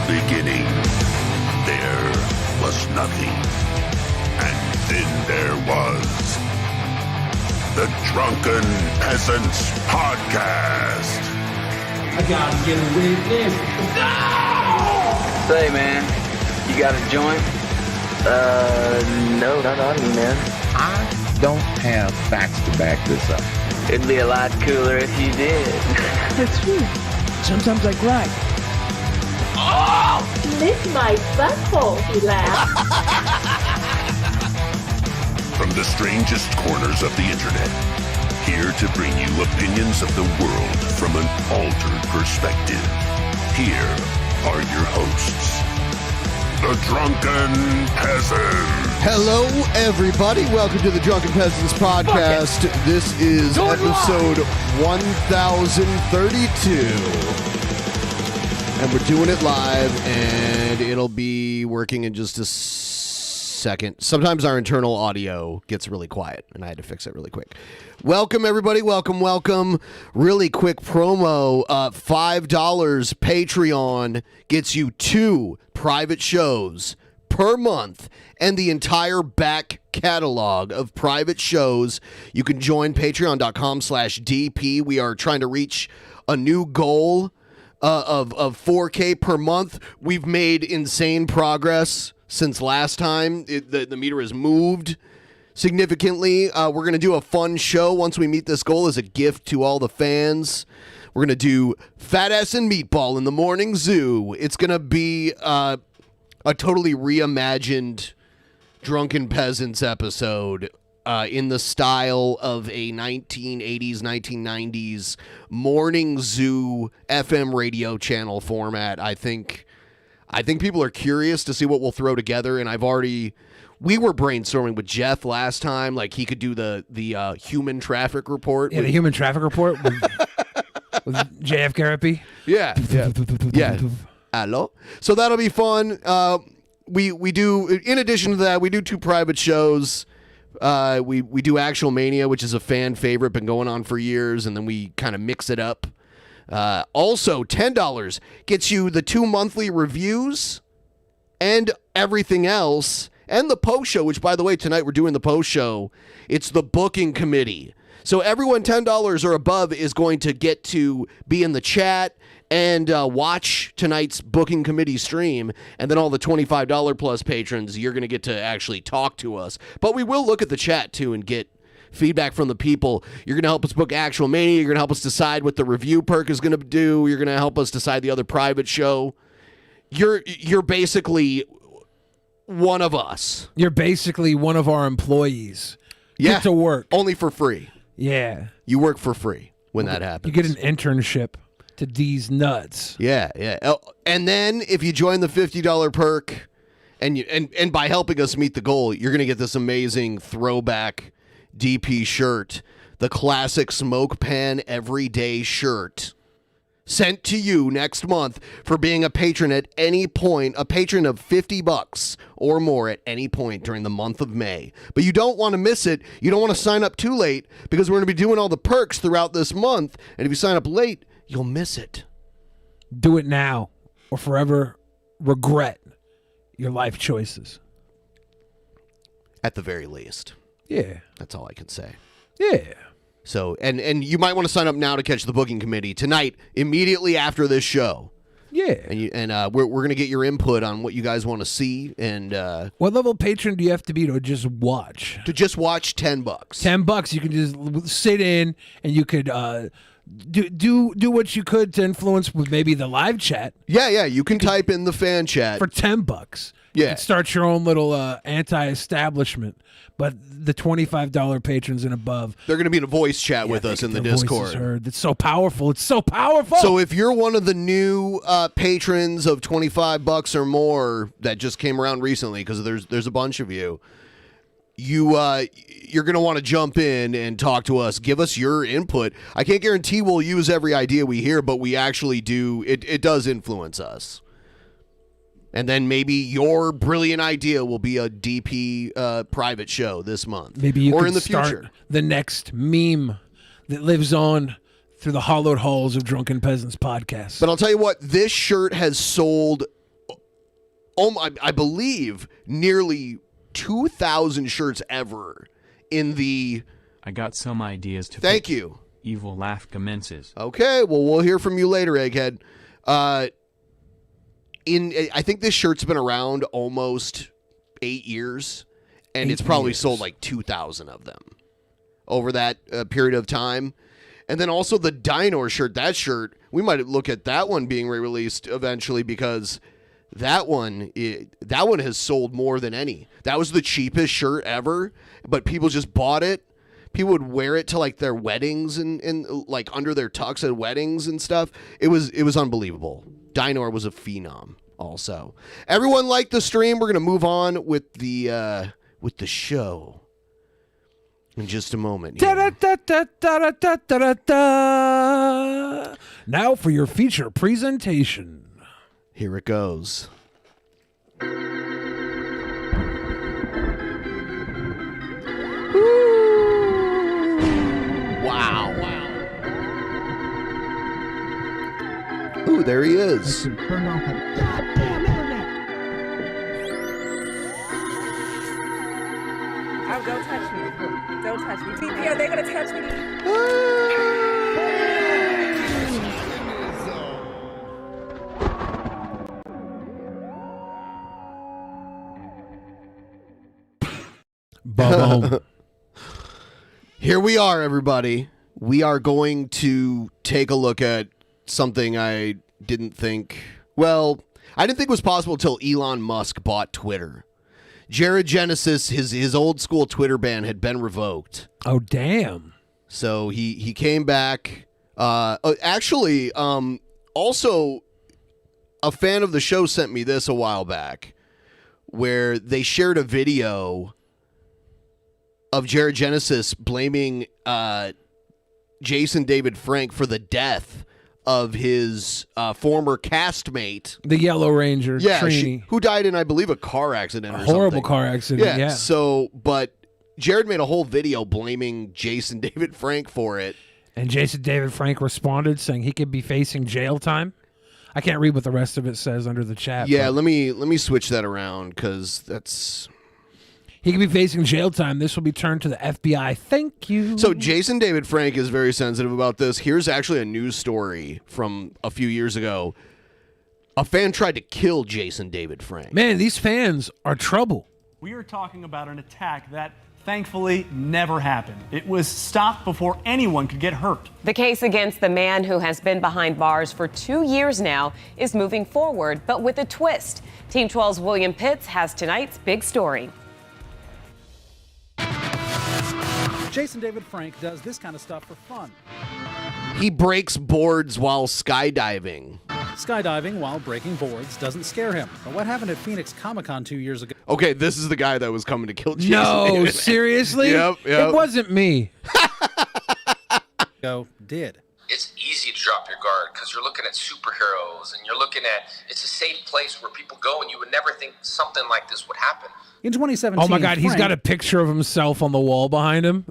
beginning, there was nothing. And then there was the Drunken Peasants Podcast. I gotta get a witness. No! Say, man, you got a joint? No, not on me, man. I don't have facts to back this up. It'd be a lot cooler if you did. That's true. Sometimes I cry. Oh! Lick my butthole, he laughed. From the strangest corners of the internet, here to bring you opinions of the world from an altered perspective. Here are your hosts, the Drunken Peasants. Hello, everybody. Welcome to the Drunken Peasants Podcast. This is episode 1032. And we're doing it live, and it'll be working in just a second. Sometimes our internal audio gets really quiet, and I had to fix it really quick. Welcome, everybody. Welcome. Really quick promo. $5 Patreon gets you 2 private shows per month and the entire back catalog of private shows. You can join patreon.com/DP. We are trying to reach a new goal of 4K per month. We've made insane progress since last time. The meter has moved significantly. We're going to do a fun show once we meet this goal as a gift to all the fans. We're going to do Fat Ass and Meatball in the Morning Zoo. It's going to be a totally reimagined Drunken Peasants episode in the style of a 1980s, 1990s morning zoo FM radio channel format. I think people are curious to see what we'll throw together, and we were brainstorming with Jeff last time, like he could do the human traffic report. Yeah, the human traffic report with JF Garapy. Yeah. Hello. So that'll be fun. We do, in addition to that, we do 2 private shows. We do Actual Mania, which is a fan favorite, been going on for years, and then we kind of mix it up. Also, $10 gets you the 2 monthly reviews and everything else, and the post show, which, by the way, tonight we're doing the post show. It's the booking committee. So everyone $10 or above is going to get to be in the chat and watch tonight's booking committee stream, and then all the $25 plus patrons, you're going to get to actually talk to us. But we will look at the chat, too, and get feedback from the people. You're going to help us book Actual Mania. You're going to help us decide what the review perk is going to do. You're going to help us decide the other private show. You're basically one of us. You're basically one of our employees. Yeah. Get to work. Only for free. Yeah. You work for free when that happens. You get an internship to these nuts. Yeah. Oh, and then if you join the $50 perk and by helping us meet the goal, you're going to get this amazing throwback DP shirt, the classic Smoke Pan Everyday shirt, sent to you next month for being a patron at any point, a patron of $50 or more at any point during the month of May. But you don't want to miss it. You don't want to sign up too late because we're going to be doing all the perks throughout this month. And if you sign up late, you'll miss it. Do it now or forever regret your life choices. At the very least. Yeah. That's all I can say. Yeah. So, and you might want to sign up now to catch the booking committee tonight, immediately after this show. Yeah. And we're going to get your input on what you guys want to see. And what level patron do you have to be to just watch? To just watch $10. $10. You can just sit in and you could do what you could to influence with maybe the live chat. Yeah. You can type in the fan chat for $10. Yeah. You can start your own little anti-establishment. But the $25 patrons and above, they're going to be in a voice chat with us in the Discord. Heard. It's so powerful. It's so powerful. So if you're one of the new patrons of $25 or more that just came around recently, because there's a bunch of you're going to want to jump in and talk to us. Give us your input. I can't guarantee we'll use every idea we hear, but we actually do. It does influence us. And then maybe your brilliant idea will be a DP private show this month. Maybe you or could in the start future. The next meme that lives on through the hollowed halls of Drunken Peasants podcast. But I'll tell you what, this shirt has sold I believe nearly 2,000 shirts ever in the. I got some ideas to. Thank you. Evil laugh commences. Okay, well, we'll hear from you later, Egghead. I think this shirt's been around almost 8 years, and it's probably sold like 2,000 of them over that period of time. And then also the Dino shirt, that shirt, we might look at that one being re-released eventually because that one has sold more than any. That was the cheapest shirt ever, but people just bought it. People would wear it to like their weddings and like under their tux at weddings and stuff. It was unbelievable. Dino was a phenom also. Everyone liked the stream. We're going to move on with the show in just a moment. Now for your feature presentation. Here it goes. Wow. Ooh, there he is. Oh, don't touch me. Don't touch me. DP, are they going to touch me? Boom. Here we are, everybody. We are going to take a look at something I didn't think was possible until Elon Musk bought Twitter. Genesis, his old school Twitter ban had been revoked. Oh, damn. So he came back. Also, a fan of the show sent me this a while back where they shared a video of Genesis blaming Jason David Frank for the death of his former castmate, the Yellow Ranger, Trini, who died in, I believe, a car accident or something. Horrible car accident, yeah. So, but Jared made a whole video blaming Jason David Frank for it. And Jason David Frank responded saying he could be facing jail time. I can't read what the rest of it says under the chat. Yeah, let me switch that around because that's... He could be facing jail time. This will be turned to the FBI. Thank you. So Jason David Frank is very sensitive about this. Here's actually a news story from a few years ago. A fan tried to kill Jason David Frank. Man, these fans are trouble. We are talking about an attack that thankfully never happened. It was stopped before anyone could get hurt. The case against the man who has been behind bars for 2 years now is moving forward, but with a twist. Team 12's William Pitts has tonight's big story. Jason David Frank does this kind of stuff for fun. He breaks boards while skydiving. Skydiving while breaking boards doesn't scare him. But what happened at Phoenix Comic-Con 2 years ago? Okay, this is the guy that was coming to kill Jason. No, seriously? Yep. It wasn't me. Did. It's easy to drop your guard because you're looking at superheroes and you're looking at, it's a safe place where people go and you would never think something like this would happen. In 2017, oh my God, he's got a picture of himself on the wall behind him.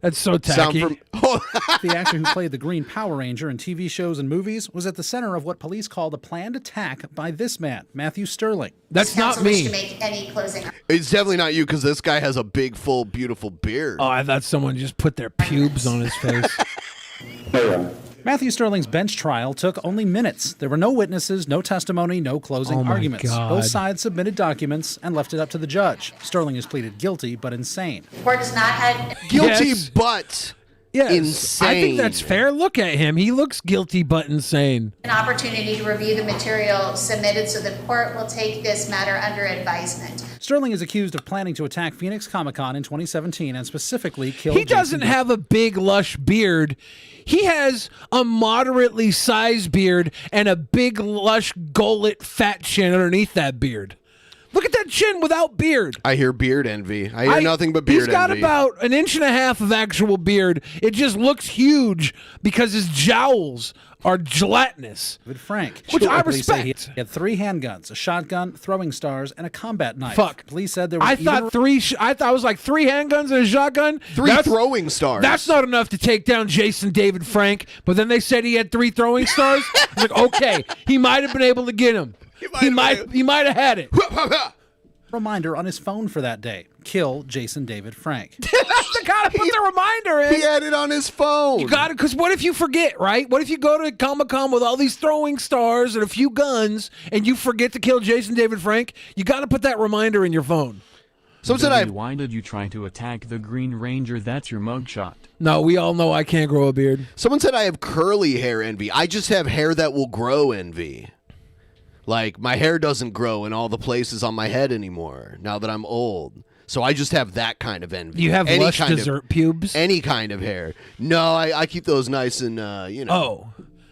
That's so tacky. The actor who played the Green Power Ranger in TV shows and movies was at the center of what police called a planned attack by this man, Matthew Sterling. That's not me. To make any closing. It's definitely not you because this guy has a big, full, beautiful beard. Oh, I thought someone just put their pubes on his face. Matthew Sterling's bench trial took only minutes. There were no witnesses, no testimony, no closing arguments. God. Both sides submitted documents and left it up to the judge. Sterling has pleaded guilty, but insane. Court does not have guilty, Yes. but Yes. insane. I think that's fair. Look at him. He looks guilty but insane. an opportunity to review the material submitted, so the court will take this matter under advisement. Sterling is accused of planning to attack Phoenix Comic-Con in 2017 and specifically kill He doesn't have a big, lush beard. He has a moderately sized beard and a big, lush, gullet, fat chin underneath that beard. Look at that chin without beard. I hear beard envy. I hear nothing but beard envy. He's got about an inch and a half of actual beard. It just looks huge because his jowls are gelatinous. David Frank, Which I police say respect. He had 3 handguns, a shotgun, throwing stars, and a combat knife. Fuck. Police said there was I thought it was like 3 handguns and a shotgun. 3 throwing stars. That's not enough to take down Jason David Frank. But then they said he had 3 throwing stars. I was like, okay, he might have been able to get him. He might have had it. Reminder on his phone for that day. Kill Jason David Frank. You gotta put the reminder in. He had it on his phone. You got it, because what if you forget, right? What if you go to Comic-Con with all these throwing stars and a few guns, and you forget to kill Jason David Frank? You got to put that reminder in your phone. Why did you try to attack the Green Ranger? That's your mugshot. No, we all know I can't grow a beard. Someone said I have curly hair envy. I just have hair that will grow envy. Like, my hair doesn't grow in all the places on my head anymore now that I'm old. So I just have that kind of envy. You have lush dessert pubes? Any kind of hair. No, I keep those nice and, Oh.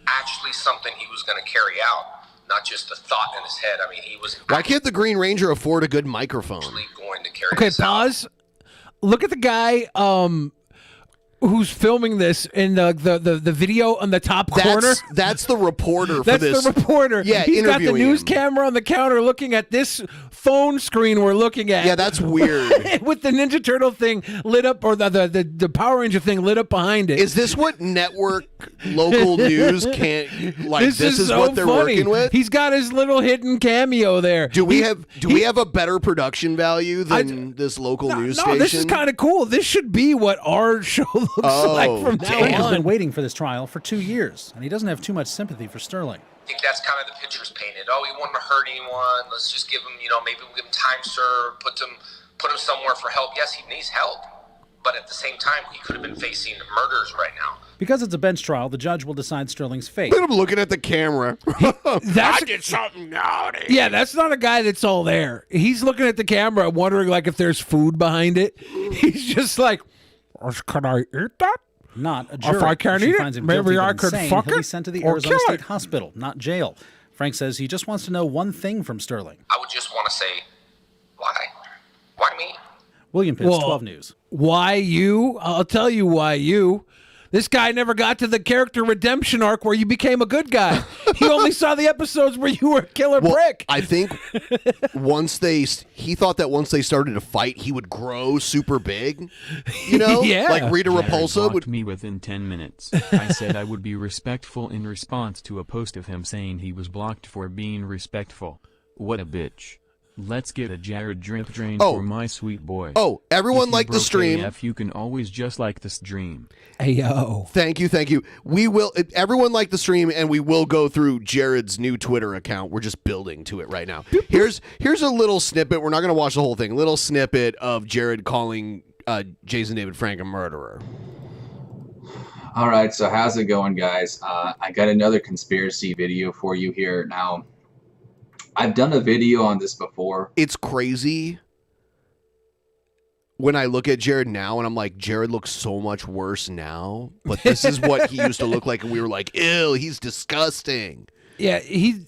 Actually something he was going to carry out, not just a thought in his head. I mean, he was Why can't the Green Ranger afford a good microphone? going to carry Okay, this out. pause. Look at the guy who's filming this in the video on the top corner. That's the reporter for That's this. the reporter. Yeah, He's got the interviewing news him. camera on the counter looking at this phone screen we're looking at. Yeah, that's weird. With the Ninja Turtle thing lit up, or the Power Ranger thing lit up behind it. Is this what network local news can't, like, this is so what they're funny. working with? He's got his little hidden cameo there. Do we have a better production value than this local news station? No, this is kind of cool. This should be what our show looks like from now Frank has on. been waiting for this trial for 2 years, and he doesn't have too much sympathy for Sterling. I think that's kind of the pictures painted. Oh, he wouldn't hurt anyone. Let's just give him, maybe we'll give him time served, put him somewhere for help. Yes, he needs help, but at the same time, he could have been facing murders right now. Because it's a bench trial, the judge will decide Sterling's fate. Look at him looking at the camera. I did something naughty. Yeah, that's not a guy that's all there. He's looking at the camera, wondering like if there's food behind it. He's just like, can I eat that? Not a jury. If I can't If she eat finds it, him maybe guilty of I could insane, fuck he'll be it sent to the or Arizona kill State it. Hospital, not jail. Frank says he just wants to know one thing from Sterling. I would just want to say, why? Why me? William Pitts, 12 News. Why you? I'll tell you why you. This guy never got to the character redemption arc where you became a good guy. He only saw the episodes where you were a killer prick. I think he thought that once they started to fight, he would grow super big. Yeah. Like Rita Jared Repulsa blocked would. me within 10 minutes. I said I would be respectful in response to a post of him saying he was blocked for being respectful. What a bitch. Let's get a Jared drip drain for my sweet boy. Oh, everyone liked the broke stream. AF, you can always just like this dream. Hey, yo. Thank you. We will. Everyone liked the stream, and we will go through Jared's new Twitter account. We're just building to it right now. Here's a little snippet. We're not going to watch the whole thing. Little snippet of Jared calling Jason David Frank a murderer. All right, so how's it going, guys? I got another conspiracy video for you here. Now, I've done a video on this before. It's crazy when I look at Jared now, and I'm like, Jared looks so much worse now, but this is what he used to look like, and we were like, ew, he's disgusting. Yeah, He's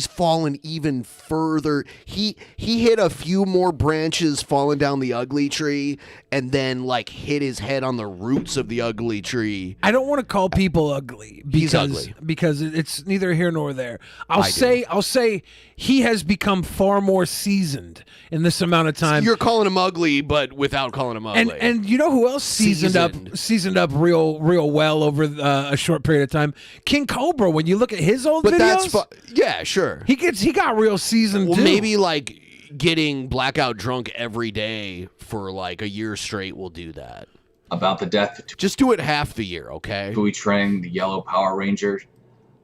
fallen even further. He hit a few more branches falling down the ugly tree, and then like hit his head on the roots of the ugly tree. I don't want to call people ugly He's ugly. because it's neither here nor there. I'll say he has become far more seasoned in this amount of time. You're calling him ugly, but without calling him ugly. And you know who else seasoned up real well over a short period of time? King Cobra. When you look at his old videos, yeah, sure. He got real seasoned. Well, too. maybe like getting blackout drunk every day for like a year straight will do that. About the death. Just do it half the year, okay? Betraying the Yellow Power Ranger.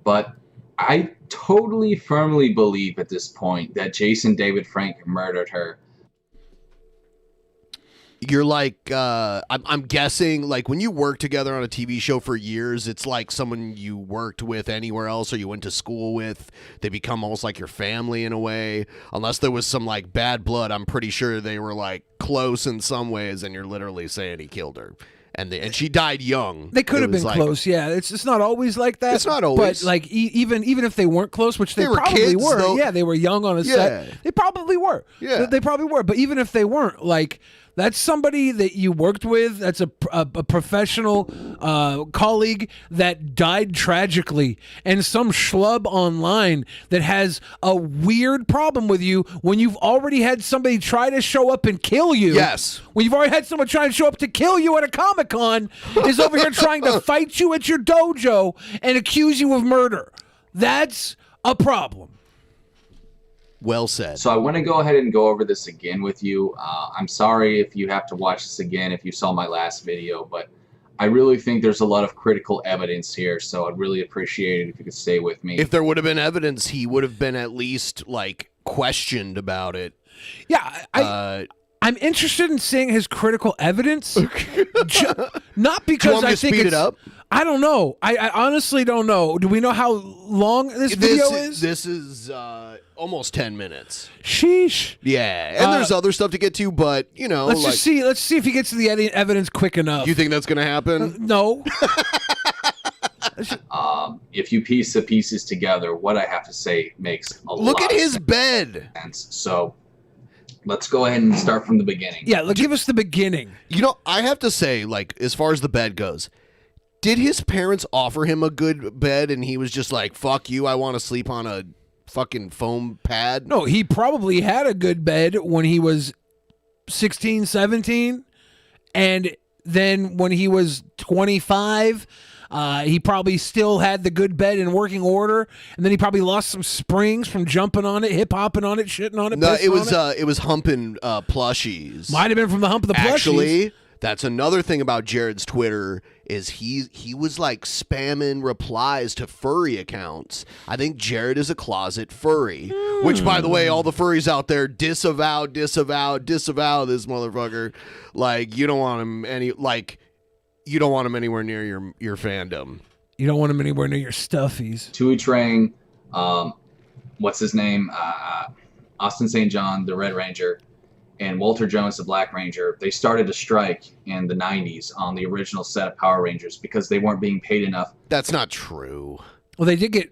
But I totally firmly believe at this point that Jason David Frank murdered her. You're like, I'm guessing, like when you work together on a TV show for years, it's like someone you worked with anywhere else or you went to school with. They become almost like your family in a way. Unless there was some like bad blood, I'm pretty sure they were like close in some ways, and you're literally saying he killed her. And she died young. They could have been close, yeah. It's not always like that. It's not always. But like even if they weren't close, which they were probably kids, were. though. Yeah, they were young on a set. They probably were. Yeah. They probably were. But even if they weren't, like that's somebody that you worked with. That's a professional colleague that died tragically, and some schlub online that has a weird problem with you when you've already had somebody try to show up and kill you. Yes. When you've already had someone try and show up to kill you at a Comic-Con is over here trying to fight you at your dojo and accuse you of murder. That's a problem. Well said. So I want to go ahead and go over this again with you. I'm sorry if you have to watch this again if you saw my last video, but I really think there's a lot of critical evidence here, so I'd really appreciate it if you could stay with me. If there would have been evidence, he would have been at least, like, questioned about it. Yeah, I'm interested in seeing his critical evidence. Not because I think speed it up? I don't know. I honestly don't know. Do we know how long this video is? This is almost 10 minutes. Sheesh. Yeah, and there's other stuff to get to, but, you know. Let's just see. Let's see if he gets to the evidence quick enough. You think that's going to happen? No. If you piece the pieces together, what I have to say makes a lot Look at of his bed. sense. So let's go ahead and start from the beginning. Yeah, give us the beginning. You know, I have to say, like, as far as the bed goes, did his parents offer him a good bed and he was just like, fuck you, I want to sleep on a fucking foam pad? No, he probably had a good bed when he was 16, 17. And then when he was 25, he probably still had the good bed in working order. And then he probably lost some springs from jumping on it, hip-hopping on it, shitting on it. No, it was humping plushies. Might have been from the hump of the plushies. Actually, that's another thing about Jared's Twitter is he was like spamming replies to furry accounts. I think Jared is a closet furry, which, by the way, all the furries out there disavow this motherfucker. Like, you don't want him you don't want him anywhere near your fandom. You don't want him anywhere near your stuffies. Tui Trang, what's his name? Austin St. John, the Red Ranger, and Walter Jones, the Black Ranger, they started a strike in the 90s on the original set of Power Rangers because they weren't being paid enough. That's not true. Well, they did get...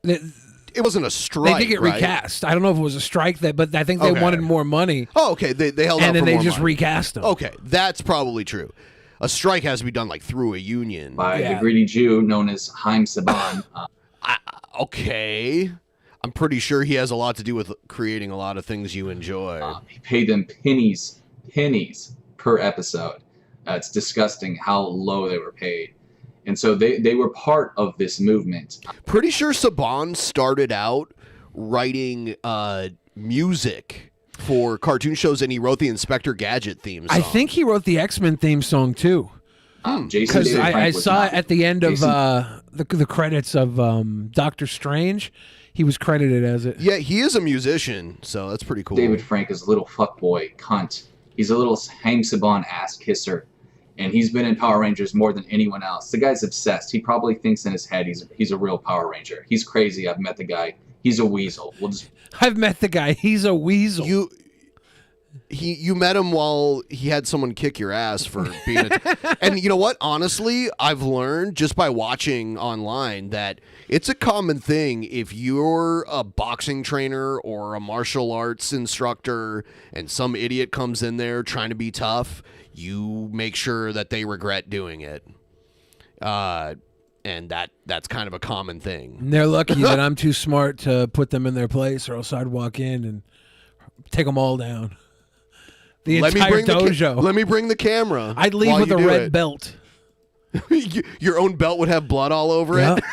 It wasn't a strike, They did get recast. I don't know if it was a strike, but I think they wanted more money. Oh, okay. They held out for more money. And then they just recast them. Okay, that's probably true. A strike has to be done like through a union. By the greedy Jew known as Haim Saban. Okay. I'm pretty sure he has a lot to do with creating a lot of things you enjoy. He paid them pennies per episode. It's disgusting how low they were paid. And so they were part of this movement. Pretty sure Saban started out writing music for cartoon shows, and he wrote the Inspector Gadget theme song. I think he wrote the X-Men theme song, too. Because I saw it at the end of the credits of Doctor Strange. He was credited as it. Yeah, he is a musician, so that's pretty cool. David Frank is a little fuckboy cunt. He's a little Haim Saban ass kisser. And he's been in Power Rangers more than anyone else. The guy's obsessed. He probably thinks in his head he's a real Power Ranger. He's crazy. I've met the guy. He's a weasel. I've met the guy. He's a weasel. You met him while he had someone kick your ass for being and you know what? Honestly, I've learned just by watching online that it's a common thing if you're a boxing trainer or a martial arts instructor and some idiot comes in there trying to be tough, you make sure that they regret doing it. And that's kind of a common thing. And they're lucky that I'm too smart to put them in their place, or else I'd walk in and take them all down. The entire dojo. Let me bring the camera. I'd leave with a red belt. Your own belt would have blood all over it?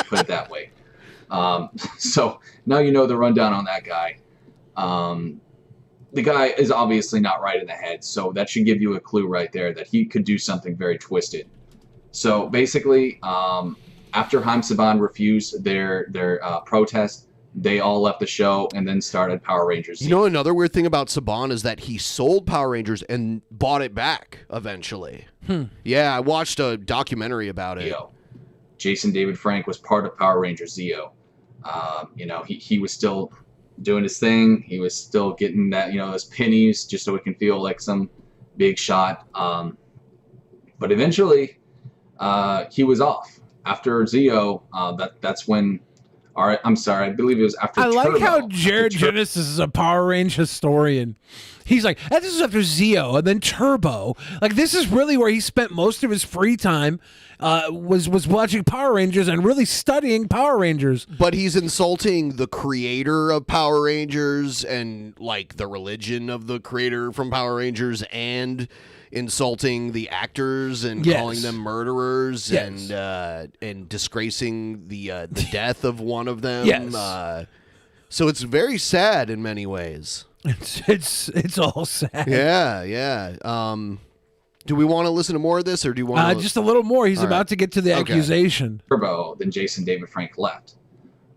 Put it that way. So now you know the rundown on that guy. The guy is obviously not right in the head, so that should give you a clue right there that he could do something very twisted. So basically, after Haim Saban refused their protest, they all left the show and then started Power Rangers. You know, another weird thing about Saban is that he sold Power Rangers and bought it back eventually. Yeah, I watched a documentary about it. Jason David Frank was part of Power Rangers Zeo. He was still doing his thing. He was still getting that, those pennies just so he can feel like some big shot. But eventually, he was off. After Zeo, that's when... All right, I'm sorry. I believe it was after Turbo. I like how Jared Genesis is a Power Range historian. He's like, this is after Zeo and then Turbo. Like, this is really where he spent most of his free time, was watching Power Rangers and really studying Power Rangers. But he's insulting the creator of Power Rangers and, like, the religion of the creator from Power Rangers and insulting the actors and calling them murderers and disgracing the death of one fun of them. Yes. So it's very sad in many ways. It's all sad. Yeah. Do we want to listen to more of this, or do you want to... just a little more? He's All about right. to get to the accusation. Turbo, then Jason David Frank left.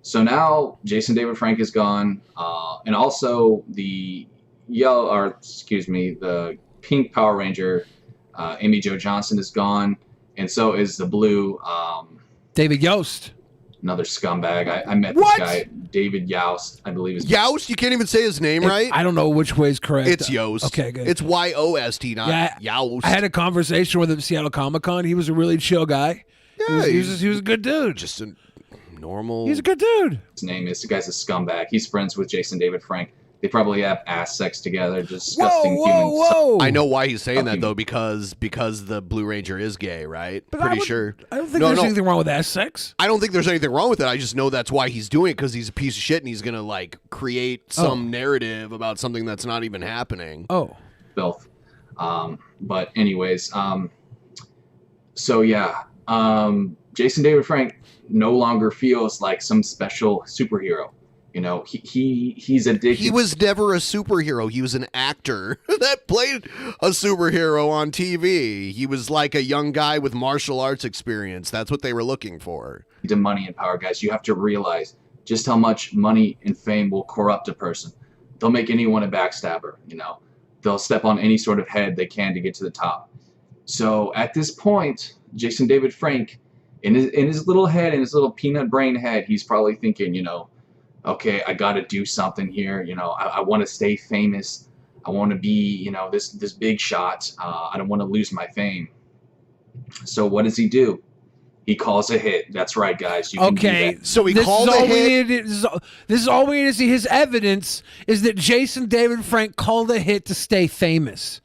So now Jason David Frank is gone, and also the the pink Power Ranger, Amy Jo Johnson, is gone, and so is the blue David Yost. Another scumbag. I met this guy, David Yost, I believe. Yost? You can't even say his name right? I don't know which way is correct. It's Yost. Okay, good. It's Y-O-S-T, not Yost. I had a conversation with him at Seattle Comic-Con. He was a really chill guy. Yeah, he was a good dude. Just a normal... He's a good dude. His name is, the guy's a scumbag. He's friends with Jason David Frank. They probably have ass sex together. Disgusting human. I know why he's saying that, though, because the Blue Ranger is gay, right? Pretty sure. I don't think there's anything wrong with ass sex. I don't think there's anything wrong with it. I just know that's why he's doing it, because he's a piece of shit and he's going to, like, create some narrative about something that's not even happening. Oh. Filth. But anyways, so yeah, Jason David Frank no longer feels like some special superhero. You know, he's addicted. He was never a superhero. He was an actor that played a superhero on TV. He was like a young guy with martial arts experience. That's what they were looking for. To money and power, guys. You have to realize just how much money and fame will corrupt a person. They'll make anyone a backstabber, you know. They'll step on any sort of head they can to get to the top. So at this point, Jason David Frank, in his little head, in his little peanut brain head, he's probably thinking, you know, okay, I got to do something here. You know, I want to stay famous. I want to be, you know, this big shot. I don't want to lose my fame. So what does he do? He calls a hit. That's right, guys. You can do that. So he called a hit. This is all we need to see. His evidence is that Jason David Frank called a hit to stay famous.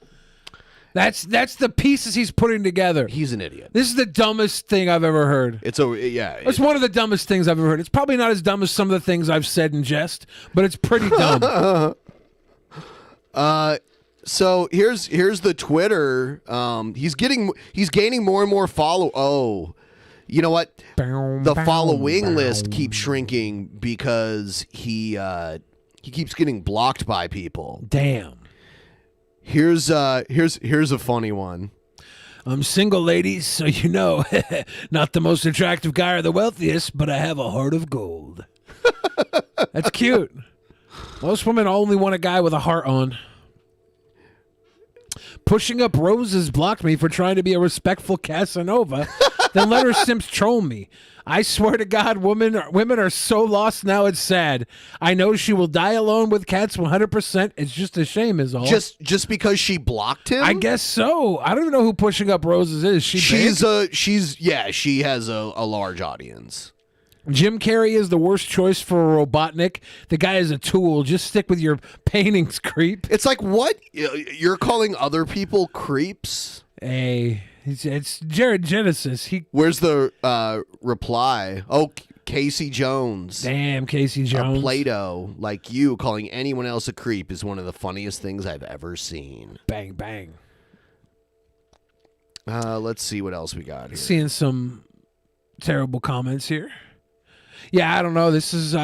That's the pieces he's putting together. He's an idiot. This is the dumbest thing I've ever heard. It's one of the dumbest things I've ever heard. It's probably not as dumb as some of the things I've said in jest, but it's pretty dumb. So here's the Twitter. He's gaining more and more follow. Oh, you know what? The following list keeps shrinking because he keeps getting blocked by people. Damn. Here's a funny one. I'm single, ladies, so you know, not the most attractive guy or the wealthiest, but I have a heart of gold. That's cute. Most women only want a guy with a heart on. Pushing Up Roses blocked me for trying to be a respectful Casanova. Then let her simps troll me. I swear to God, women are so lost now it's sad. I know she will die alone with cats 100%. It's just a shame is all. Just because she blocked him? I guess so. I don't even know who Pushing Up Roses is. She has a large audience. Jim Carrey is the worst choice for a Robotnik. The guy is a tool. Just stick with your paintings, creep. It's like, what? You're calling other people creeps? Hey, it's Jared Genesis. Where's the reply? Oh, Casey Jones. Damn, Casey Jones. A Plato, like you, calling anyone else a creep is one of the funniest things I've ever seen. Bang, bang. Let's see what else we got here. Seeing some terrible comments here. Yeah, I don't know. This is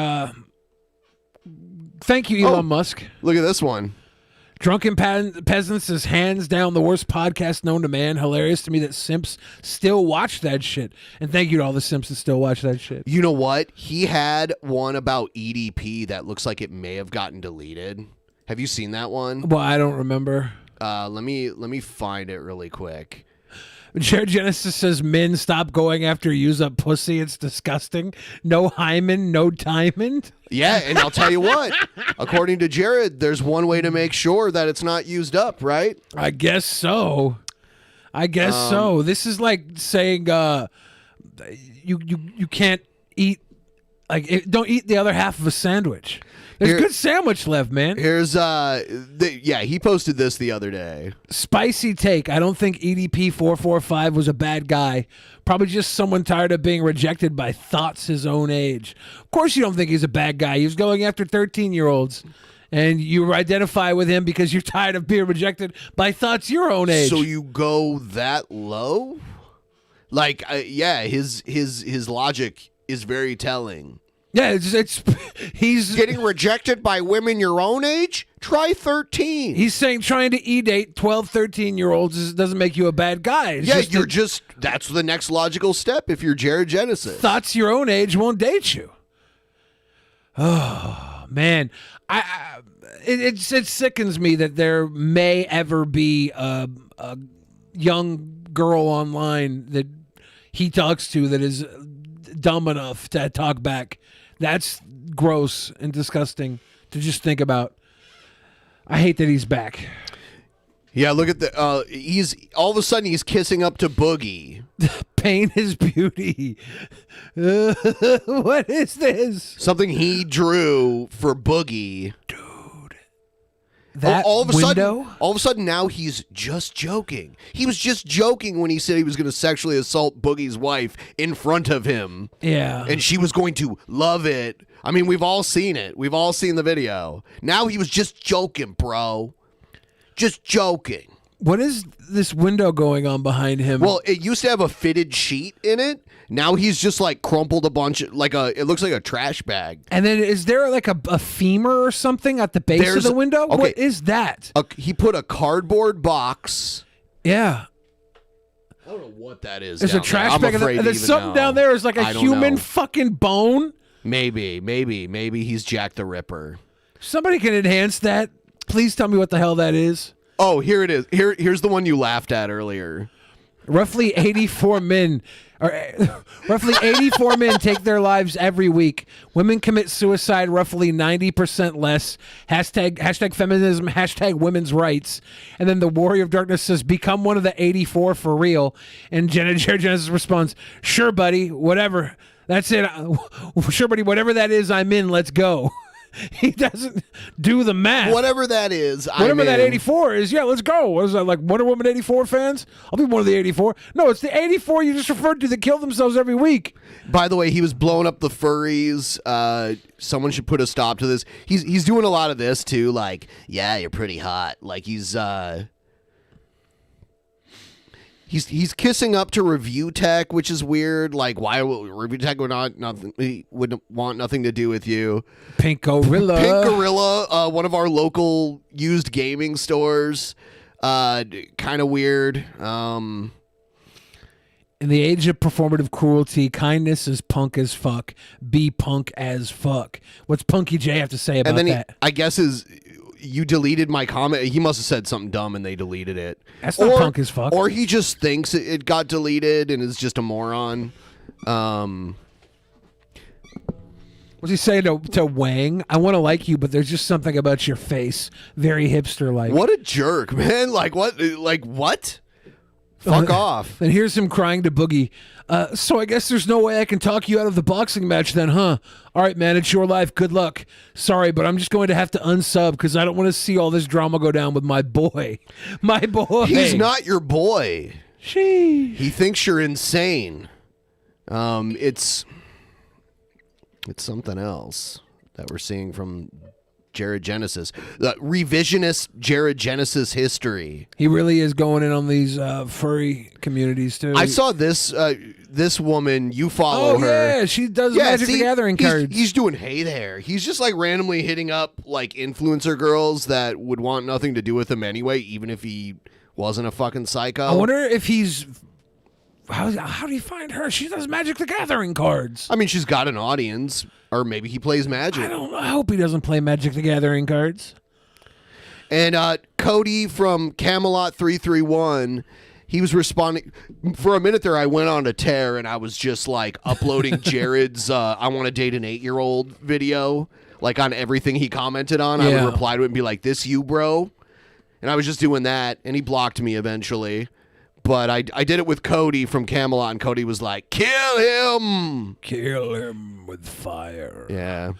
thank you, Elon Musk. Look at this one. Drunken Peasants is hands down the worst podcast known to man. Hilarious to me that simps still watch that shit. And thank you to all the simps that still watch that shit. You know what? He had one about EDP that looks like it may have gotten deleted. Have you seen that one? Well, I don't remember. Let me find it really quick. Jared Genesis says, men stop going after use up pussy. It's disgusting. No hymen, no diamond. Yeah, and I'll tell you what. According to Jared, there's one way to make sure that it's not used up, right? I guess so. So. This is like saying you can't eat, like, don't eat the other half of a sandwich. There's good sandwich left, man. Here's he posted this the other day. Spicy take. I don't think EDP 445 was a bad guy. Probably just someone tired of being rejected by thoughts his own age. Of course you don't think he's a bad guy. He was going after 13-year-olds. And you identify with him because you're tired of being rejected by thoughts your own age. So you go that low? Like, his logic is very telling. Yeah, he's getting rejected by women your own age. Try 13. He's saying trying to e-date 12, 13-year-olds doesn't make you a bad guy. It's that's the next logical step if you're Jared Genesis. Thoughts your own age won't date you. Oh, man. It sickens me that there may ever be a young girl online that he talks to that is dumb enough to talk back. That's gross and disgusting to just think about. I hate that he's back. Yeah, look at the he's all of a sudden he's kissing up to Boogie. Pain is beauty. What is this? Something he drew for Boogie. Dude. That all of a window? sudden now he's just joking. He was just joking when he said he was going to sexually assault Boogie's wife in front of him. Yeah. And she was going to love it. I mean, we've all seen it. We've all seen the video. Now he was just joking, bro. Just joking. What is this window going on behind him? Well, it used to have a fitted sheet in it. Now he's just like crumpled a bunch, it looks like a trash bag. And then is there like a femur or something at the base of the window? Okay, what is that? He put a cardboard box. Yeah. I don't know what that is. There's a trash bag. And there's something down there is like a human fucking bone. Maybe he's Jack the Ripper. Somebody can enhance that. Please tell me what the hell that is. Oh, here it is. Here's the one you laughed at earlier. Roughly 84 men take their lives every week. Women commit suicide roughly 90% less. Hashtag feminism, hashtag women's rights. And then the Warrior of Darkness says, become one of the 84 for real. And Jared Genesis responds, sure, buddy, whatever. That's it. Sure, buddy, whatever that is, I'm in. Let's go. He doesn't do the math. Whatever that is, whatever that 84 is, yeah, let's go. What is that, like Wonder Woman 84 fans? I'll be one of the 84. No, it's the 84 you just referred to that kill themselves every week. By the way, he was blowing up the furries. Someone should put a stop to this. He's doing a lot of this too. Like, yeah, you're pretty hot. Like he's kissing up to Review Tech, which is weird. Like, why would Review Tech would want nothing to do with you? Pink Gorilla, one of our local used gaming stores. Kind of weird. In the age of performative cruelty, kindness is punk as fuck. Be punk as fuck. What's Punky J have to say about that? I guess you deleted my comment. He must have said something dumb and they deleted it. That's not punk as fuck. Or he just thinks it got deleted and is just a moron. What's he say to Wang? I want to like you, but there's just something about your face. Very hipster-like. What a jerk, man. Like what? Fuck off. And here's him crying to Boogie. So I guess there's no way I can talk you out of the boxing match then, huh? All right, man, it's your life. Good luck. Sorry, but I'm just going to have to unsub because I don't want to see all this drama go down with my boy. My boy. He's not your boy. He thinks you're insane. It's something else that we're seeing from Jared Genesis. The revisionist Jared Genesis history. He really is going in on these furry communities too. I saw this woman, you follow her. Oh yeah, she does Magic the Gathering cards. He's doing hey there. He's just like randomly hitting up like influencer girls that would want nothing to do with him anyway, even if he wasn't a fucking psycho. I wonder if he's how do you find her? She does Magic the Gathering cards. I mean, she's got an audience, or maybe he plays Magic. I hope he doesn't play Magic the Gathering cards. And Cody from Camelot 331, he was responding. For a minute there, I went on a tear, and I was just like uploading Jared's I want to date an 8-year-old video, like on everything he commented on. I would reply to it and be like, this you, bro? And I was just doing that, and he blocked me eventually. But I did it with Cody from Camelot, and Cody was like, kill him! Kill him with fire. Yeah.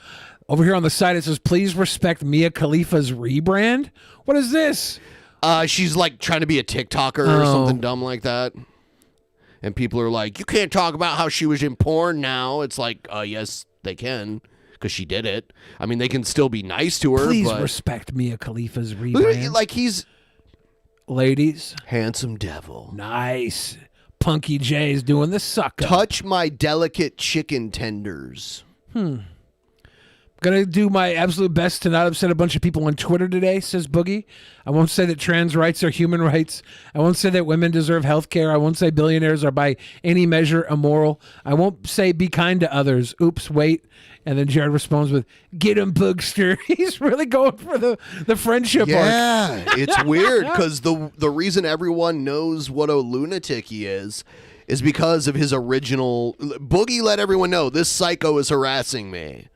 Over here on the side, it says, please respect Mia Khalifa's rebrand. What is this? She's like trying to be a TikToker or something dumb like that. And people are like, you can't talk about how she was in porn now. It's like, yes, they can, because she did it. I mean, they can still be nice to her. Please but respect Mia Khalifa's rebrand. Like he's... Ladies. Handsome devil. Nice. Punky J's doing the sucker. Touch my delicate chicken tenders. Gonna do my absolute best to not upset a bunch of people on Twitter today, says Boogie. I won't say that trans rights are human rights. I won't say that women deserve health care. I won't say billionaires are by any measure immoral. I won't say be kind to others. Oops, wait. And then Jared responds with, get him, Boogster. He's really going for the friendship arc. Yeah, it's weird because the reason everyone knows what a lunatic he is because of his original... Boogie let everyone know, this psycho is harassing me.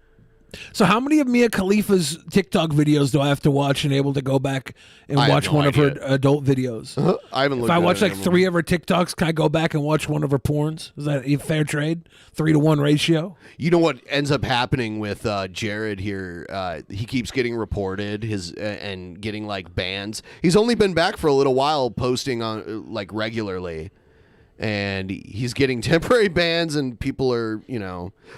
So how many of Mia Khalifa's TikTok videos do I have to watch and able to go back and watch one of her adult videos? I haven't looked If I at watch it like 3 of her TikToks, can I go back and watch one of her porns? Is that a fair trade? 3-to-1 ratio? You know what ends up happening with Jared here? He keeps getting reported and getting like bans. He's only been back for a little while, posting on like regularly. And he's getting temporary bans, and people are,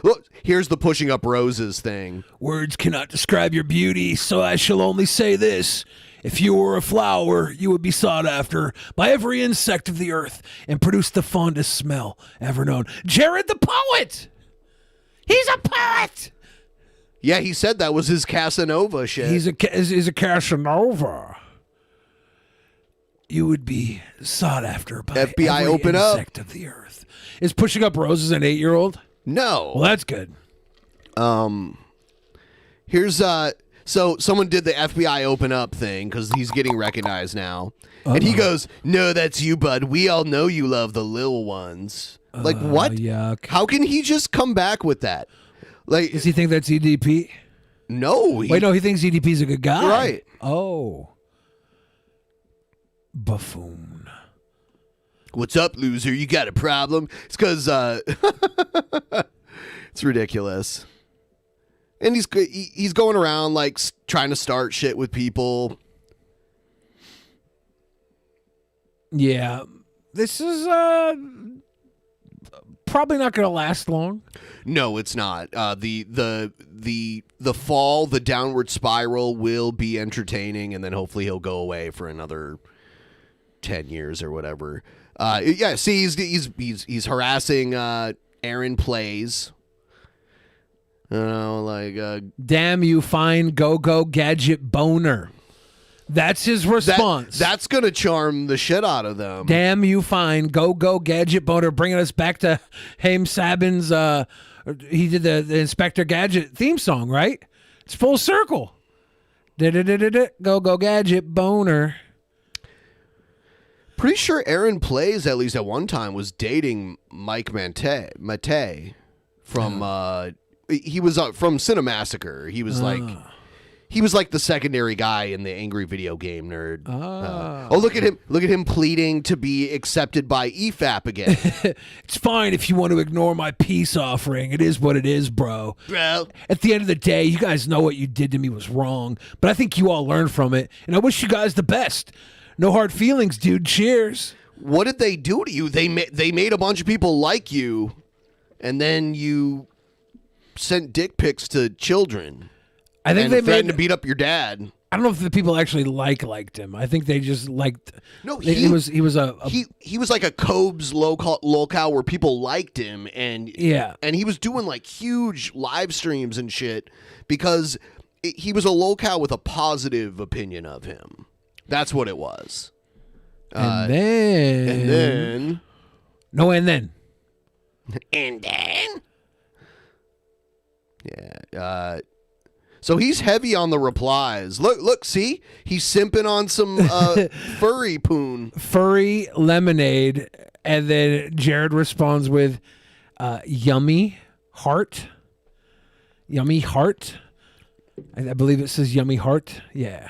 look, here's the pushing up roses thing. Words cannot describe your beauty, so I shall only say this. If you were a flower, you would be sought after by every insect of the earth and produce the fondest smell ever known. Jared the poet! He's a poet! Yeah, he said that was his Casanova shit. He's a Casanova. You would be sought after by FBI, every open insect up. of the earth. Is pushing up roses an 8-year-old? No. Well, that's good. Here's so someone did the FBI open up thing because he's getting recognized now, and he goes, "No, that's you, bud. We all know you love the little ones." Like what? Yuck. How can he just come back with that? Like, does he think that's EDP? No. Wait, no, he thinks EDP's a good guy. Right. Oh. Buffoon. What's up, loser? You got a problem? It's because it's ridiculous. And he's going around like trying to start shit with people. Yeah, this is probably not going to last long. No, it's not. The fall, the downward spiral will be entertaining, and then hopefully he'll go away for another 10 years or whatever. Yeah, see, he's harassing Aaron Plays. Damn you, fine go-go gadget boner. That's his response. That's going to charm the shit out of them. Damn you, fine go-go gadget boner, bringing us back to Haim Sabin's, he did the Inspector Gadget theme song, right? It's full circle. Go-go gadget boner. Pretty sure Aaron Plays, at least at one time, was dating Mike Mate from he was from Cinemassacre. He was like the secondary guy in the Angry Video Game Nerd. Look at him pleading to be accepted by EFAP again. It's fine if you want to ignore my peace offering. It is what it is, bro. At the end of the day, you guys know what you did to me was wrong, but I think you all learned from it, and I wish you guys the best. No hard feelings, dude. Cheers. What did they do to you? They made a bunch of people like you, and then you sent dick pics to children. I think they threatened to beat up your dad. I don't know if the people actually liked him. I think they just liked. No, he was like a Cobes locale where people liked him, and yeah, and he was doing like huge live streams and shit because he was a locale with a positive opinion of him. That's what it was. And then. Yeah. So he's heavy on the replies. Look, see? He's simping on some furry poon. Furry lemonade. And then Jared responds with yummy heart. Yummy heart. I believe it says yummy heart. Yeah.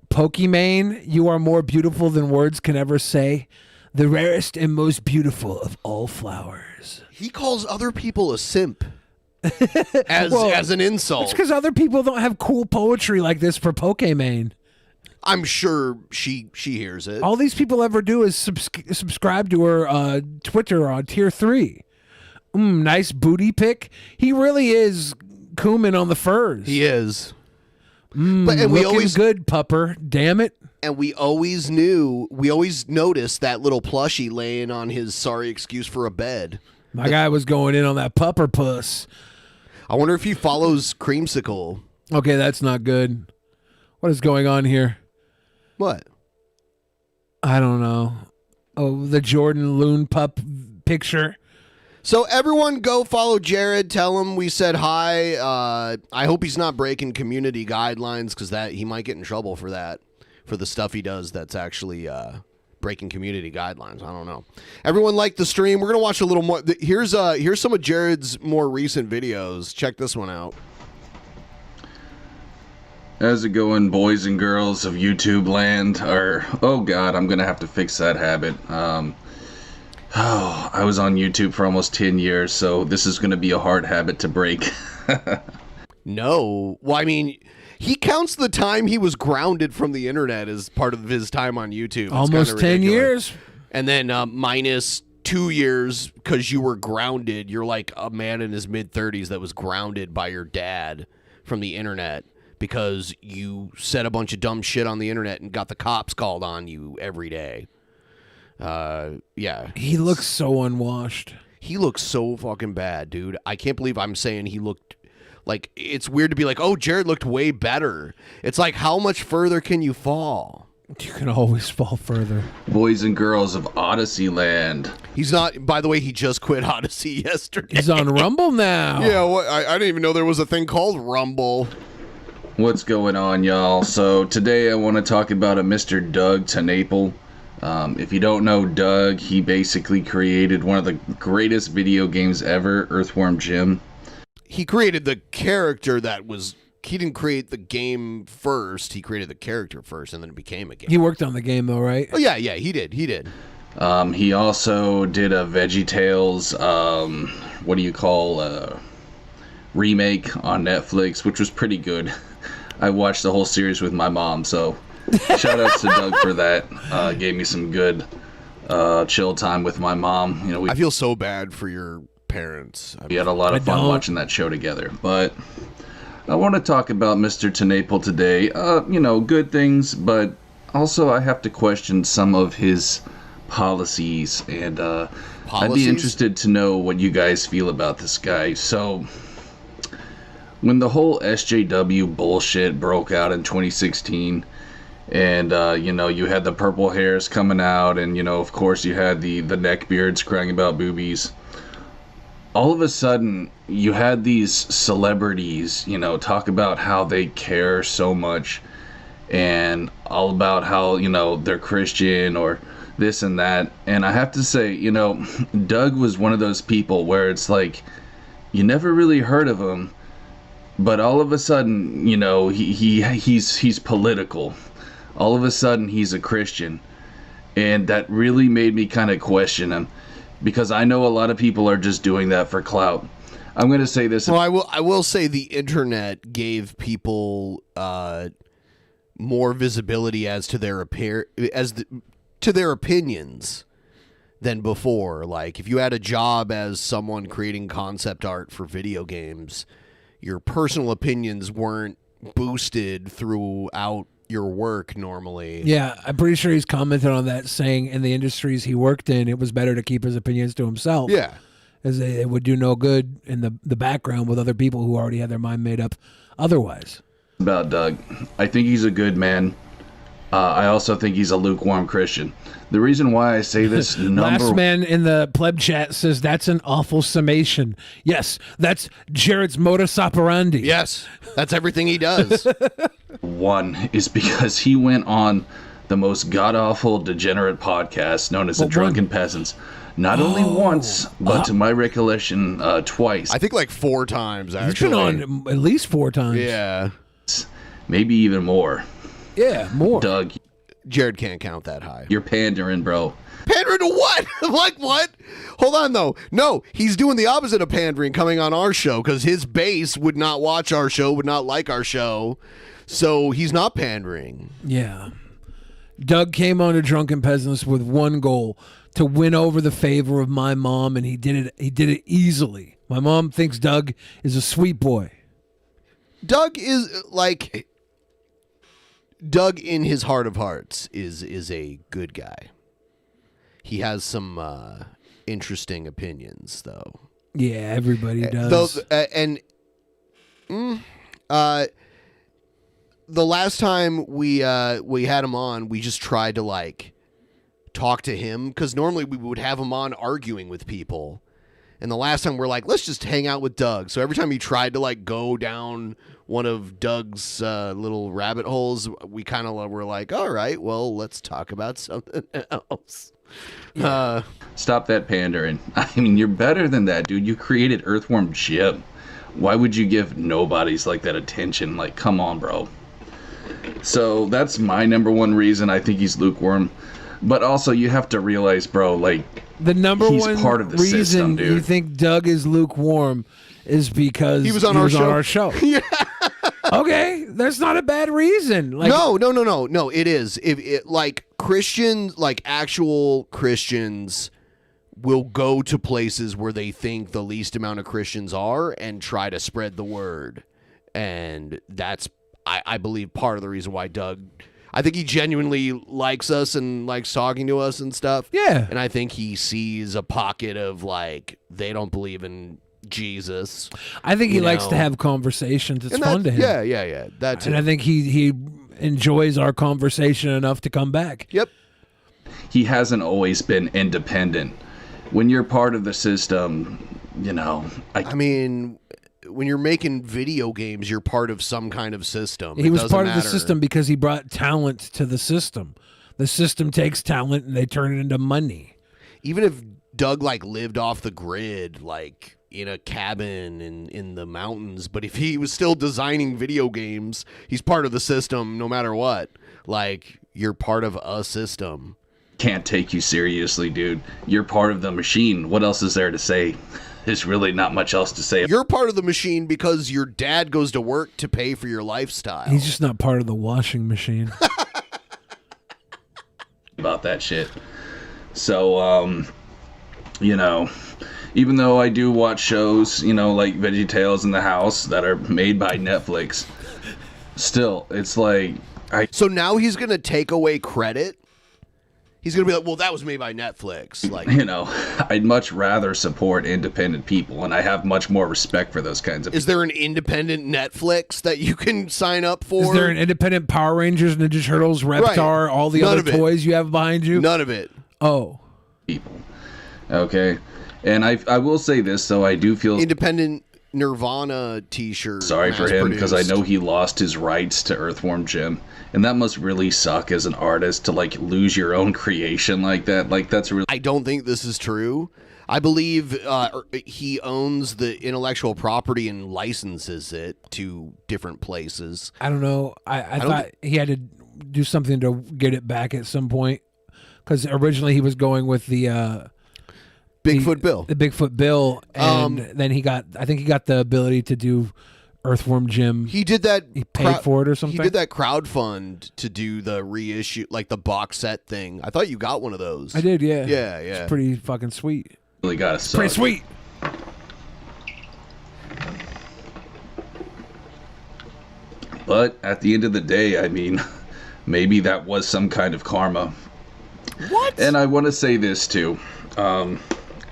Pokimane, you are more beautiful than words can ever say. The rarest and most beautiful of all flowers. He calls other people a simp. as an insult. It's because other people don't have cool poetry like this for Pokimane. I'm sure she hears it. All these people ever do is subscribe to her Twitter on tier 3. Nice booty pic. He really is Kuman on the furs. He is. And we always good pupper. Damn it. And we always noticed that little plushie laying on his sorry excuse for a bed. My guy was going in on that pupper puss. I wonder if he follows Creamsicle. Okay, that's not good. What is going on here? What? I don't know. Oh, the Jordan Loon Pup picture. So everyone go follow Jared. Tell him we said hi. I hope he's not breaking community guidelines because that he might get in trouble for that, for the stuff he does that's actually breaking community guidelines. I don't know. Everyone like the stream. We're going to watch a little more. Here's some of Jared's more recent videos. Check this one out. How's it going, boys and girls of YouTube land? Or, oh God, I'm going to have to fix that habit. I was on YouTube for almost 10 years, so this is going to be a hard habit to break. No. Well, I mean, he counts the time he was grounded from the internet as part of his time on YouTube. It's Almost kinda 10 ridiculous. years. And then minus 2 years because you were grounded. You're like a man in his mid-30s that was grounded by your dad from the internet because you said a bunch of dumb shit on the internet and got the cops called on you every day. Yeah. He looks so unwashed. He looks so fucking bad, dude. I can't believe I'm saying he looked like, it's weird to be like, oh, Jared looked way better. It's like, how much further can you fall? You can always fall further. Boys and girls of Odyssey land. He's not, by the way, he just quit Odyssey yesterday. He's on Rumble now. Yeah, I didn't even know there was a thing called Rumble. What's going on, y'all? So today I want to talk about a Mr. Doug TenNapel. If you don't know Doug, he basically created one of the greatest video games ever, Earthworm Jim. He created the character that was... He didn't create the game first. He created the character first, and then it became a game. He worked on the game, though, right? Oh, yeah, he did. He also did a VeggieTales, remake on Netflix, which was pretty good. I watched the whole series with my mom, so shout out to Doug for that. Gave me some good chill time with my mom. You know, I feel so bad for your parents. We had a lot of fun watching that show together, but I want to talk about Mr. TenNapel today. Good things, but also I have to question some of his policies, and I'd be interested to know what you guys feel about this guy. So, when the whole SJW bullshit broke out in 2016, and you had the purple hairs coming out, and of course you had the neckbeards crying about boobies. All of a sudden, you had these celebrities, talk about how they care so much, and all about how they're Christian or this and that. And I have to say, Doug was one of those people where it's like you never really heard of him, but all of a sudden, he's political. All of a sudden, he's a Christian, and that really made me kind of question him. Because I know a lot of people are just doing that for clout. I'm going to say this. Well, I will say the internet gave people more visibility as to their their opinions than before. Like, if you had a job as someone creating concept art for video games, your personal opinions weren't boosted throughout your work normally. Yeah, I'm pretty sure he's commented on that, saying in the industries he worked in, it was better to keep his opinions to himself. Yeah. As they would do no good in the background with other people who already had their mind made up otherwise. About Doug, I think he's a good man. I also think he's a lukewarm Christian. The reason why I say this Last man in the pleb chat says that's an awful summation. Yes, that's Jared's modus operandi. Yes, that's everything he does. One is because he went on the most god-awful degenerate podcast known as the Drunken Peasants. Not only once, but to my recollection, twice. I think like 4 times, actually. He's been on at least 4 times. Yeah. Maybe even more. Yeah, more. Doug. Jared can't count that high. You're pandering, bro. Pandering to what? Like what? Hold on, though. No, he's doing the opposite of pandering coming on our show because his base would not watch our show, would not like our show. So he's not pandering. Yeah. Doug came on to Drunken Peasants with one goal, to win over the favor of my mom, and he did it easily. My mom thinks Doug is a sweet boy. Doug is like... Doug, in his heart of hearts, is a good guy. He has some interesting opinions, though. Yeah, everybody does. And The last time we had him on, we just tried to like talk to him because normally we would have him on arguing with people. And the last time we're like, let's just hang out with Doug. So every time he tried to like go down one of Doug's little rabbit holes, we kind of were like, all right, well, let's talk about something else. Stop that pandering. I mean, you're better than that, dude. You created Earthworm Jim. Why would you give nobodies like that attention? Like, come on, bro. So that's my number one reason I think he's lukewarm. But also, you have to realize, bro, like, the number he's one part of the reason system, dude. you think Doug is lukewarm is because he was on our show. Yeah. Okay, that's not a bad reason. Like, No. It is. If like Christians, like actual Christians, will go to places where they think the least amount of Christians are and try to spread the word, and that's I believe part of the reason why Doug. I think he genuinely likes us and likes talking to us and stuff. Yeah. And I think he sees a pocket of like they don't believe in Jesus. I think he likes to have conversations. It's fun to him. Yeah. That too. And I think he enjoys our conversation enough to come back. Yep. He hasn't always been independent. When you're part of the system, you know. I mean, when you're making video games, you're part of some kind of system. He was part of the system because he brought talent to the system. The system takes talent and they turn it into money. Even if Doug like lived off the grid, like in a cabin in the mountains, but if he was still designing video games, he's part of the system no matter what. Like, you're part of a system. Can't take you seriously, dude. You're part of the machine. What else is there to say? There's really not much else to say. You're part of the machine because your dad goes to work to pay for your lifestyle. He's just not part of the washing machine. About that shit. So, you know, even though I do watch shows, you know, like VeggieTales in the House that are made by Netflix, still, it's like... So now he's going to take away credit? He's going to be like, well, that was made by Netflix. Like, you know, I'd much rather support independent people, and I have much more respect for those kinds of people. Is there an independent Netflix that you can sign up for? Is there an independent Power Rangers, Ninja Turtles, Reptar, Right. all the None other of it. toys you have behind you? None of it. Oh. People. Okay. And I will say this, though, I do feel... Independent Nirvana t-shirt. Sorry for him, because I mass-produced. know he lost his rights to Earthworm Jim. And that must really suck as an artist to, like, lose your own creation like that. Like, that's really... I don't think this is true. I believe he owns the intellectual property and licenses it to different places. I don't know. I thought he had to do something to get it back at some point. Because originally he was going with the... Bigfoot Bill. The Bigfoot Bill. And then I think he got the ability to do Earthworm Jim. He did that. He paid for it or something? He did that crowdfund to do the reissue, like the box set thing. I thought you got one of those. I did, yeah. Yeah. It's pretty fucking sweet. Really got to Pretty sweet. But at the end of the day, I mean, maybe that was some kind of karma. What? And I want to say this, too.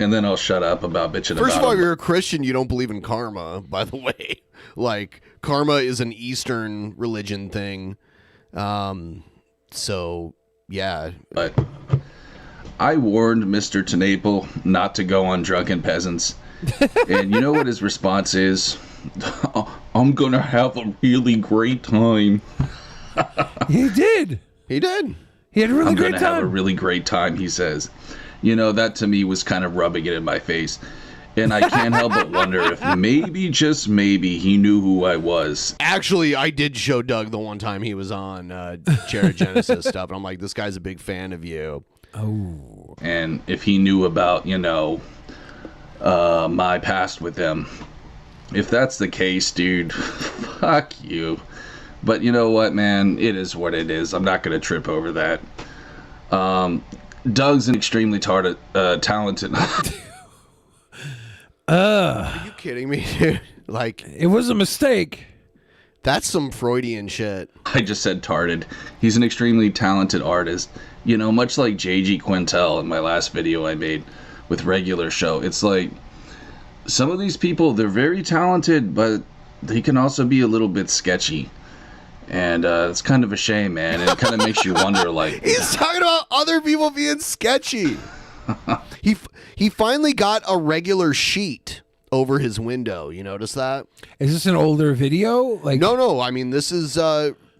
And then I'll shut up about bitching about it. First of all, if you're a Christian, you don't believe in karma, by the way. Like, karma is an Eastern religion thing. So, yeah. But I warned Mr. TenNapel not to go on Drunken Peasants. And you know what his response is? I'm going to have a really great time. He did. He did. He had a really I'm great going to have a time. really great time, he says. You know, that to me was kind of rubbing it in my face. And I can't help but wonder if maybe, just maybe, he knew who I was. Actually, I did show Doug the one time he was on Genesis stuff. And I'm like, this guy's a big fan of you. Oh. And if he knew about, you know, my past with them. If that's the case, dude, fuck you. But you know what, man? It is what it is. I'm not going to trip over that. Doug's an extremely talented... Are you kidding me, dude? Like, it was a mistake. That's some Freudian shit. I just said tarded. He's an extremely talented artist. You know, much like J.G. Quintel in my last video I made with Regular Show. It's like, some of these people, they're very talented, but he can also be a little bit sketchy. And it's kind of a shame, man. It kind of makes you wonder, like... He's talking about other people being sketchy. He finally got a regular sheet over his window. You notice that? Is this an older video? Like No. I mean, this is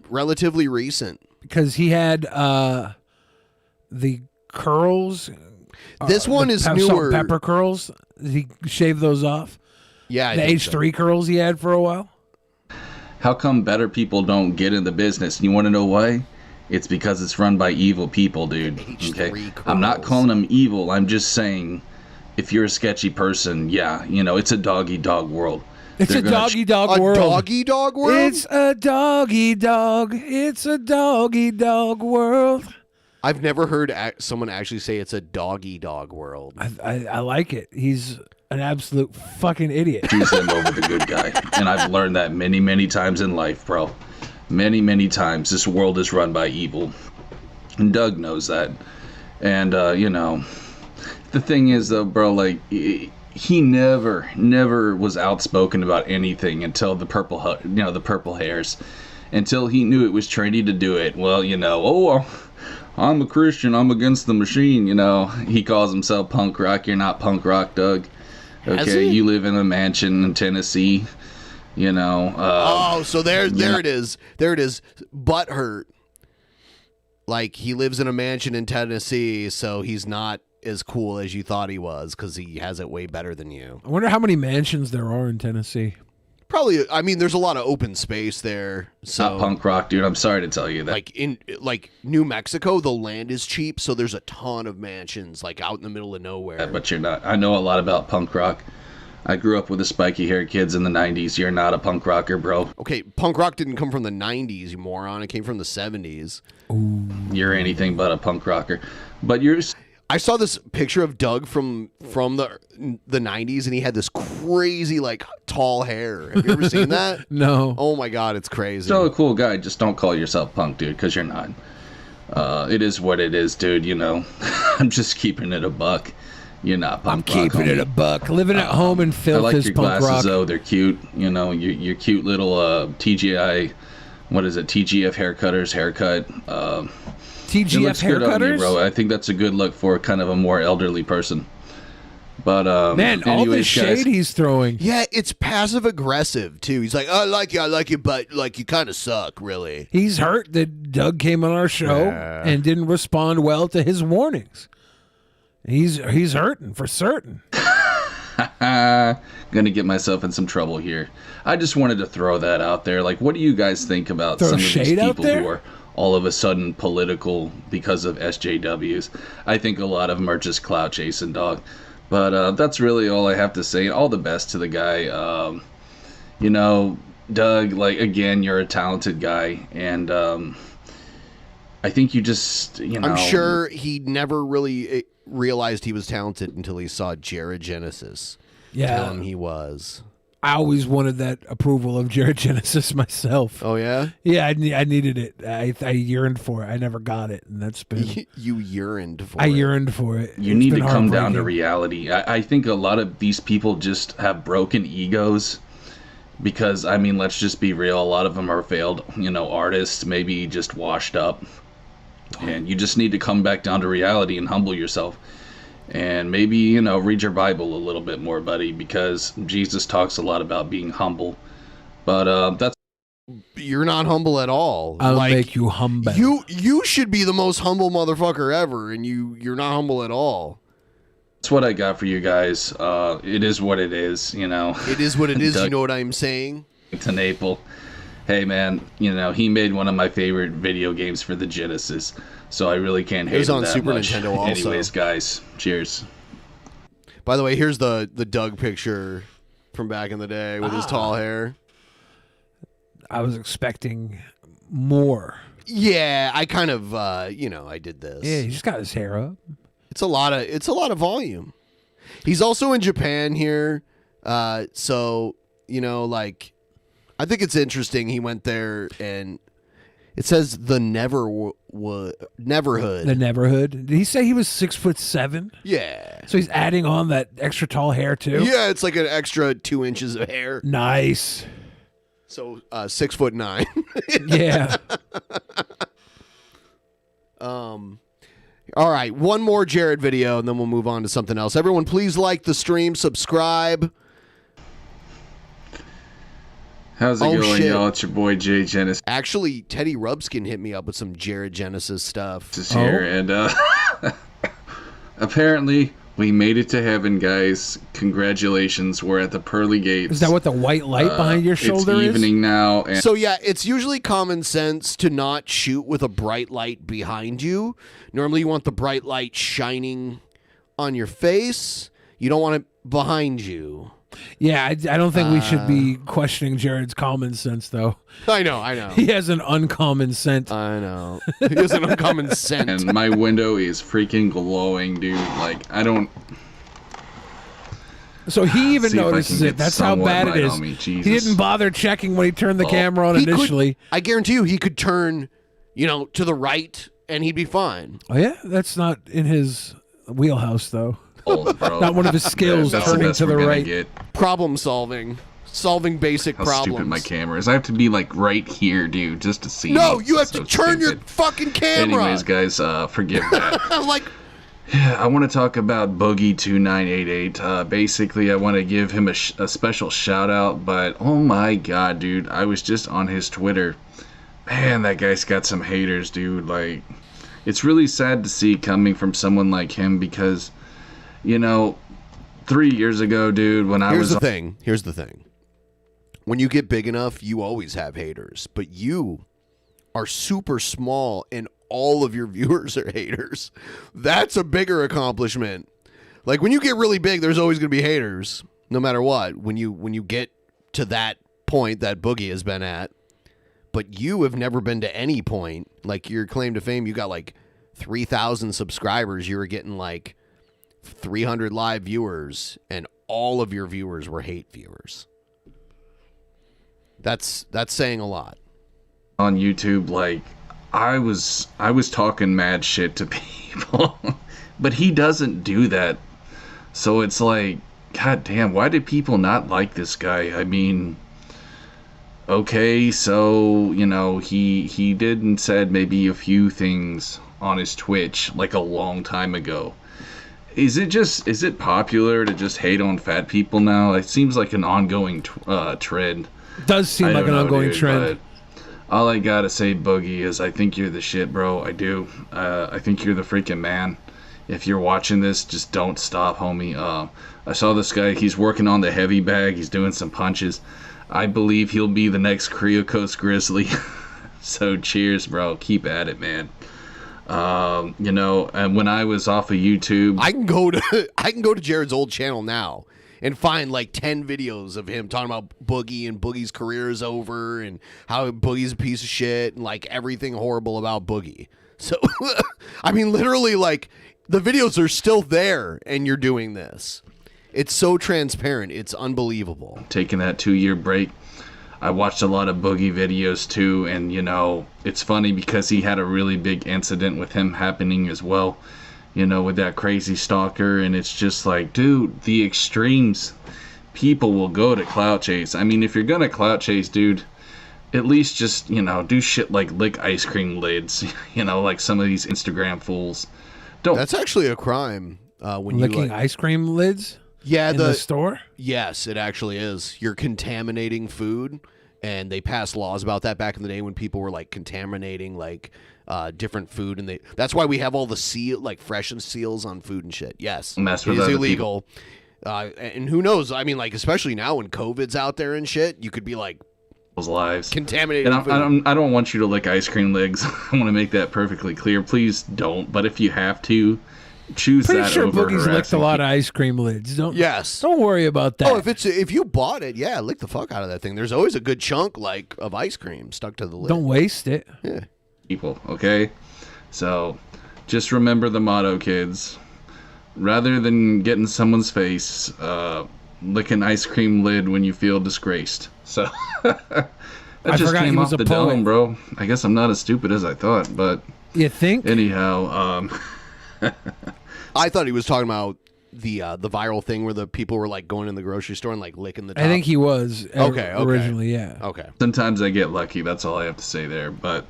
relatively recent. Because he had the curls. This one is newer. Salt and pepper curls. He shaved those off. Yeah, the H3 curls he had for a while. How come better people don't get in the business? You want to know why? It's because it's run by evil people, dude. Okay, I'm not calling them evil. I'm just saying, if you're a sketchy person, yeah, you know, it's a dog-eat-dog world. It's a dog-eat-dog world. A dog-eat-dog world? It's a dog-eat-dog. It's a dog-eat-dog world. I've never heard someone actually say it's a dog-eat-dog world. I like it. He's an absolute fucking idiot. Choose him over the good guy. And I've learned that many, many times in life, bro. Many, many times. This world is run by evil. And Doug knows that. And, you know, the thing is, though, bro, like, he never was outspoken about anything until the purple hairs. Until he knew it was trendy to do it. Well, you know, I'm a Christian. I'm against the machine, you know. He calls himself punk rock. You're not punk rock, Doug. Okay, you live in a mansion in Tennessee, you know. So there it is. There it is. Butthurt. Like, he lives in a mansion in Tennessee, so he's not as cool as you thought he was because he has it way better than you. I wonder how many mansions there are in Tennessee. Probably, I mean, there's a lot of open space there. So, not punk rock, dude. I'm sorry to tell you that. Like in New Mexico, the land is cheap, so there's a ton of mansions like out in the middle of nowhere. But you're not. I know a lot about punk rock. I grew up with the spiky haired kids in the 90s. You're not a punk rocker, bro. Okay, punk rock didn't come from the 90s, you moron. It came from the 70s. Ooh. You're anything but a punk rocker. But you're... I saw this picture of Doug from the 90s, and he had this crazy, like, tall hair. Have you ever seen that? No. Oh, my God, it's crazy. Still a cool guy. Just don't call yourself punk, dude, because you're not. It is what it is, dude, you know. I'm just keeping it a buck. You're not punk rock. I'm keeping it a buck. Living at home in filth I like is your punk glasses, rock. though. They're cute. You know, your cute little TGF haircutters haircut. TGF looks good on you, haircutters? bro. I think that's a good look for kind of a more elderly person. But man, all the shade he's throwing. Yeah, it's passive aggressive too. He's like, I like you, but like you kind of suck, really. He's hurt that Doug came on our show and didn't respond well to his warnings. He's hurting for certain. Gonna get myself in some trouble here. I just wanted to throw that out there. Like, what do you guys think about some of these people who are all of a sudden political because of SJWs? I think a lot of them are just clout chasing, dog. But that's really all I have to say. All the best to the guy. You know, Doug, like, again, you're a talented guy. And I think you just, you know. I'm sure he never really realized he was talented until he saw Genesis. Yeah. Tell him he was. I always wanted that approval of Genesis myself. Oh, yeah? Yeah, I needed it. I yearned for it. I never got it, and that's been... You yearned for it. I yearned for it. You need to come down to reality. I think a lot of these people just have broken egos because, I mean, let's just be real. A lot of them are failed, you know, artists, maybe just washed up. And you just need to come back down to reality and humble yourself. And maybe, you know, read your Bible a little bit more, buddy, because Jesus talks a lot about being humble. But that's... You're not humble at all. I'll make you humble. You should be the most humble motherfucker ever, and you're not humble at all. That's what I got for you guys. It is what it is, you know. It is what it is, you know what I'm saying? TenNapel. Hey, man, you know, he made one of my favorite video games for the Genesis, so I really can't hate him that much. It was on Super Nintendo also. Anyways, guys, cheers. By the way, here's the Doug picture from back in the day with his tall hair. I was expecting more. Yeah, I kind of, you know, I did this. Yeah, he just got his hair up. It's a lot of volume. He's also in Japan here, so, you know, like... I think it's interesting. He went there, and it says the Neverhood. The Neverhood. Did he say he was 6'7"? Yeah. So he's adding on that extra tall hair too. Yeah, it's like an extra 2 inches of hair. Nice. So 6'9". Yeah. All right, one more Jared video, and then we'll move on to something else. Everyone, please like the stream, subscribe. How's it going, y'all? It's your boy Jay Genesis. Actually, Teddy Rubskin hit me up with some Jared Genesis stuff. Is here, and apparently we made it to heaven, guys. Congratulations, we're at the pearly gates. Is that what the white light behind your shoulder it's evening now. And So yeah, it's usually common sense to not shoot with a bright light behind you. Normally you want the bright light shining on your face. You don't want it behind you. Yeah, I don't think we should be questioning Jared's common sense, though. I know. He has an uncommon scent. I know. He has an uncommon scent. And my window is freaking glowing, dude. Like, I don't... So he even See if I notices can it. get That's how somewhat bad it light is. on me. He Jesus. didn't bother checking when he turned the camera on He could- initially. I guarantee you he could turn, to the right and he'd be fine. Oh, yeah? That's not in his wheelhouse, though. Oh, bro. Not one of his skills, That's the turning best to the we're gonna right. get. Problem solving basic How problems. stupid my camera is. I have to be, like, right here, dude, just to see No, me. you have So to turn your stupid. fucking camera. Anyways, guys, forgive that. like, I want to talk about Boogie2988. Basically, I want to give him a special shout out, but oh my god, dude, I was just on his Twitter. Man, that guy's got some haters, dude. Like, it's really sad to see coming from someone like him because, 3 years ago, dude, when I was... Here's the thing. When you get big enough, you always have haters, but you are super small and all of your viewers are haters. That's a bigger accomplishment. Like, when you get really big, there's always going to be haters, no matter what. When you get to that point that Boogie has been at, but you have never been to any point. Like, your claim to fame, you got like 3,000 subscribers. You were getting like 300 live viewers, and all of your viewers were hate viewers. That's saying a lot. On YouTube, like, I was talking mad shit to people, but he doesn't do that. So it's like, god damn, why did people not like this guy? I mean, okay, so, he did and said maybe a few things on his Twitch like a long time ago. Is it popular to just hate on fat people now? It seems like an ongoing trend. It does seem like an ongoing trend. But all I gotta say, Boogie, is I think you're the shit, bro. I do. I think you're the freaking man. If you're watching this, just don't stop, homie. I saw this guy. He's working on the heavy bag. He's doing some punches. I believe he'll be the next Creo Coast Grizzly. So cheers, bro. Keep at it, man. And when I was off of YouTube, I can go to Jared's old channel now and find like 10 videos of him talking about Boogie and Boogie's career is over and how Boogie's a piece of shit and like everything horrible about Boogie. So, I mean, literally, like, the videos are still there and you're doing this. It's so transparent. It's unbelievable. Taking that 2-year break, I watched a lot of Boogie videos too, and it's funny because he had a really big incident with him happening as well, with that crazy stalker, and it's just like, dude, the extremes. People will go to clout chase. I mean, if you're gonna clout chase, dude, at least just, do shit like lick ice cream lids, like some of these Instagram fools. That's actually a crime. When Licking ice cream lids? Yeah, in the store? Yes, it actually is. You're contaminating food, and they passed laws about that back in the day when people were like contaminating like different food, and that's why we have all the freshened seals on food and shit. Yes, Mess it with is other illegal. And who knows? I mean, like, especially now when COVID's out there and shit, you could be like lives contaminated. And I don't want you to lick ice cream legs. I want to make that perfectly clear. Please don't. But if you have to, choose Pretty that sure over Boogie's licked a harassing lot of ice cream lids. Don't worry about that. Oh, if you bought it, yeah, lick the fuck out of that thing. There's always a good chunk of ice cream stuck to the lid. Don't waste it. Yeah. People, okay? So just remember the motto, kids. Rather than getting someone's face, lick an ice cream lid when you feel disgraced. So that just came off the dome, bro. I guess I'm not as stupid as I thought, but you think? Anyhow, I thought he was talking about the viral thing where the people were like going in the grocery store and like licking the top? I think he was Okay. originally, yeah. Okay. Sometimes I get lucky. That's all I have to say there. But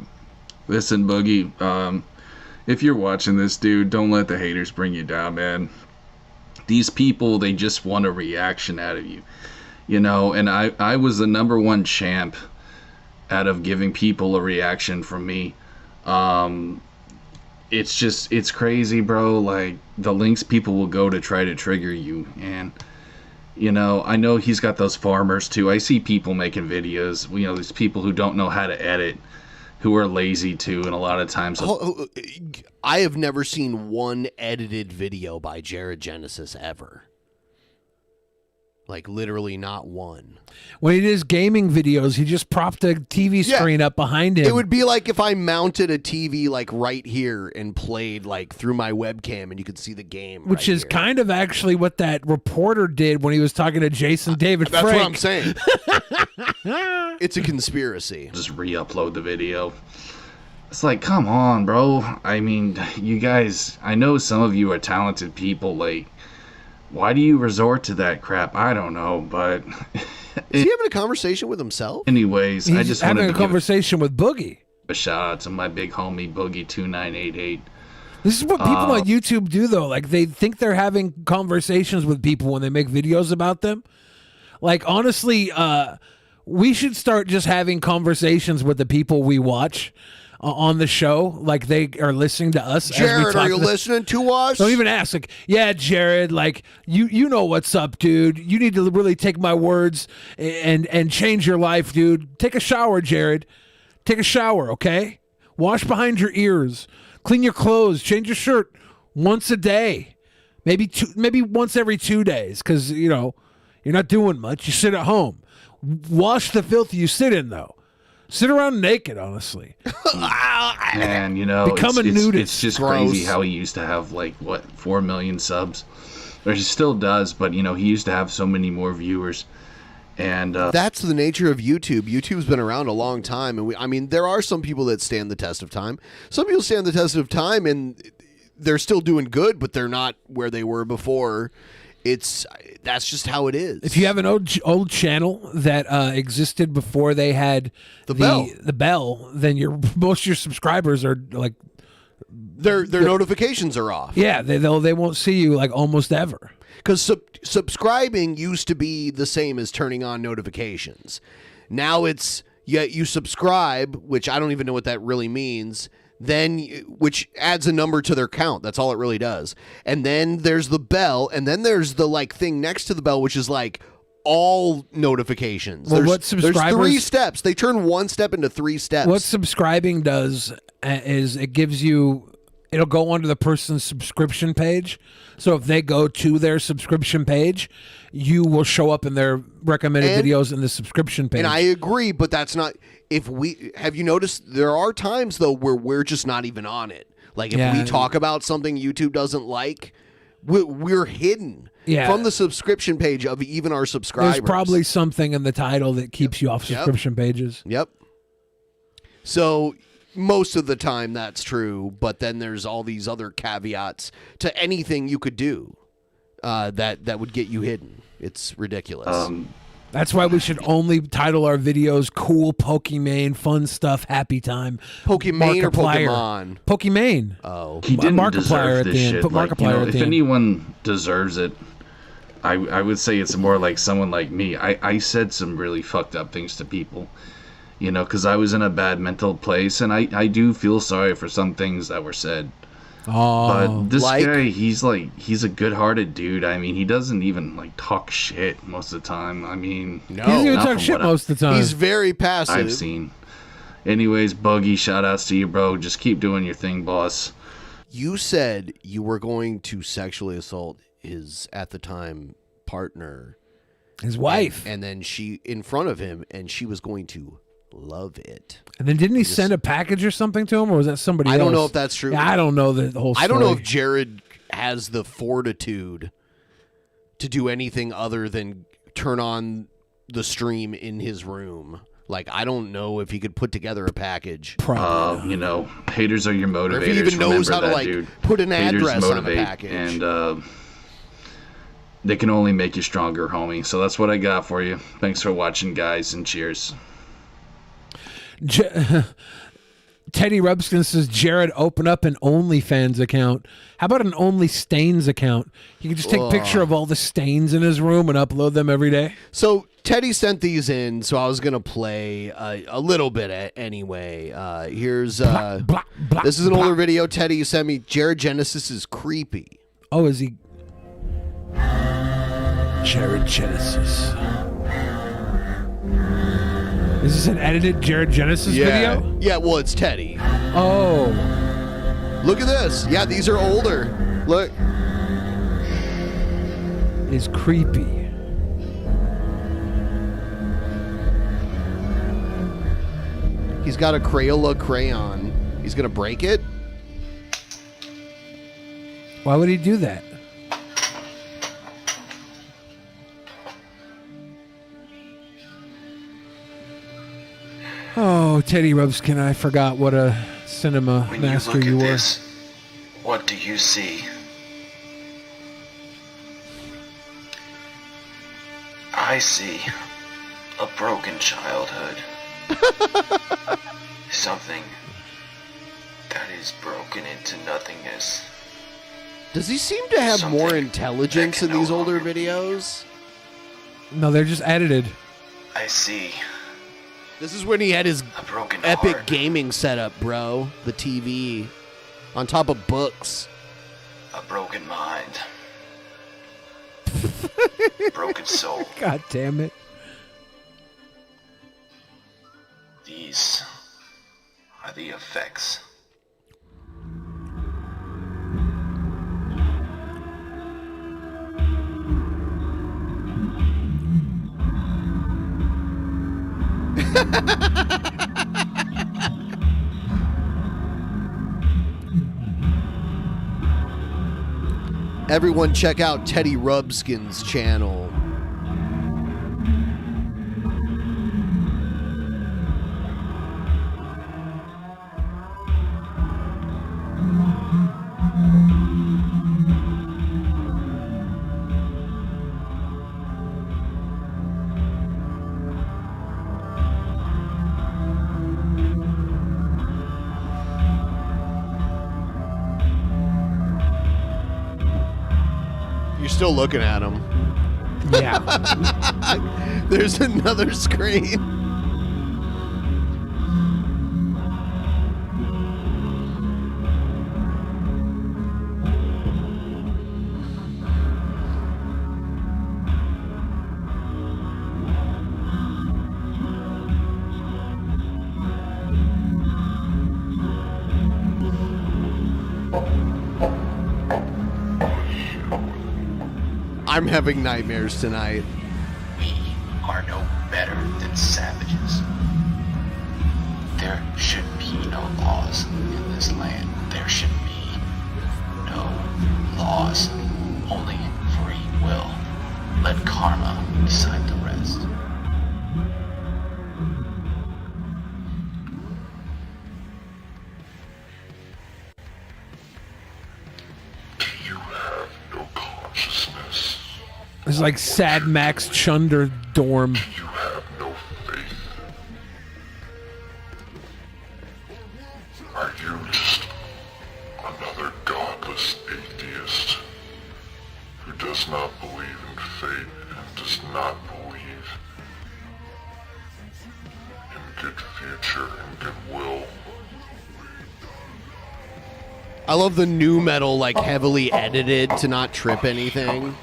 listen, Boogie, if you're watching this, dude, don't let the haters bring you down, man. These people, they just want a reaction out of you. You know, and I was the #1 champ out of giving people a reaction from me. It's crazy, bro. Like, the links people will go to try to trigger you. And, you know, I know he's got those farmers, too. I see people making videos. You know, there's people who don't know how to edit, who are lazy, too, and a lot of times... I have never seen one edited video by Jared Genesis ever. Like, literally not one. When he does gaming videos, he just propped a TV screen up behind him. It would be like if I mounted a TV like right here and played like through my webcam and you could see the game. Which is kind of actually what that reporter did when he was talking to Jason David That's Frank. what I'm saying. It's a conspiracy. Just re-upload the video. It's like, come on, bro. I mean, you guys, I know some of you are talented people. Like, why do you resort to that crap? I don't know, but... Is he having a conversation with himself? Anyways, He's I just having wanted a to give conversation with Boogie. a shout out to my big homie, Boogie2988. This is what people on YouTube do, though. Like, they think they're having conversations with people when they make videos about them. Like, honestly, we should start just having conversations with the people we watch on the show. Like, they are listening to us. Jared, are you listening to us? Don't even ask. Like, yeah, Jared, like, you know what's up, dude. You need to really take my words and change your life, dude. Take a shower, Jared. Take a shower, okay? Wash behind your ears. Clean your clothes. Change your shirt once a day. Maybe once every 2 days, because, you know, you're not doing much. You sit at home. Wash the filth you sit in, though. Sit around naked, honestly. And, you know, Become a nudist. It's just crazy how he used to have, like, 4 million subs? Or he still does, but, you know, he used to have so many more viewers. And that's the nature of YouTube. YouTube's been around a long time, and there are some people that stand the test of time. Some people stand the test of time, and they're still doing good, but they're not where they were before. That's just how it is. If you have an old channel that existed before they had the bell, then most of your subscribers are like their notifications are off. Yeah, they won't see you like almost ever. Because subscribing used to be the same as turning on notifications. Now it's you subscribe, which I don't even know what that really means. Then, which adds a number to their count. That's all it really does. And then there's the bell, and then there's the like thing next to the bell, which is like all notifications. Well, there's 3 steps. They turn 1 step into 3 steps. What subscribing does is it gives you, it'll go onto the person's subscription page. So if they go to their subscription page, you will show up in their recommended videos in the subscription page. And I agree, but that's not... Have you noticed there are times, though, where we're just not even on it? Like, if we talk about something YouTube doesn't like, we're hidden from the subscription page of even our subscribers. There's probably something in the title that keeps you off subscription pages. Yep. So... most of the time that's true, but then there's all these other caveats to anything you could do that would get you hidden. It's ridiculous. That's why we should only title our videos "Cool Pokimane, Fun Stuff, Happy Time." Pokimane or Pokemon? Pokimane. Oh, he didn't deserve this shit. Put Like, you know, Markiplier at if the end. anyone deserves it, I would say it's more like someone like me. I said some really fucked up things to people. You know, because I was in a bad mental place, and I do feel sorry for some things that were said. But this guy, he's a good-hearted dude. I mean, he doesn't even, like, talk shit most of the time. I mean... No. He doesn't even talk shit most of the time. He's very passive. I've seen. Anyways, Buggy, shout-outs to you, bro. Just keep doing your thing, boss. You said you were going to sexually assault his, at the time, partner. His wife. And then she, in front of him, and she was going to... love it. And then didn't he send a package or something to him, or was that somebody else? I don't know if that's true. Yeah, I don't know the whole story. I don't know if Jared has the fortitude to do anything other than turn on the stream in his room. Like, I don't know if he could put together a package. You know, haters are your motivators. Or if he even knows Remember how to, that, like, dude. put an Haters address on a motivate, package. And they can only make you stronger, homie. So that's what I got for you. Thanks for watching, guys, and cheers. Teddy Rubskin says, Jared, open up an OnlyFans account. How about an Only Stains account? You can just take a picture of all the stains in his room and upload them every day. So Teddy sent these in, so I was going to play a little bit anyway. Here's this is an older video Teddy you sent me. Jared Genesis is creepy. Oh, is he? Jared Genesis. Is this an edited Jared Genesis video? Yeah, well, it's Teddy. Oh. Look at this. Yeah, these are older. Look. Is creepy. He's got a Crayola crayon. He's going to break it? Why would he do that? Oh, Teddy Rubskin, I forgot what a cinema master you were. This, what do you see? I see a broken childhood. Something that is broken into nothingness. Does he seem to have more intelligence in these older videos? No, they're just edited. I see. This is when he had his broken epic heart. gaming setup, bro. The TV. On top of books. A broken mind. Broken soul. God damn it. These are the effects. Everyone check out Teddy Rubskin's channel. Still looking at him. Yeah. There's another screen. I'm having nightmares tonight. We are no better than savages. There should be no laws in this land. There should be no laws. Only free will. Let karma decide the rest. It's like Sad Max Chunder Dorm. You have no faith. Are you just another godless atheist who does not believe in fate and does not believe in good future and goodwill? I love the new metal, like heavily edited to not trip anything.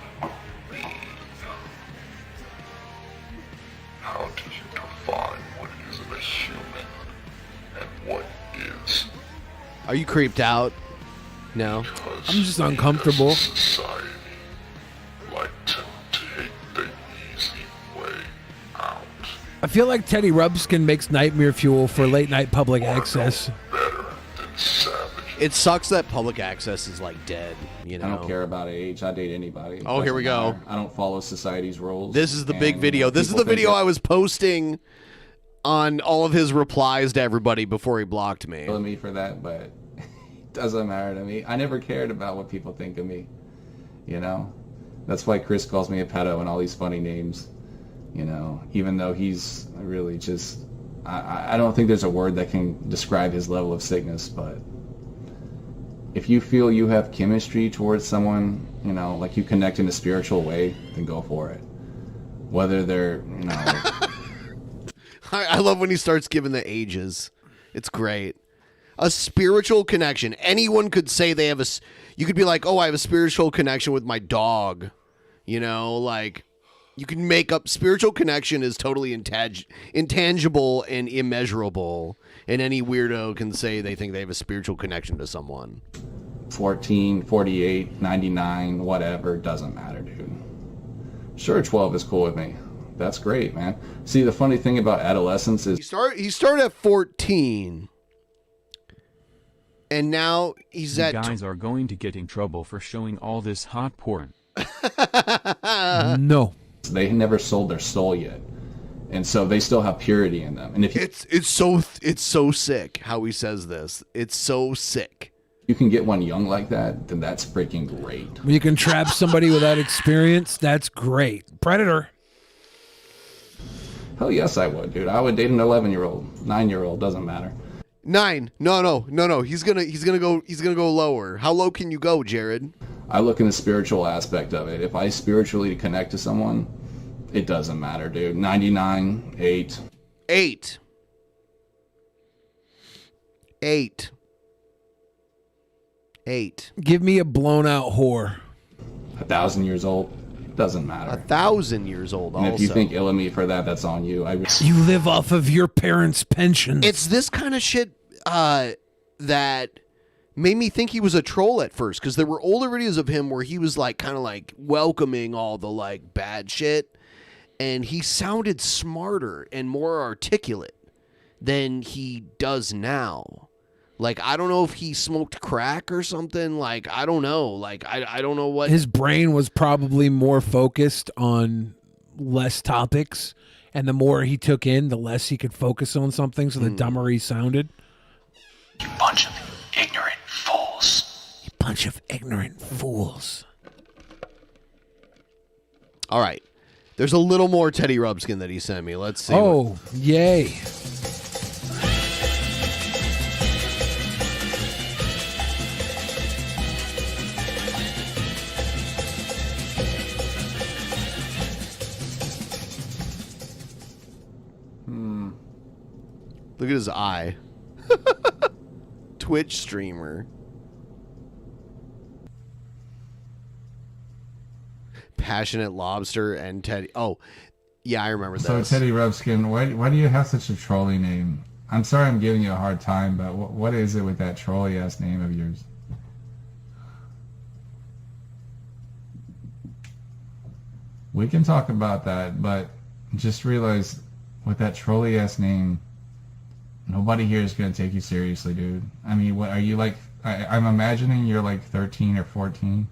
How do you define what isn't a human and what is? Are you creeped out? No. I'm just uncomfortable. Society like to take the easy way out. I feel like Teddy Rubskin makes nightmare fuel for late night public access. It sucks that public access is like dead, you know. I don't care about age. I date anybody. Oh, here we go. Matter. I don't follow society's rules. This is the big video. This is the video I was posting on all of his replies to everybody before he blocked me. Killing me for that, but it doesn't matter to me. I never cared about what people think of me, you know. That's why Chris calls me a pedo and all these funny names. Even though he's really just... I don't think there's a word that can describe his level of sickness, but if you feel you have chemistry towards someone, like you connect in a spiritual way, then go for it. Whether they're, I love when he starts giving the ages. It's great. A spiritual connection. Anyone could say they have you could be like, oh, I have a spiritual connection with my dog. Like... You can make up... Spiritual connection is totally intangible and immeasurable. And any weirdo can say they think they have a spiritual connection to someone. 14, 48, 99, whatever. Doesn't matter, dude. Sure, 12 is cool with me. That's great, man. See, the funny thing about adolescence is... He started at 14. And now he's You guys are going to get in trouble for showing all this hot porn. No. They never sold their soul yet, and so they still have purity in them. And if it's so sick how he says this. It's so sick. You can get one young like that, then that's freaking great. When you can trap somebody without experience, that's great. Predator. Hell yes, I would, dude. I would date an 11-year-old, 9-year-old, doesn't matter. 9. No. He's gonna go lower. How low can you go, Jared? I look in the spiritual aspect of it. If I spiritually connect to someone, it doesn't matter, dude. 99, 8. 8. 8. 8. Give me a blown out whore. 1,000 years old, doesn't matter. 1,000 years old. And also, if you think ill of me for that, that's on you. You live off of your parents' pensions. it's this kind of shit that made me think he was a troll at first, because there were older videos of him where he was like kind of like welcoming all the like bad shit, and he sounded smarter and more articulate than he does now. Like, I don't know if he smoked crack or something. Like, I don't know. Like, I don't know what... His brain was probably more focused on less topics, and the more he took in, the less he could focus on something, so the dumber he sounded. You bunch of ignorant fools. You bunch of ignorant fools. All right. There's a little more Teddy Rubskin that he sent me. Let's see. Oh, yay. Look at his eye. Twitch streamer. Passionate Lobster and Teddy. Oh, yeah, I remember that. So, Teddy Rubskin, why do you have such a trolly name? I'm sorry I'm giving you a hard time, but what is it with that trolly-ass name of yours? We can talk about that, but just realize with that trolly-ass name, nobody here is going to take you seriously, dude. I mean, what are you like? I'm imagining you're like 13 or 14.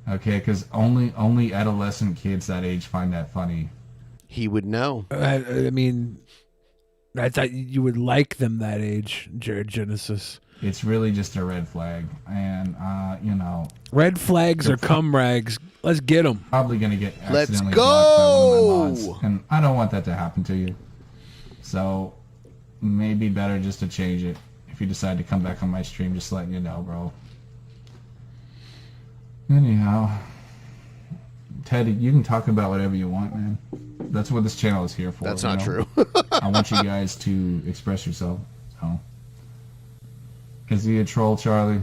Okay, because only adolescent kids that age find that funny. He would know. I mean, I thought you would like them that age, Jared Genesis. It's really just a red flag, and you know. Red flags are cum rags. Let's get them. Probably going to get Let's accidentally go! blocked by one of my mods, and I don't want that to happen to you. So, maybe better just to change it. If you decide to come back on my stream, just letting you know, bro. Anyhow, Teddy, you can talk about whatever you want, man. That's what this channel is here for. That's not true. I want you guys to express yourself. So, is he a troll, Charlie?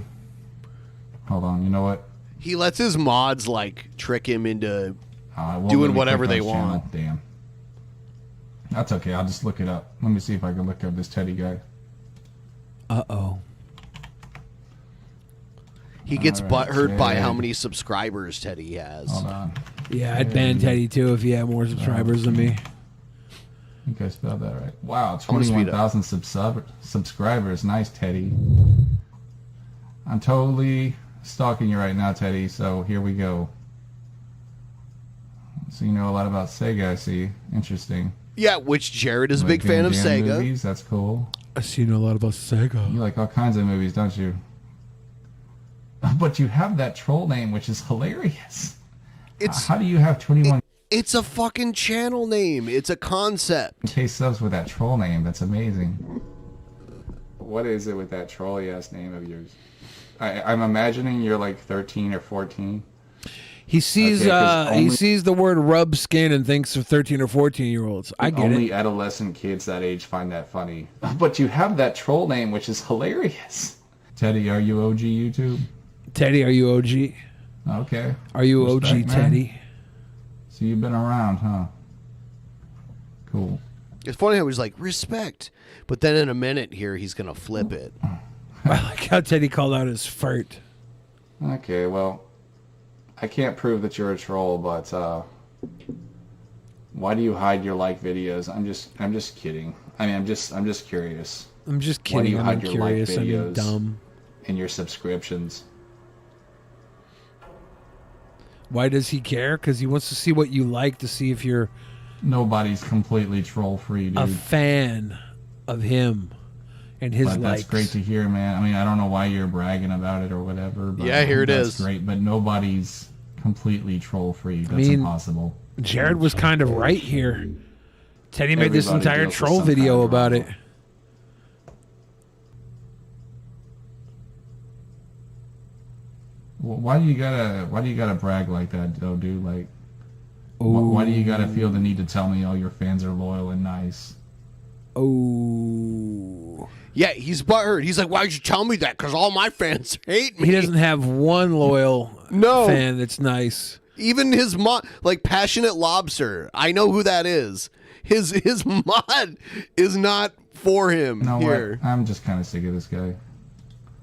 Hold on, you know what? He lets his mods like trick him into Won't doing let me whatever click they on his channel. want. Damn. That's okay. I'll just look it up. Let me see if I can look up this Teddy guy. Uh-oh. He gets All right, butthurt by Ted. how many subscribers Teddy has. Hold on. Yeah, I'd ban Teddy too if he had more subscribers than me. I think I spelled that right. Wow, I'm gonna speed 21,000 subscribers. Nice, Teddy. I'm totally stalking you right now, Teddy, so here we go. So you know a lot about Sega, I see. Interesting. Yeah, which Jared is a You like big fan Van of Damme Sega. Movies? That's cool. I see a lot about Sega. You like all kinds of movies, don't you? But you have that troll name, which is hilarious. How do you have 21? It's a fucking channel name. It's a concept. K subs with that troll name. That's amazing. What is it with that trolly ass name of yours? I'm imagining you're like 13 or 14. He sees he sees the word rub skin and thinks of 13 or 14-year-olds. I get only it. Adolescent kids that age find that funny. But you have that troll name, which is hilarious. Teddy, are you OG YouTube? Teddy, are you OG? Okay. Are you Respect, OG, man. Teddy? So you've been around, huh? Cool. It's funny how he's like, respect. But then in a minute here, he's going to flip it. I like how Teddy called out his fart. Okay, well, I can't prove that you're a troll, but why do you hide your like videos? I'm just kidding. I mean, I'm just curious. I'm just Why do kidding. you I'm hide your curious. like I'm videos dumb. and your subscriptions? Why does he care? Because he wants to see what you like to see if you're Nobody's completely troll free, dude. a fan of him and his But likes. that's great to hear, man. I mean, I don't know why you're bragging about it or whatever. But Yeah, here it that's is. Great, but nobody's completely troll free. That's mean, impossible. Jared was kind of right here. Teddy made this Everybody entire deals with troll some video kind of about it. drama. Why do you gotta brag like that, though, dude? Like, why do you gotta feel the need to tell me all your fans are loyal and nice? Oh. Yeah, he's butthurt. He's like, why'd you tell me that? Because all my fans hate me. He doesn't have one loyal fan that's nice. Even his mod, like Passionate Lobster. I know who that is. His mod is not for him You know here. what? I'm just kind of sick of this guy.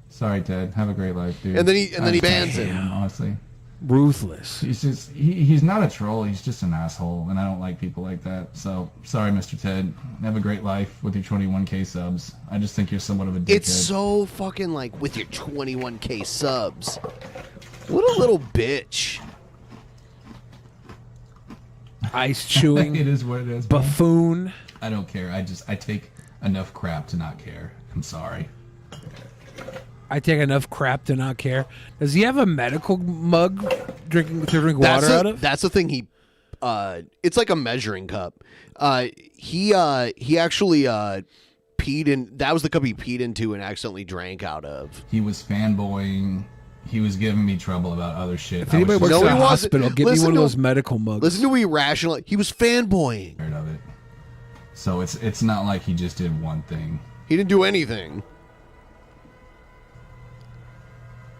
Sorry, Ted. Have a great life, dude. And then he bans him. Honestly, ruthless. He's not a troll. He's just an asshole, and I don't like people like that. So sorry, Mr. Ted. Have a great life with your 21K subs. I just think you're somewhat of a dickhead. It's so fucking like with your 21K subs. What a little bitch. Ice chewing. It is what it is. man. Buffoon. I don't care. I take enough crap to not care. I'm sorry. I take enough crap to not care. Does he have a medical mug to drink water out of? That's the thing. It's like a measuring cup. He actually peed in. That was the cup he peed into and accidentally drank out of. He was fanboying. He was giving me trouble about other shit. If anybody works at a hospital, give me one of those medical mugs. Listen to irrational. He was fanboying. Of it. So it's not like he just did one thing. He didn't do anything.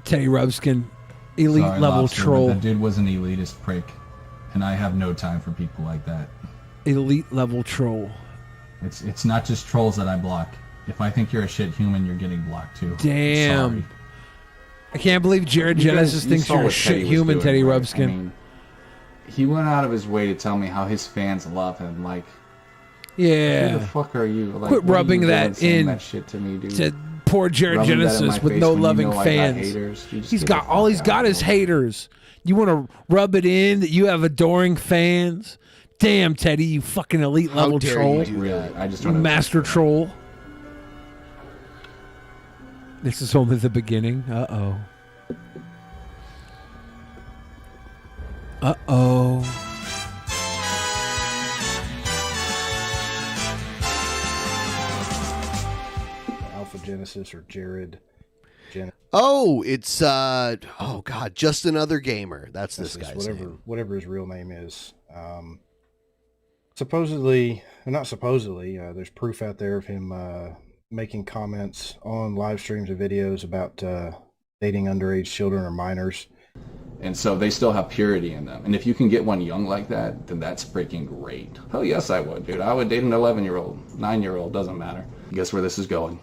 Teddy Rubskin, elite Sorry, level Lobster, but troll. That dude was an elitist prick, and I have no time for people like that. Elite level troll. It's not just trolls that I block. If I think you're a shit human, you're getting blocked too. Damn. Sorry. I can't believe Jared Genesis thinks saw you're a what shit Teddy was human, doing, Teddy right? Rubskin. I mean, he went out of his way to tell me how his fans love him. Like, Yeah. who the fuck are you? Like, Quit what are you rubbing doing that saying in that shit to me, dude. to poor Jared Rubbing that in Genesis my with face no when you loving know I got fans. haters. You just He's get got the all fuck he's out got of is here. haters. You want to rub it in that you have adoring fans? Damn, Teddy, you fucking elite level dare troll. you do Really, I just You don't master troll. This is only the beginning. Uh-oh. Uh-oh. Alpha Genesis or Jared Genesis. Oh, it's oh god, just another gamer. That's this guy's name. Whatever his real name is. Supposedly, well, not supposedly, there's proof out there of him making comments on live streams and videos about dating underage children or minors. And so they still have purity in them. And if you can get one young like that, then that's freaking great. Hell yes, I would, dude. I would date an 11-year-old, 9-year-old, doesn't matter. Guess where this is going?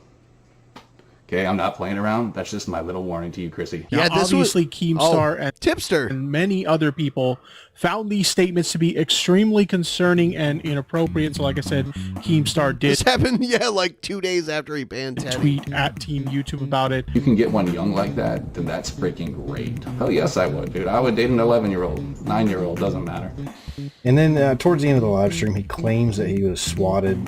Okay, I'm not playing around. That's just my little warning to you, Chrissy. Now, obviously, Keemstar and Tipster and many other people found these statements to be extremely concerning and inappropriate. So, like I said, Keemstar did This happened, like 2 days after he banned Teddy. tweet at Team YouTube about it. If you can get one young like that, then that's freaking great. Hell yes, I would, dude. I would date an 11-year-old, 9-year-old, doesn't matter. And then towards the end of the live stream, he claims that he was swatted.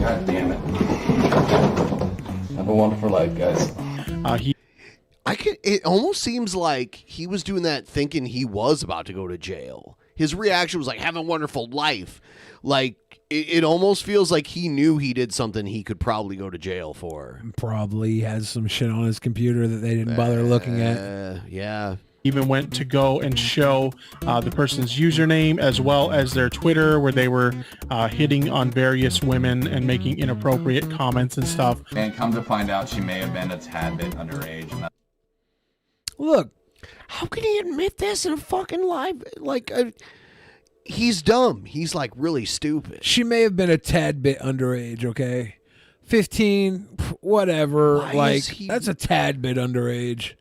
God damn it. Have a wonderful life, guys. It almost seems like he was doing that thinking he was about to go to jail. His reaction was like, have a wonderful life. Like, it almost feels like he knew he did something he could probably go to jail for. Probably has some shit on his computer that they didn't bother looking at. Yeah. Even went to go and show the person's username as well as their Twitter, where they were hitting on various women and making inappropriate comments and stuff. And come to find out, she may have been a tad bit underage. And Look, how can he admit this in a fucking live? Like, he's dumb. He's like really stupid. She may have been a tad bit underage, okay? 15, whatever. Why is he- That's a tad bit underage.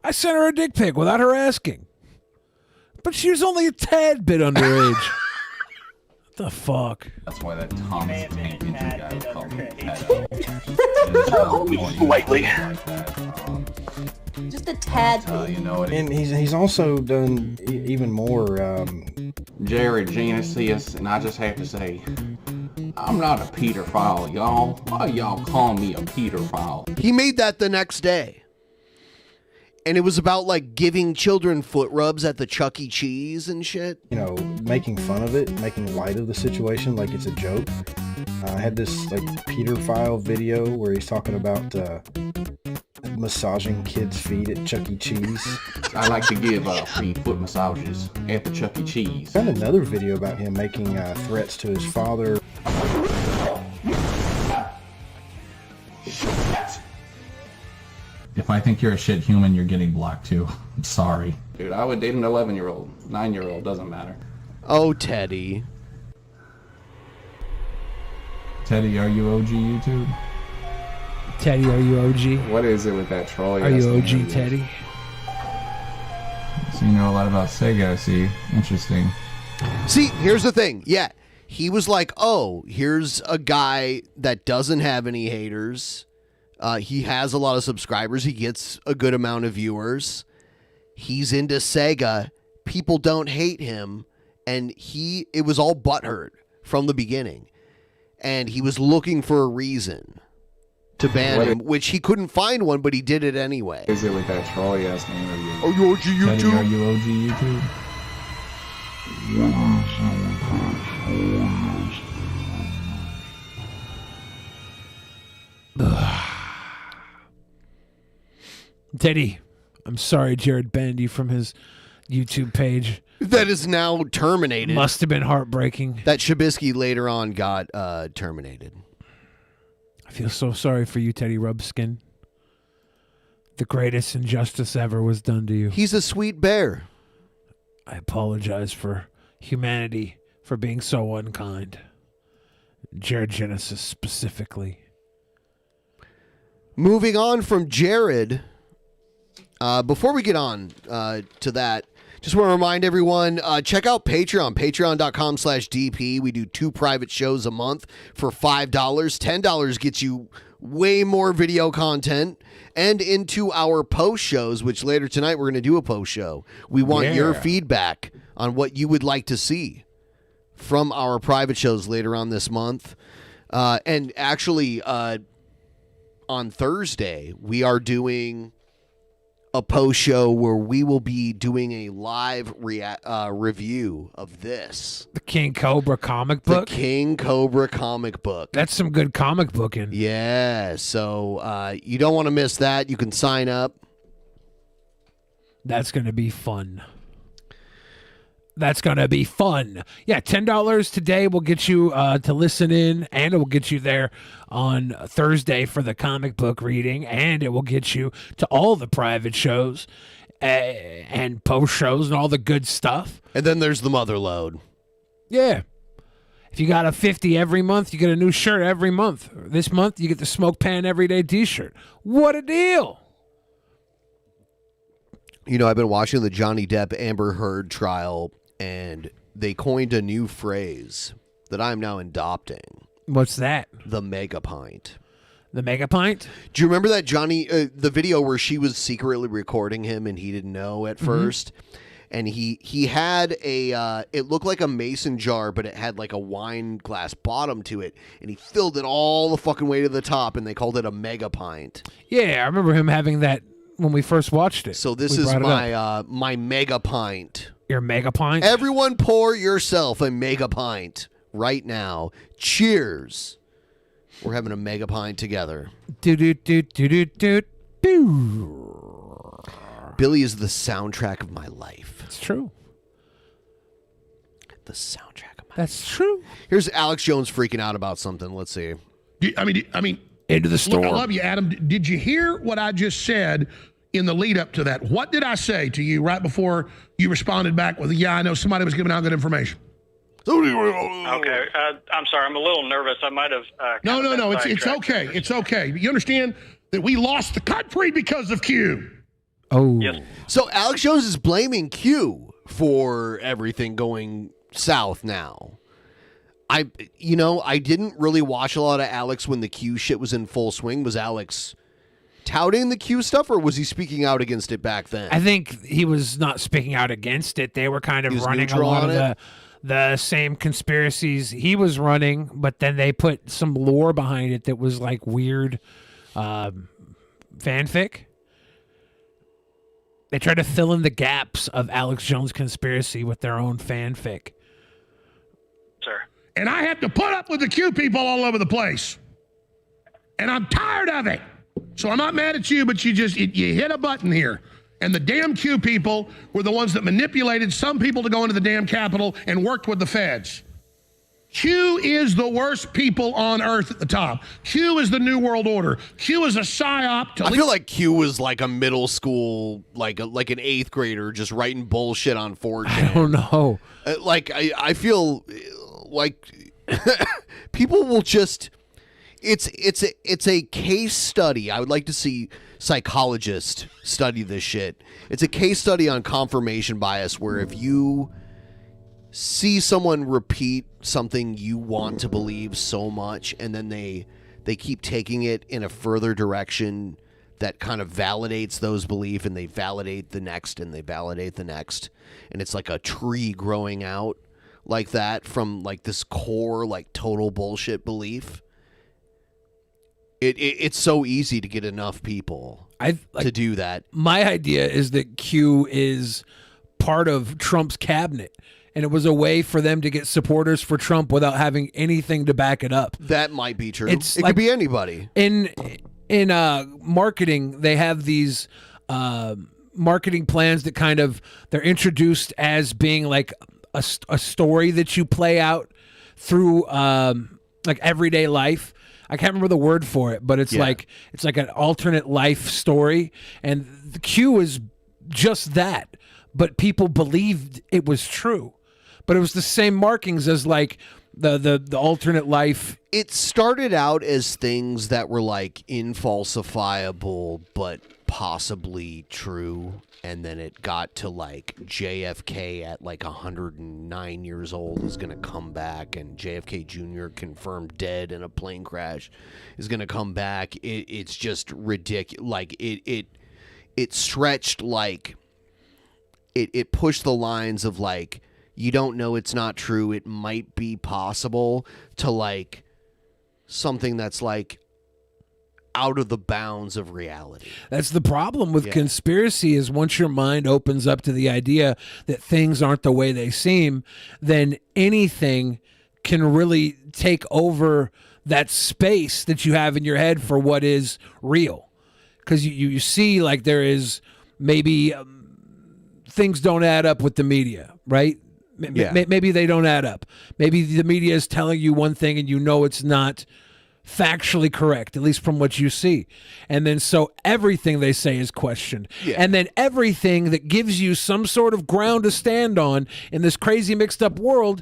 I sent her a dick pic without her asking. But she was only a tad bit underage. What the fuck? That's why that Thomas Tank Engine guy was called pedo. Lightly. Just a tad. You know what? And he's also done even more. Jared Genesis, and I just have to say, I'm not a pedophile, y'all. Why y'all call me a pedophile? He made that the next day. And it was about like giving children foot rubs at the Chuck E. Cheese and shit. You know, making fun of it, making light of the situation like it's a joke. I had this like pedophile video where he's talking about massaging kids' feet at Chuck E. Cheese. I like to give free foot massages at the Chuck E. Cheese. Found another video about him making threats to his father. If I think you're a shit human, you're getting blocked too. I'm sorry. Dude, I would date an 11-year-old, 9-year-old, doesn't matter. Oh, Teddy. Teddy, are you OG YouTube? Teddy, are you OG? What is it with that troll? Are you OG, Teddy? So you know a lot about Sega, I see. Interesting. See, here's the thing. Yeah, he was like, oh, here's a guy that doesn't have any haters. He has a lot of subscribers. He gets a good amount of viewers. He's into Sega. People don't hate him. And it was all butthurt from the beginning. And he was looking for a reason to ban him, which he couldn't find one, but he did it anyway. Is it with that trolley ass name? Are you OG YouTube? Teddy, are you OG YouTube? Teddy, I'm sorry Jared banned you from his YouTube page. That is now terminated. Must have been heartbreaking. That Shabisky later on got terminated. I feel so sorry for you, Teddy Rubskin. The greatest injustice ever was done to you. He's a sweet bear. I apologize for humanity for being so unkind. Jared Genesis specifically. Moving on from Jared, before we get on to that, just want to remind everyone, check out Patreon, patreon.com/DP. We do 2 private shows a month for $5. $10 gets you way more video content and into our post shows, which later tonight we're going to do a post show. We want your feedback on what you would like to see from our private shows later on this month. And actually, on Thursday, we are doing a post show where we will be doing a live review of this. The King Cobra comic book? The King Cobra comic book. That's some good comic booking. Yeah, so you don't want to miss that. You can sign up. That's going to be fun. That's going to be fun. Yeah, $10 today will get you to listen in, and it will get you there on Thursday for the comic book reading, and it will get you to all the private shows and post shows and all the good stuff. And then there's the mother load. Yeah. If you got a 50 every month, you get a new shirt every month. This month, you get the Smoke Pan Everyday t-shirt. What a deal. You know, I've been watching the Johnny Depp Amber Heard trial, and they coined a new phrase that I'm now adopting. What's that? The mega pint. The mega pint? Do you remember that the video where she was secretly recording him and he didn't know at first? And he had it looked like a mason jar, but it had like a wine glass bottom to it. And he filled it all the fucking way to the top, and they called it a mega pint. Yeah, I remember him having that when we first watched it. So this is my mega pint. Your mega pint? Everyone pour yourself a mega pint right now. Cheers. We're having a mega pint together. Do. Billy is the soundtrack of my life. It's true. The soundtrack of my That's true. Here's Alex Jones freaking out about something. Let's see. I mean, into the store. Look, I love you, Adam. Did you hear what I just said in the lead up to that? What did I say to you right before you responded back with, yeah, I know somebody was giving out good information? Okay, I'm sorry. I'm a little nervous. I might have. No. It's okay. It's okay. You understand that we lost the country because of Q. Oh. Yes. So Alex Jones is blaming Q for everything going south now. I didn't really watch a lot of Alex when the Q shit was in full swing. Was Alex touting the Q stuff, or was he speaking out against it back then? I think he was not speaking out against it. They were kind of running a lot of the same conspiracies he was running, but then they put some lore behind it that was like weird fanfic. They tried to fill in the gaps of Alex Jones' conspiracy with their own fanfic. Sir. And I have to put up with the Q people all over the place. And I'm tired of it. So I'm not mad at you, but you hit a button here. And the damn Q people were the ones that manipulated some people to go into the damn Capitol and worked with the feds. Q is the worst people on earth at the top. Q is the New World Order. Q is a psyop. I feel like Q was like a middle school, like an 8th grader just writing bullshit on 4chan. I don't know. I feel like people will just. It's a case study. I would like to see psychologists study this shit. It's a case study on confirmation bias, where if you see someone repeat something you want to believe so much, and then they keep taking it in a further direction that kind of validates those beliefs, and they validate the next, and they validate the next, and it's like a tree growing out like that from like this core like total bullshit belief. It's so easy to get enough people to do that. My idea is that Q is part of Trump's cabinet, and it was a way for them to get supporters for Trump without having anything to back it up. That might be true. It could be anybody. In marketing, they have these marketing plans that kind of, they're introduced as being like a story that you play out through like everyday life. I can't remember the word for it, but it's like an alternate life story, and the Q is just that. But people believed it was true, but it was the same markings as like the alternate life. It started out as things that were like infalsifiable, but possibly true. And then it got to like JFK at like 109 years old is going to come back, and JFK Jr. confirmed dead in a plane crash is going to come back. It's just ridiculous. Like it stretched, like it pushed the lines of like, you don't know, it's not true, it might be possible, to like something that's like out of the bounds of reality. That's the problem with conspiracy, is once your mind opens up to the idea that things aren't the way they seem, then anything can really take over that space that you have in your head for what is real. Because you see, like, there is maybe things don't add up with the media, right? Maybe they don't add up. Maybe the media is telling you one thing and you know it's not factually correct, at least from what you see. And then so everything they say is questioned. And then everything that gives you some sort of ground to stand on in this crazy mixed up world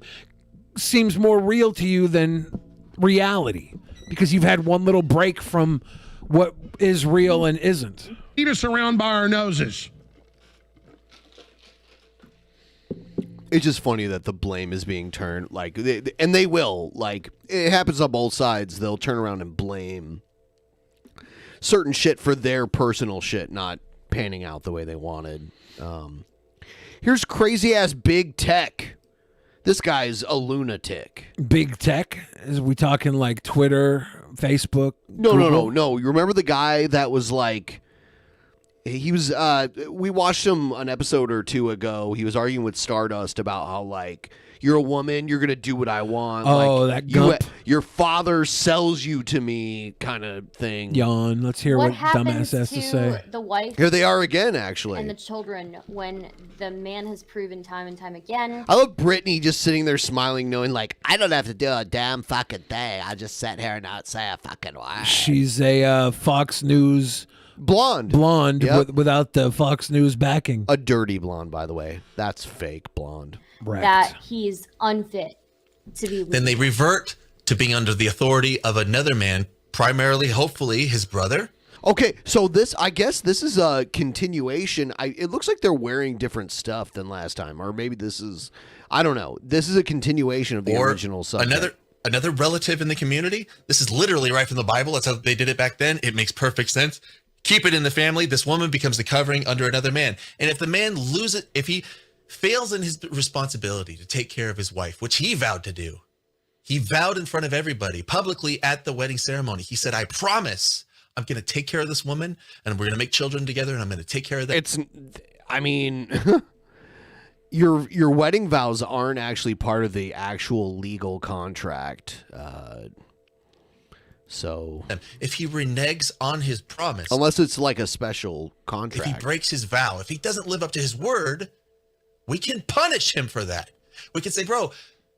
seems more real to you than reality, because you've had one little break from what is real and isn't. Eat us around by our noses. It's just funny that the blame is being turned, like, and they will, like, it happens on both sides. They'll turn around and blame certain shit for their personal shit not panning out the way they wanted. Here's crazy ass big tech. This guy's a lunatic. Big tech? Is we talking like Twitter, Facebook? No. You remember the guy that was like, He was. We watched him an episode or two ago. He was arguing with Stardust about how like you're a woman, you're gonna do what I want. Oh, like, that gump. your father sells you to me, kind of thing. Yawn. Let's hear what dumbass has to say. The wife Here they are again, actually. and the children when the man has proven time and time again. I love Brittany just sitting there smiling, knowing like I don't have to do a damn fucking thing. I just sit here and not say a fucking word. She's a Fox News blonde yep. without the Fox News backing. A dirty blonde, by the way. That's fake blonde. That he's unfit to be. Then they revert to being under the authority of another man, primarily, hopefully, his brother. Okay, so I guess this is a continuation. It looks like they're wearing different stuff than last time, or maybe this is, I don't know. This is a continuation of the original subject. Another relative in the community. This is literally right from the Bible. That's how they did it back then. It makes perfect sense. Keep it in the family. This woman becomes the covering under another man. And if the man loses, if he fails in his responsibility to take care of his wife, which he vowed to do, he vowed in front of everybody publicly at the wedding ceremony. He said, I promise I'm going to take care of this woman and we're going to make children together and I'm going to take care of them. I mean, your wedding vows aren't actually part of the actual legal contract. So if he reneges on his promise, unless it's like a special contract, if he breaks his vow, if he doesn't live up to his word, we can punish him for that. We can say, bro,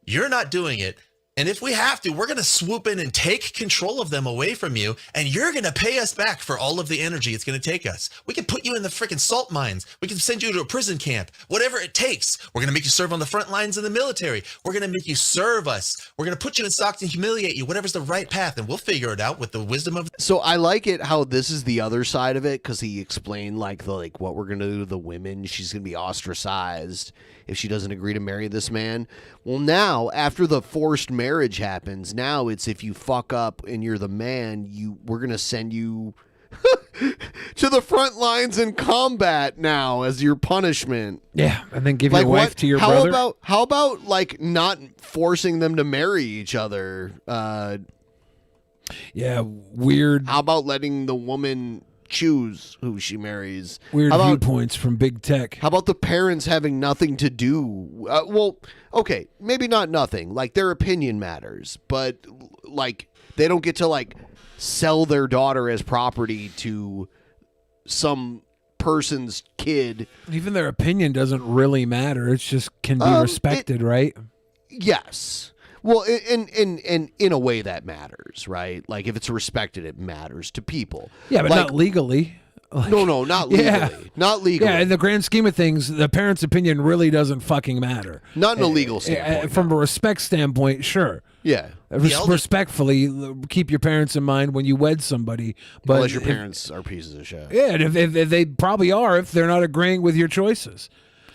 you're not doing it. And if we have to, we're going to swoop in and take control of them away from you. And you're going to pay us back for all of the energy it's going to take us. We can put you in the freaking salt mines. We can send you to a prison camp, whatever it takes. We're going to make you serve on the front lines of the military. We're going to make you serve us. We're going to put you in stocks and humiliate you, whatever's the right path. And we'll figure it out with the wisdom of. So I like it how this is the other side of it, because he explained like what we're going to do to the women. She's going to be ostracized if she doesn't agree to marry this man. Well, now after the forced marriage happens, now it's if you fuck up and you're the man, we're gonna send you to the front lines in combat now as your punishment. Yeah, and then give your wife to your brother. How about like not forcing them to marry each other? Yeah, weird. How about letting the woman choose who she marries? Weird viewpoints from big tech. How about the parents having nothing to do? Well, okay, maybe not nothing. Like their opinion matters, but like they don't get to like sell their daughter as property to some person's kid. Even their opinion doesn't really matter. It's just can be respected, right? Yes. Well, in a way that matters, right? Like if it's respected, it matters to people. Yeah, but like, not legally. Like, no, not legally. Yeah. Not legally. Yeah, in the grand scheme of things, the parent's opinion really doesn't fucking matter. Not in a legal standpoint. From a respect standpoint, sure. Yeah. Respectfully, keep your parents in mind when you wed somebody. But unless your parents are pieces of shit. Yeah, and if they probably are if they're not agreeing with your choices.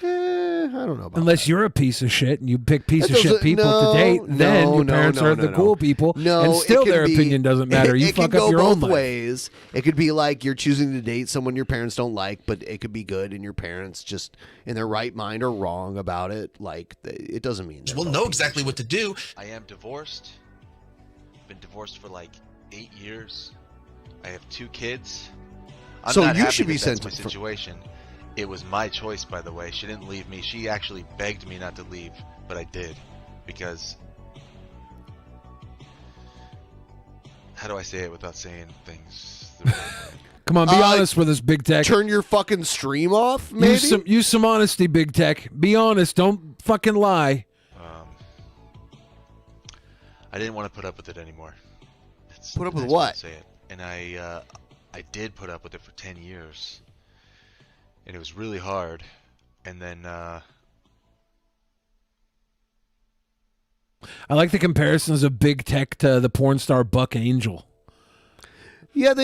I don't know about unless you're a piece of shit and you pick piece of shit people to date, then your parents are the cool people, and still their opinion doesn't matter. You fuck up your own life. Ways. It could be like you're choosing to date someone your parents don't like, but it could be good, and your parents just in their right mind are wrong about it. Like it doesn't mean we'll know exactly what to do. I am divorced. Been divorced for like 8 years. I have 2 kids. I'm so not you happy should be that sent that's to my situation. It was my choice, by the way. She didn't leave me. She actually begged me not to leave, but I did. Because... how do I say it without saying things? Come on, be honest with us, Big Tech. Turn your fucking stream off, maybe? Use some honesty, Big Tech. Be honest. Don't fucking lie. I didn't want to put up with it anymore. Put up with what? Say it. And I did put up with it for 10 years. And it was really hard. And then I like the comparisons of Big Tech to the porn star Buck Angel. Yeah,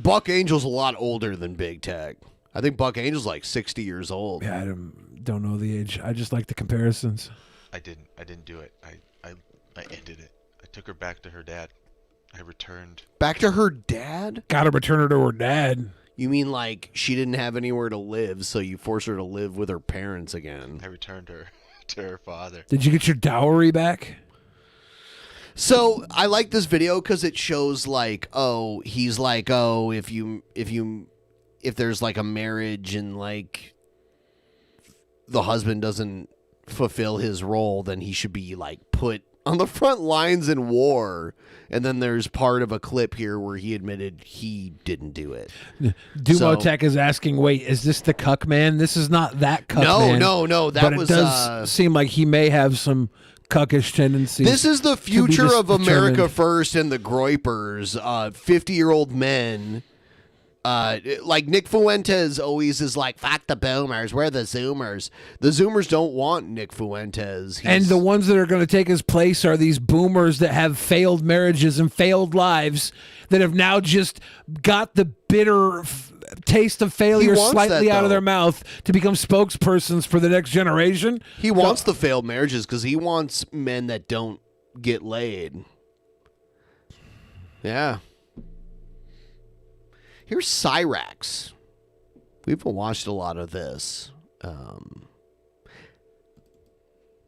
Buck Angel's a lot older than Big Tech. I think Buck Angel's like 60 years old. Yeah, I don't know the age. I just like the comparisons. I didn't do it. I ended it. I took her back to her dad. I returned. Back to her dad? Gotta return her to her dad. You mean like she didn't have anywhere to live, so you forced her to live with her parents again? I returned her to her father. Did you get your dowry back? So I like this video because it shows like, he's like, if you if there's like a marriage and like the husband doesn't fulfill his role, then he should be like put on the front lines in war. And then there's part of a clip here where he admitted he didn't do it. Dumotech is asking, wait, is this the cuck man? This is not that cuck man. No. That but was it does seem like he may have some cuckish tendencies. This is the future of America First and the Groypers, 50-year-old men. Like Nick Fuentes always is like, fuck the boomers, we're the zoomers. The zoomers don't want Nick Fuentes. And the ones that are going to take his place are these boomers that have failed marriages and failed lives that have now just got the bitter taste of failure slightly out of their mouth to become spokespersons for the next generation. He wants the failed marriages because he wants men that don't get laid. Yeah. Here's Cyrax. We've watched a lot of this.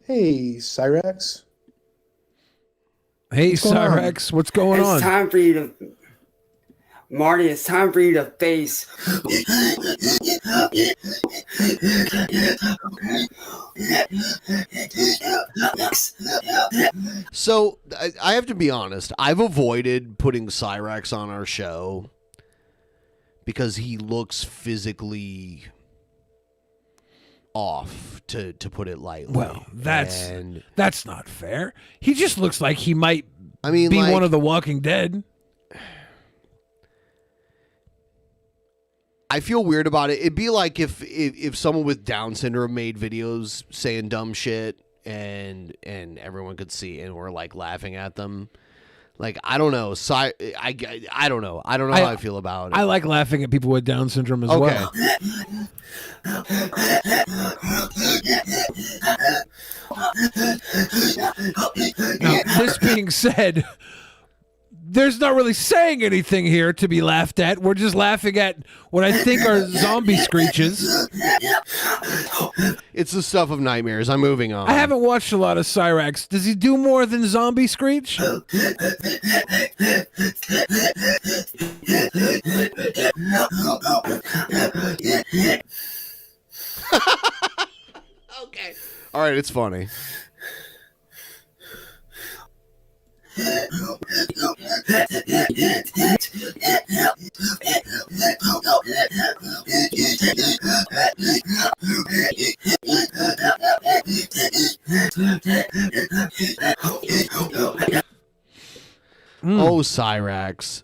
Hey, Cyrax. Hey, Cyrax. What's going on? It's time for you to... Marty, it's time for you to face... So, I have to be honest. I've avoided putting Cyrax on our show because he looks physically off, to put it lightly. Well, that's not fair. He just looks like he might be like, one of the Walking Dead. I feel weird about it. It'd be like if someone with Down syndrome made videos saying dumb shit and everyone could see and we're like laughing at them. Like, I don't know. I don't know. I don't know how I feel about it. I like laughing at people with Down syndrome as well. Now, this being said, there's not really saying anything here to be laughed at. We're just laughing at what I think are zombie screeches. It's the stuff of nightmares. I'm moving on. I haven't watched a lot of Cyrax. Does he do more than zombie screech? Okay. All right, it's funny. Oh, Cyrax.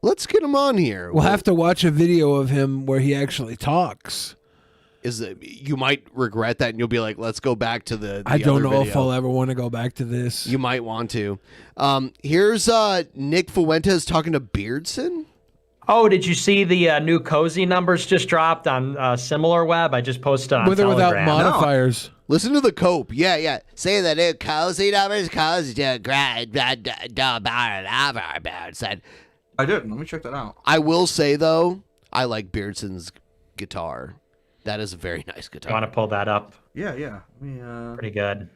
Let's get him on here. We'll have to watch a video of him where he actually talks. You might regret that, and you'll be like, "Let's go back to the." I don't other know video. if I'll ever want to go back to this. You might want to. Here's Nick Fuentes talking to Beardson. Oh, did you see the new Cozy numbers just dropped on SimilarWeb? I just posted on With or without modifiers. Listen to the cope. Yeah. Say the new Cozy numbers. Cozy great. Beardson. I did. Let me check that out. I will say though, I like Beardson's guitar. That is a very nice guitar. You want to pull that up? Yeah. Pretty good.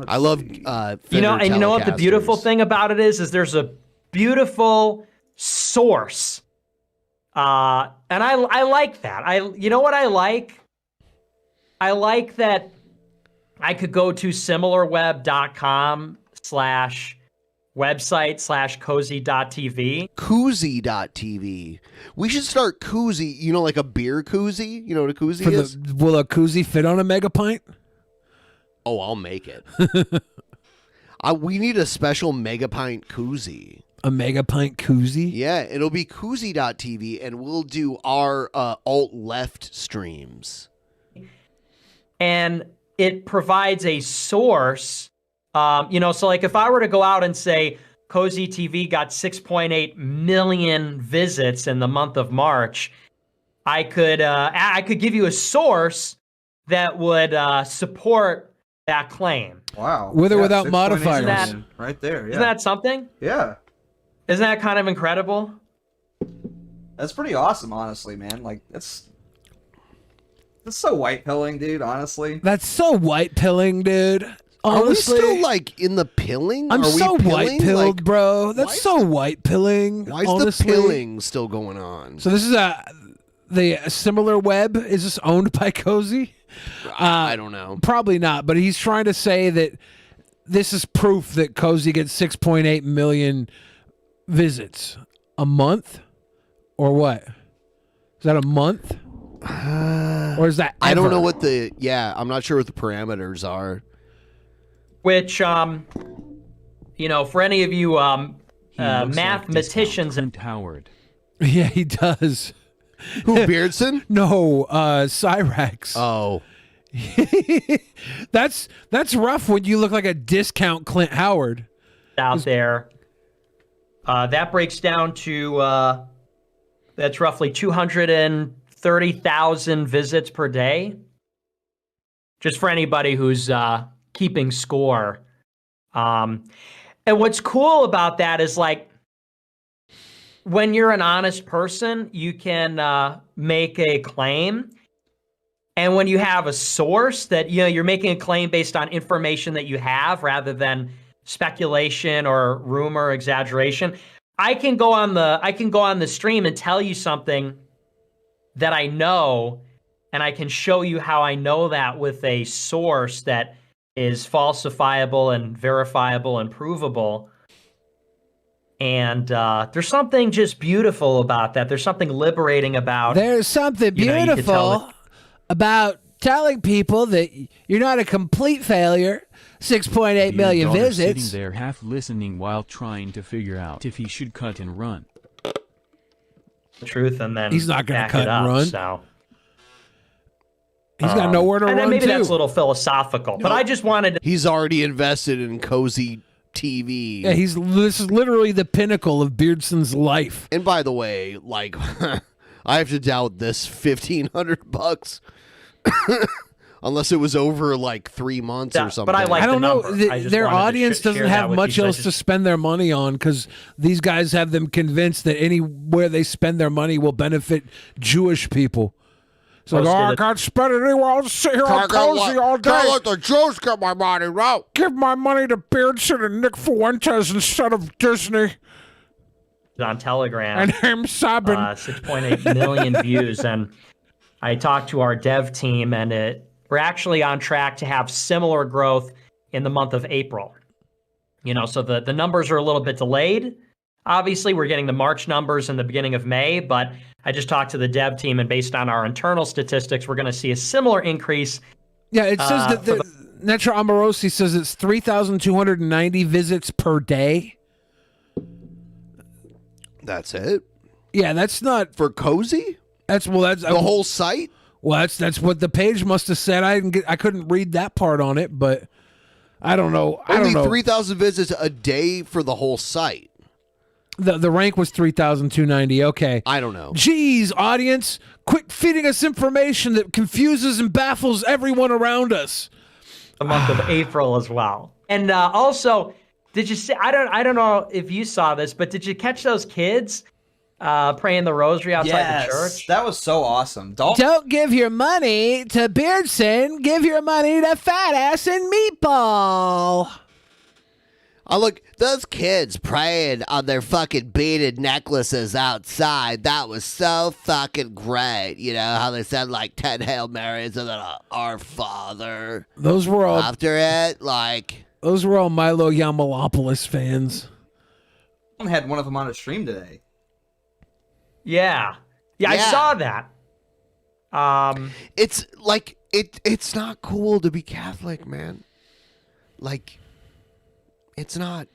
I love you know what the beautiful thing about it is there's a beautiful source, and I like that. You know what I like? I like that I could go to similarweb.com/website/cozy.tv. Koozie.tv. We should start koozie. Like a beer koozie. You know what a koozie is? Will a koozie fit on a mega pint? Oh, I'll make it. We need a special mega pint koozie. A mega pint koozie? Yeah, it'll be koozie.tv, and we'll do our alt-left streams. And it provides a source. So like if I were to go out and say Cozy TV got 6.8 million visits in the month of March, I could give you a source that would support that claim. Wow. With or without modifiers. Right there. Yeah. Isn't that something? Yeah. Isn't that kind of incredible? That's pretty awesome, honestly, man. Like that's so white pilling, dude, honestly. That's so white pilling, dude. Honestly, are we still like in the pilling? I'm Are we so pilling? white pilled, bro. That's so white pilling. Why is honestly. the pilling still going on? So this is the similar web, is this owned by Cozy? I don't know. Probably not, but he's trying to say that this is proof that Cozy gets 6.8 million visits a month, or what? Is that a month? Or is that I don't know ever? what the I'm not sure what the parameters are. Which, you know, for any of you mathematicians and Howard. Yeah, he does. Who, Beardson? No, Cyrex. Oh. That's rough when you look like a discount Clint Howard. Out there. That breaks down to, that's roughly 230,000 visits per day. Just for anybody who's keeping score. And what's cool about that is, like, when you're an honest person, you can make a claim. And when you have a source that, you know, you're making a claim based on information that you have rather than speculation or rumor, exaggeration. I can go on the stream and tell you something that I know, and I can show you how I know that with a source that is falsifiable and verifiable and provable. And there's something just beautiful about that. There's something liberating about. There's something beautiful about telling people that you're not a complete failure. 6.8 million visits. Sitting there half listening while trying to figure out if he should cut and run. The truth, and then he's not going to back cut it up, and run. So he's got nowhere to run. And then maybe to. that's a little philosophical, but I just wanted to. He's already invested in Cozy TV. Yeah, this is literally the pinnacle of Beardson's life. And by the way, like, I have to doubt this $1,500, unless it was over like 3 months or something. But I like I don't the know. number. I just Their wanted to audience share doesn't that have with much you, so I else just- to spend their money on because these guys have them convinced that anywhere they spend their money will benefit Jewish people. So Most of I the- can't spend it anywhere. I'll sit here on Cozy all day. Can't let the Jews get my money, right? Give my money to Beardson and Nick Fuentes instead of Disney. On Telegram. And him sobbing. 6.8 million views. And I talked to our dev team, and we're actually on track to have similar growth in the month of April. You know, so the numbers are a little bit delayed. Obviously, we're getting the March numbers in the beginning of May, but I just talked to the dev team, and based on our internal statistics, we're going to see a similar increase. Yeah, it says that for Netra Amorosi says it's 3,290 visits per day. That's it? Yeah, that's not for Cozy. That's the whole site. Well, that's what the page must have said. I couldn't read that part on it, but I don't know. Only 3,000 visits a day for the whole site. The rank was 3,290. Okay. I don't know. Jeez, audience, quit feeding us information that confuses and baffles everyone around us. The month of April as well. And also, did you see? I don't know if you saw this, but did you catch those kids praying the rosary outside the church? That was so awesome. Don't give your money to Beardson. Give your money to Fat Ass and Meatball. Oh, look, those kids praying on their fucking beaded necklaces outside. That was so fucking great. You know, how they said like 10 Hail Marys and then Our Father. Those were all after it, like. Those were all Milo Yiannopoulos fans. I had one of them on a stream today. Yeah, I saw that. It's like it's not cool to be Catholic, man. Like, it's not.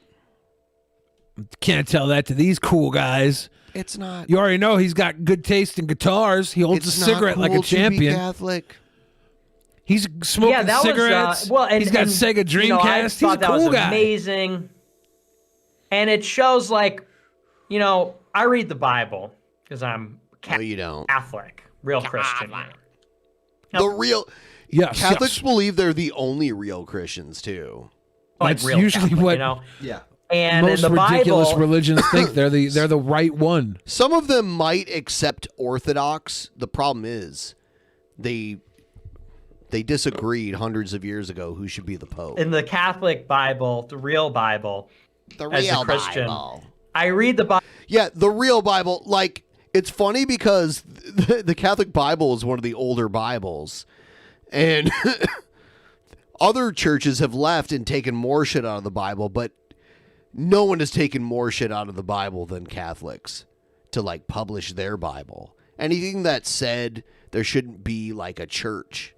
Can't tell that to these cool guys. It's not. You already know he's got good taste in guitars. He holds It's a not cigarette like a cool to be champion. Catholic. He's smoking that cigarettes. Was, he's got Sega Dreamcast. You know, I he's thought a that cool was guy. amazing. And it shows, like, you know, I read the Bible because I'm you don't. Catholic, real Christian. The real Yes, Catholics believe they're the only real Christians too. Like That's real usually Catholic, what you know? Yeah. And most in the ridiculous Bible, religions think they're the right one. Some of them might accept Orthodox. The problem is they disagreed hundreds of years ago who should be the Pope. in the Catholic Bible, the real Bible, The as a real Christian, Bible. I read the Bible. Yeah, the real Bible. Like, It's funny because the Catholic Bible is one of the older Bibles, and other churches have left and taken more shit out of the Bible, but no one has taken more shit out of the Bible than Catholics to like publish their Bible. Anything that said there shouldn't be like a church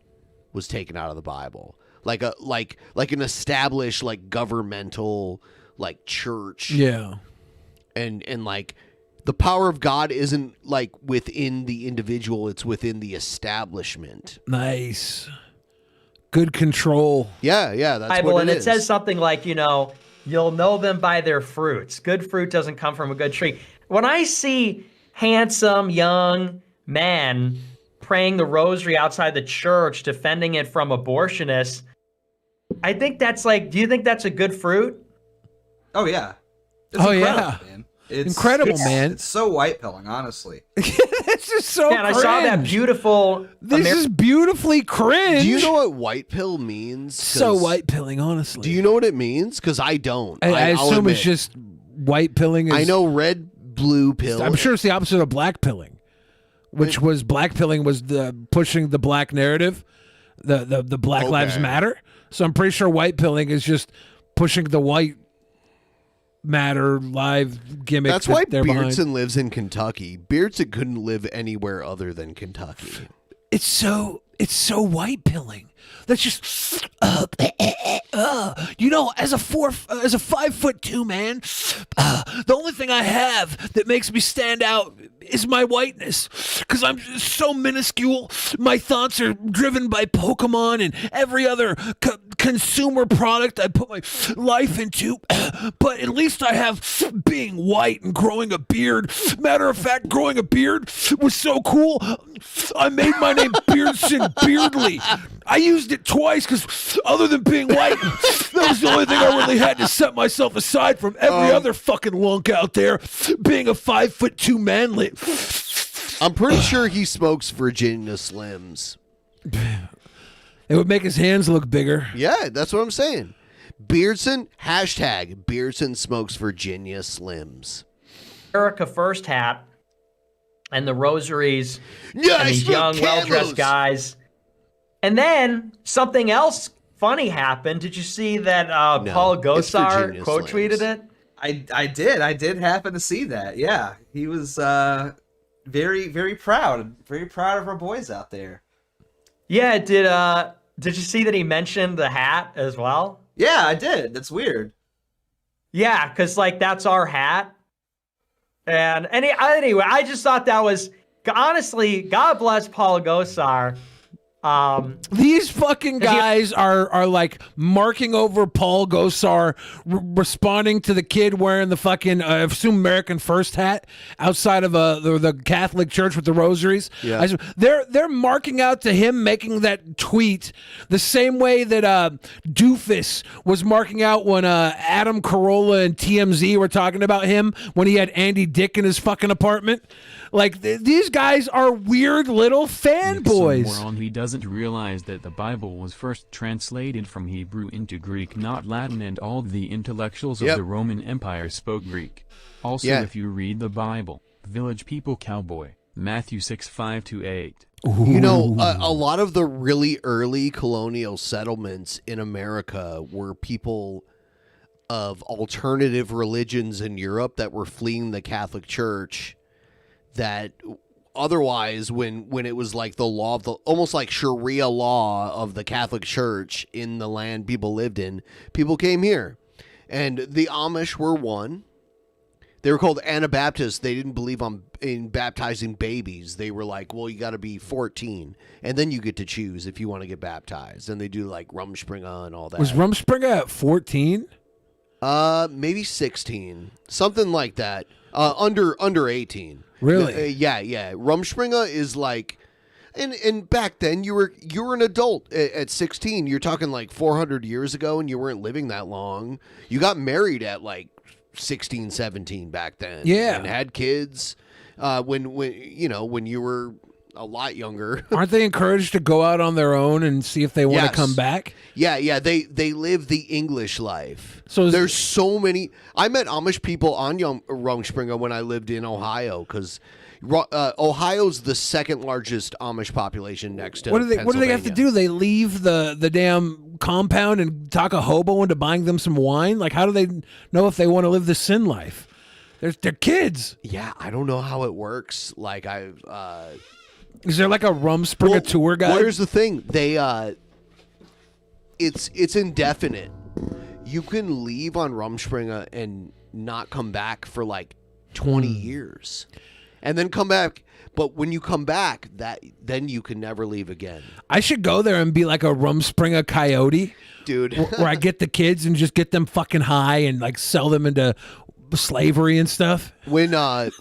was taken out of the Bible, like an established like governmental like church. Yeah, and like. The power of God isn't like within the individual, it's within the establishment. Nice. Good control. Yeah, that's Bible, what and it it is. says something like, you'll know them by their fruits. Good fruit doesn't come from a good tree. When I see handsome young men praying the rosary outside the church, defending it from abortionists, I think that's like, do you think that's a good fruit? Oh, yeah. Yeah. Man. Incredible, man. It's so white pilling, honestly. This is so Yeah, and I saw that cringe. beautiful... This is beautifully cringe. Do you know what white pill means? So white pilling, honestly. Do you know what it means? Because I don't. I I'll assume it's admit. just white pilling. I know red, blue pill. I'm sure it's the opposite of black pilling, which was black pilling was the pushing the black narrative, the Black Lives Matter. So I'm pretty sure white pilling is just pushing the white matter live gimmick. That's why they're behind. Beardson lives in Kentucky. Beardson couldn't live anywhere other than Kentucky. It's so white pilling. That's just as a 5'2" man, the only thing I have that makes me stand out is my whiteness, because I'm so minuscule. My thoughts are driven by Pokemon and every other consumer product I put my life into. But at least I have being white and growing a beard. Matter of fact, growing a beard was so cool, I made my name Beardson Beardly. I used it twice because other than being white, that was the only thing I really had to set myself aside from every other fucking lunk out there, being a 5'2" manlet. I'm pretty sure he smokes Virginia Slims. It would make his hands look bigger. Yeah, that's what I'm saying. Beardson, Beardson smokes Virginia Slims. America First hat and the rosaries Yeah, and I these smoke young, well-dressed Camos. guys. And then something else funny happened. Did you see that Paul Gosar Virginia quote Slims. tweeted it? I did happen to see that. Yeah, he was very, very proud of our boys out there. Yeah, did you see that he mentioned the hat as well? Yeah, I did. That's weird. Yeah, because like that's our hat. And anyway, I just thought that was honestly, God bless Paul Gosar. These fucking guys are like marking over Paul Gosar, responding to the kid wearing the fucking I assume American First hat outside of the Catholic church with the rosaries. Yeah. They're marking out to him making that tweet the same way that Doofus was marking out when Adam Carolla and TMZ were talking about him when he had Andy Dick in his fucking apartment. Like these guys are weird little fanboys. Moron, he doesn't realize that the Bible was first translated from Hebrew into Greek, not Latin, and all the intellectuals of the Roman Empire spoke Greek. Also, if you read the Bible, Village People Cowboy, Matthew 6:5-8. You know, a lot of the really early colonial settlements in America were people of alternative religions in Europe that were fleeing the Catholic Church, that otherwise when it was like the law of the almost like Sharia law of the Catholic Church in the land people lived in, people came here. And the Amish were one. They were called Anabaptists. They didn't believe in baptizing babies. They were like, well, you got to be 14 and then you get to choose if you want to get baptized. And they do like Rumspringa and all that. Was Rumspringa at 14? Maybe 16, something like that. Under 18. Really? Yeah. Rumspringa is like, and back then you were an adult at 16. You're talking like 400 years ago, and you weren't living that long. You got married at like 16, 17 back then. Yeah. And had kids when you were a lot younger. Aren't they encouraged to go out on their own and see if they want to Yes. come back? Yeah. They live the English life. So there's so many. I met Amish people on Rumspringa when I lived in Ohio because, Ohio's the second largest Amish population next to What do they have to do? They leave the damn compound and talk a hobo into buying them some wine? Like, how do they know if they want to live the sin life? They're kids. Yeah, I don't know how it works. Like is there like a Rumspringa tour guide? Well, here's the thing. They it's indefinite. You can leave on Rumspringa and not come back for like 20 years. And then come back. But when you come back, then you can never leave again. I should go there and be like a Rumspringa coyote. Dude. where I get the kids and just get them fucking high and like sell them into slavery and stuff. When I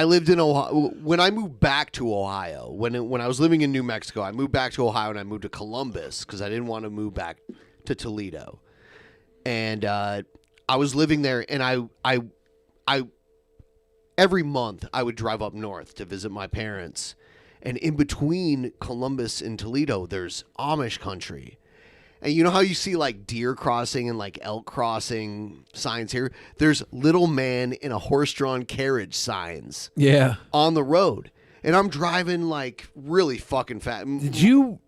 lived in Ohio, when I moved back to Ohio, when I was living in New Mexico, I moved back to Ohio and I moved to Columbus because I didn't want to move back to Toledo. And I was living there, and I every month I would drive up north to visit my parents. And in between Columbus and Toledo, there's Amish country. And you know how you see like deer crossing and like elk crossing signs here? There's little man in a horse-drawn carriage signs. Yeah. On the road. And I'm driving like really fucking fast. Did you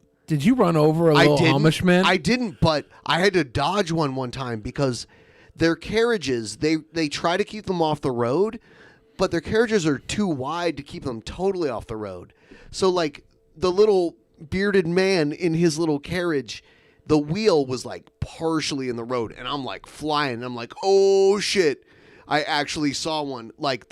run over a little Amish man? I didn't, but I had to dodge one time because their carriages, they try to keep them off the road, but their carriages are too wide to keep them totally off the road. So like the little bearded man in his little carriage, the wheel was like partially in the road, and I'm like flying, and I'm like, oh shit, I actually saw one. Like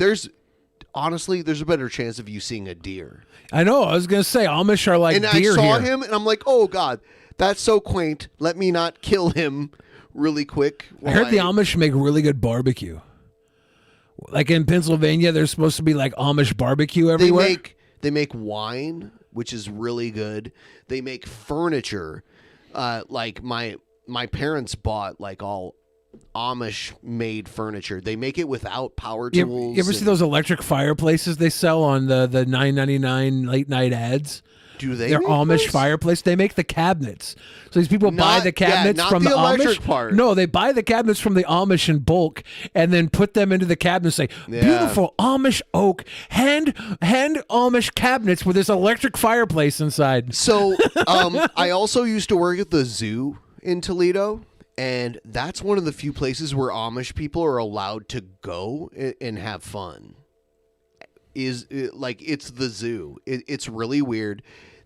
honestly, there's a better chance of you seeing a deer. I know, I was going to say, Amish are like and deer I saw here. him, and I'm like, oh god, that's so quaint. Let me not kill him really quick. I heard the Amish make really good barbecue. Like in Pennsylvania, there's supposed to be like Amish barbecue everywhere. They make wine, which is really good. They make furniture. Like my parents bought like all Amish made furniture. They make it without power tools. You ever see those electric fireplaces they sell on the $9.99 late night ads? Do they? They're make Amish those? fireplace. They make the cabinets. So these people buy the cabinets not from the the electric Amish. part. No, they buy the cabinets from the Amish in bulk and then put them into the cabinet and say, beautiful Amish oak, hand Amish cabinets with this electric fireplace inside. So I also used to work at the zoo in Toledo, and that's one of the few places where Amish people are allowed to go and have fun. It's the zoo. It's really weird.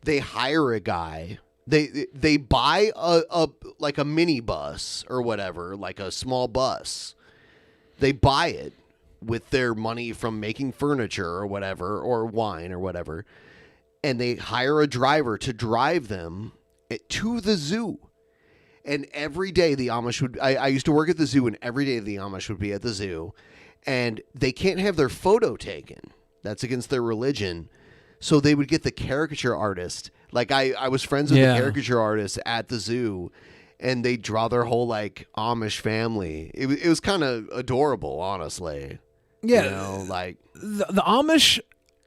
They hire a guy. They buy a like a mini bus or whatever, like a small bus. They buy it with their money from making furniture or whatever, or wine or whatever, and they hire a driver to drive them to the zoo. And every day the Amish would... I used to work at the zoo, and every day the Amish would be at the zoo, and they can't have their photo taken. That's against their religion. So they would get the caricature artist. Like I was friends with the caricature artist at the zoo, and they draw their whole like Amish family. It was kind of adorable, honestly. Yeah, you know, like the Amish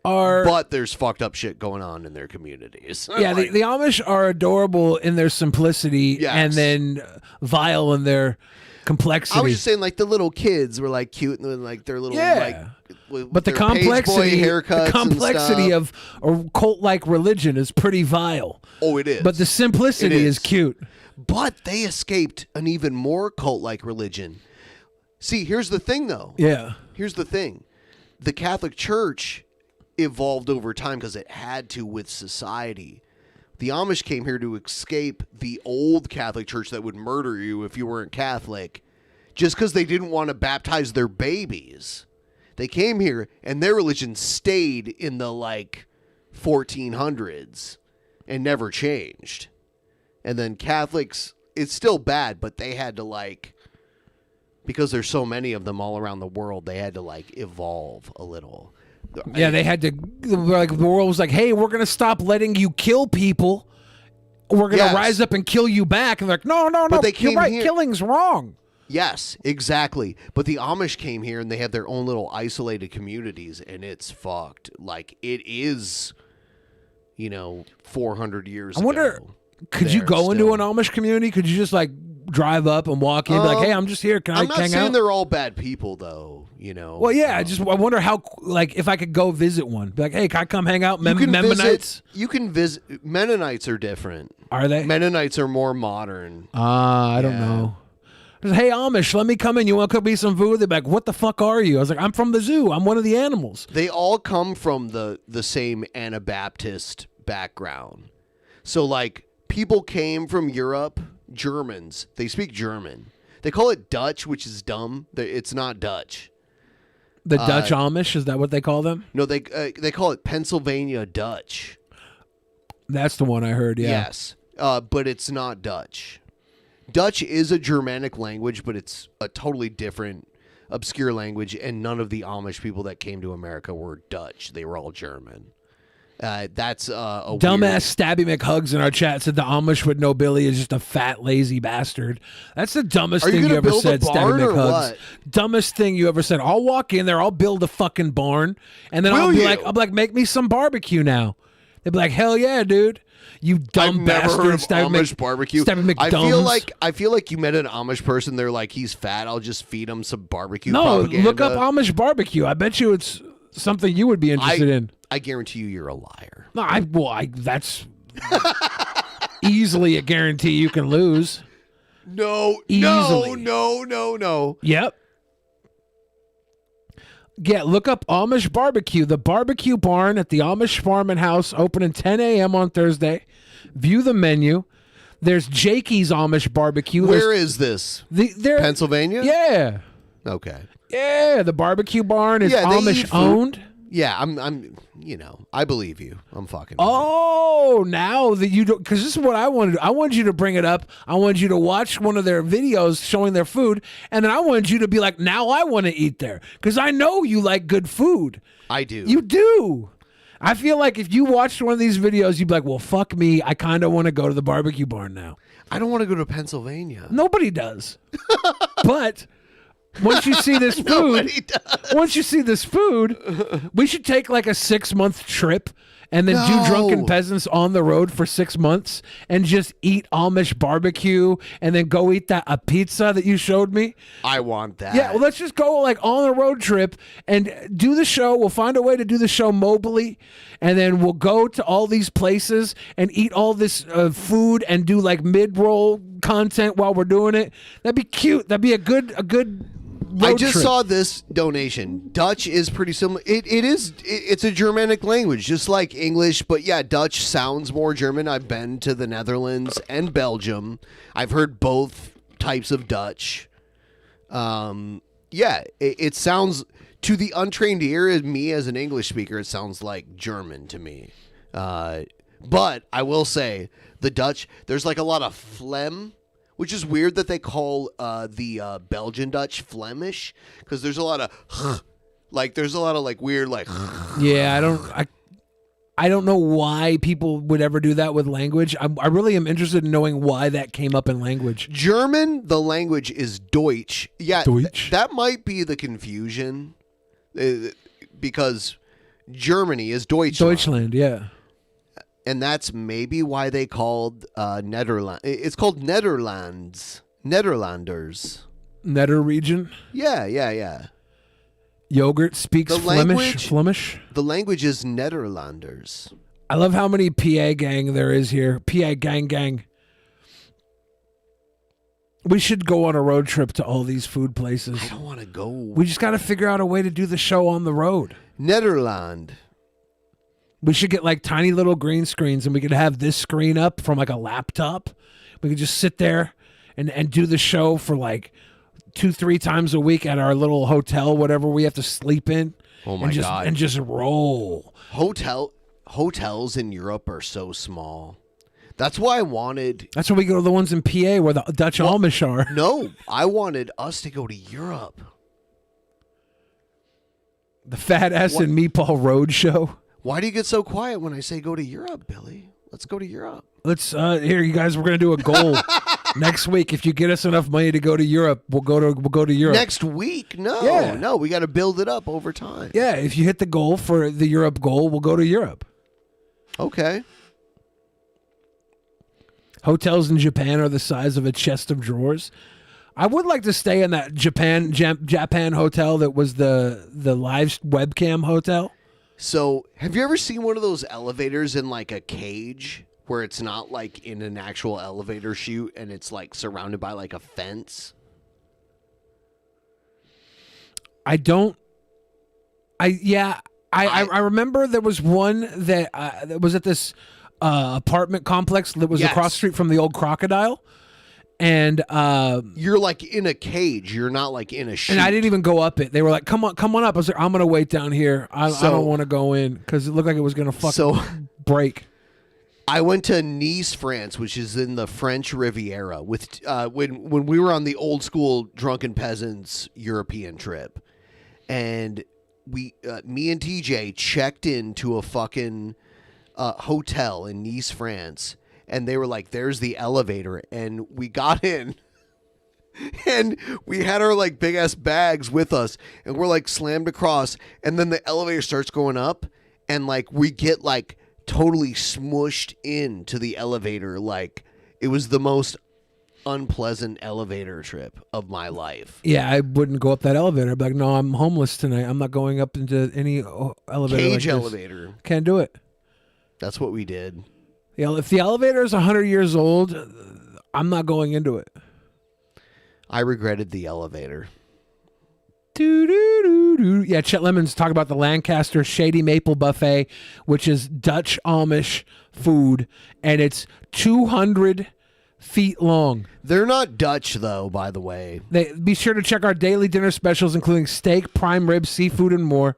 are, but there's fucked up shit going on in their communities. Yeah, Like, the Amish are adorable in their simplicity, and then vile in their complexity. I was just saying, like the little kids were like cute and like their little like. But the complexity of a cult-like religion is pretty vile. Oh, it is. But the simplicity is cute. But they escaped an even more cult-like religion. See, here's the thing, though. Yeah. Here's the thing. The Catholic Church evolved over time because it had to with society. The Amish came here to escape the old Catholic Church that would murder you if you weren't Catholic, just because they didn't want to baptize their babies. They came here, and their religion stayed in the, 1400s and never changed. And then Catholics, it's still bad, but they had to, because there's so many of them all around the world, they had to, evolve a little. Yeah, they had to, the world was like, hey, we're going to stop letting you kill people. We're going to rise up and kill you back. And they're like, no, But they you're came right, here- killing's wrong. Yes, exactly. But the Amish came here and they have their own little isolated communities, and it's fucked. It is, 400 years I wonder, ago. could you They're go into still- an Amish community? Could you just drive up and walk in, and be like, "Hey, I'm just here. Can I I'm not hang saying out?" they're all bad people, though. You know. Well, yeah. I wonder how, like, if I could go visit one. Be like, "Hey, can I come hang out?" You can Mennonites. You can visit. Mennonites are different. Are they? Mennonites are more modern. I don't know. Hey, Amish, let me come in. You want to cook me some food? They're like, "What the fuck are you?" I was like, "I'm from the zoo. I'm one of the animals." They all come from the same Anabaptist background. So, like, people came from Europe. Germans. They speak German. They call it Dutch, which is dumb. It's not Dutch. The Dutch Amish, is that what they call them? No, they call it Pennsylvania Dutch. That's the one I heard. Yeah. Yes, but it's not Dutch. Dutch is a Germanic language, but it's a totally different, obscure language, and none of the Amish people that came to America were Dutch. They were all German. That's a dumbass Stabby McHugs in our chat said the Amish would know Billy is just a fat, lazy bastard. That's the dumbest thing you ever said, Stabby McHugs. Dumbest thing you ever said. I'll walk in there, I'll build a fucking barn, and then I'll be like, make me some barbecue now. They'd be like, hell yeah, dude. You dumb I've bastard. never heard of Stabby Amish barbecue. Stabby I feel like you met an Amish person. They're like, he's fat. I'll just feed him some barbecue. No, propaganda. look up Amish barbecue. I bet you it's something you would be interested in. I guarantee you're a liar. No, that's easily a guarantee you can lose. No, Easily. no. Yep. Yeah, look up Amish barbecue. The barbecue barn at the Amish Farm and House, opening 10 a.m. on Thursday. View the menu. There's Jakey's Amish barbecue. Where is this? Pennsylvania? Yeah. Okay. Yeah, the barbecue barn is Amish owned. Yeah, I'm. I believe you. I'm fucking. Oh, now that you don't, because this is what I wanted. I wanted you to bring it up. I wanted you to watch one of their videos showing their food, and then I wanted you to be like, now I want to eat there because I know you like good food. I do. You do. I feel like if you watched one of these videos, you'd be like, well, fuck me. I kind of want to go to the barbecue barn now. I don't want to go to Pennsylvania. Nobody does. But once you see this food, we should take like a 6-month trip and then do Drunken Peasants on the road for 6 months and just eat Amish barbecue and then go eat a pizza that you showed me. I want that. Yeah, well, let's just go like on a road trip and do the show. We'll find a way to do the show mobily, and then we'll go to all these places and eat all this food and do like mid-roll content while we're doing it. That'd be cute. That'd be a good I just trip. saw this donation. Dutch is pretty similar. It's a Germanic language, just like English, but yeah, Dutch sounds more German. I've been to the Netherlands and Belgium. I've heard both types of Dutch. It sounds, to the untrained ear, me as an English speaker, it sounds like German to me. But I will say, the Dutch, there's like a lot of phlegm, which is weird that they call the Belgian Dutch Flemish, because there's a lot of weird like. Yeah, I don't know why people would ever do that with language. I really am interested in knowing why that came up in language. German, the language is Deutsch. Yeah, Deutsch. That might be the confusion, because Germany is Deutschland. Deutschland, yeah. And that's maybe why they called Netherlands. It's called Netherlands. Netherlanders. Netter region? Yeah. Yogurt speaks Flemish. The language is Netherlanders. I love how many PA gang there is here. PA gang. We should go on a road trip to all these food places. I don't want to go. We just got to figure out a way to do the show on the road. Netherland. We should get like tiny little green screens, and we could have this screen up from like a laptop. We could just sit there and do the show for like 2-3 times a week at our little hotel, whatever we have to sleep in. Oh my God. And just roll. Hotels in Europe are so small. That's why I wanted. That's why we go to the ones in PA where the Dutch Amish are. No, I wanted us to go to Europe. The Fat Ass and Meatball Road Show. Why do you get so quiet when I say go to Europe, Billy? Let's go to Europe. Let's here, you guys. We're gonna do a goal next week. If you get us enough money to go to Europe, we'll go to Europe next week. No, we got to build it up over time. Yeah, if you hit the goal for the Europe goal, we'll go to Europe. Okay. Hotels in Japan are the size of a chest of drawers. I would like to stay in that Japan hotel that was the live webcam hotel. So, have you ever seen one of those elevators in like a cage where it's not like in an actual elevator chute and it's like surrounded by like a fence? I remember there was one that was at this apartment complex that was across the street from the old Crocodile. And you're like in a cage. You're not like in a chute. And I didn't even go up it. They were like, "Come on up." I was like, "I'm gonna wait down here. I don't want to go in because it looked like it was gonna break." I went to Nice, France, which is in the French Riviera, with when we were on the old school Drunken Peasants European trip, and me and TJ checked into a fucking hotel in Nice, France. And they were like, there's the elevator. And we got in and we had our like big ass bags with us and we're like slammed across. And then the elevator starts going up and like we get like totally smushed into the elevator. Like it was the most unpleasant elevator trip of my life. Yeah, I wouldn't go up that elevator. I'd be like, no, I'm homeless tonight. I'm not going up into any elevator. Cage like elevator. Can't do it. That's what we did. If the elevator is 100 years old, I'm not going into it. I regretted the elevator. Yeah, Chet Lemons talk about the Lancaster Shady Maple Buffet, which is Dutch Amish food, and it's 200 feet long. They're not Dutch, though, by the way. Be sure to check our daily dinner specials, including steak, prime rib, seafood, and more.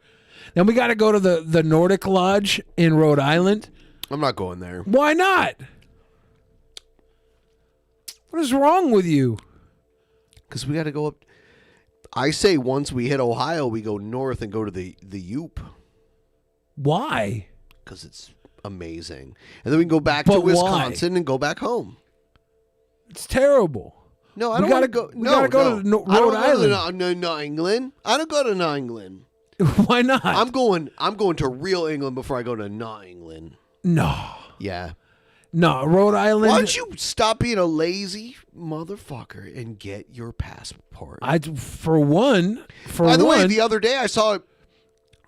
Then we got to go to the Nordic Lodge in Rhode Island. I'm not going there. Why not? What is wrong with you? Because we got to go up. I say once we hit Ohio, we go north and go to the Yoop. Why? Because it's amazing. And then we can go back to Wisconsin and go back home. It's terrible. No, I don't want to go. We got to go to Rhode Island. New England. I don't go to New England. Why not? I'm going to real England before I go to New England. No. Yeah. No, Rhode Island. Why don't you stop being a lazy motherfucker and get your passport? By the way, the other day I saw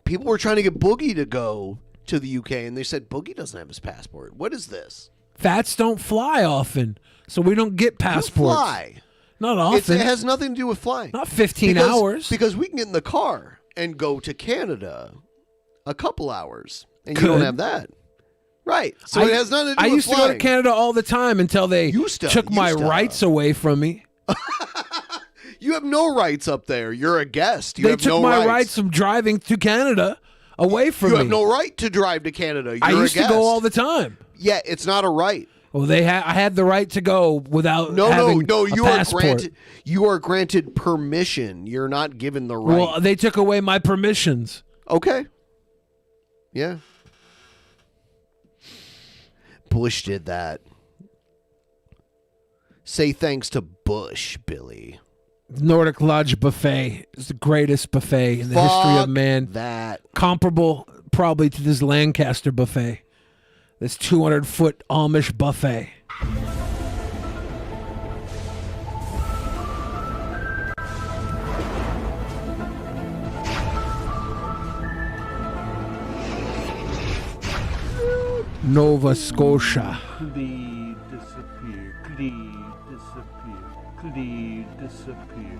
people were trying to get Boogie to go to the UK, and they said Boogie doesn't have his passport. What is this? Fats don't fly often, so we don't get passports. You fly. Not often. It has nothing to do with flying. Not 15 hours. Because we can get in the car and go to Canada a couple hours, and you don't have that. Right. So it has nothing to do with I used flying. to go to Canada all the time until they took my rights away from me. You have no rights up there. You're a guest. You They have took no my rights. rights of driving to Canada away from me. You have no right to drive to Canada. You're I used a guest. to go all the time. Yeah, it's not a right. Well, I had the right to go without having no. a You passport. are granted permission. You're not given the right. Well, they took away my permissions. Okay. Yeah. Bush did that. Say thanks to Bush, Billy. Nordic Lodge buffet is the greatest buffet in the history of man. That comparable probably to this Lancaster buffet, this 200-foot Amish buffet. Nova Scotia. Clee disappear. Clee disappear. Clee disappear.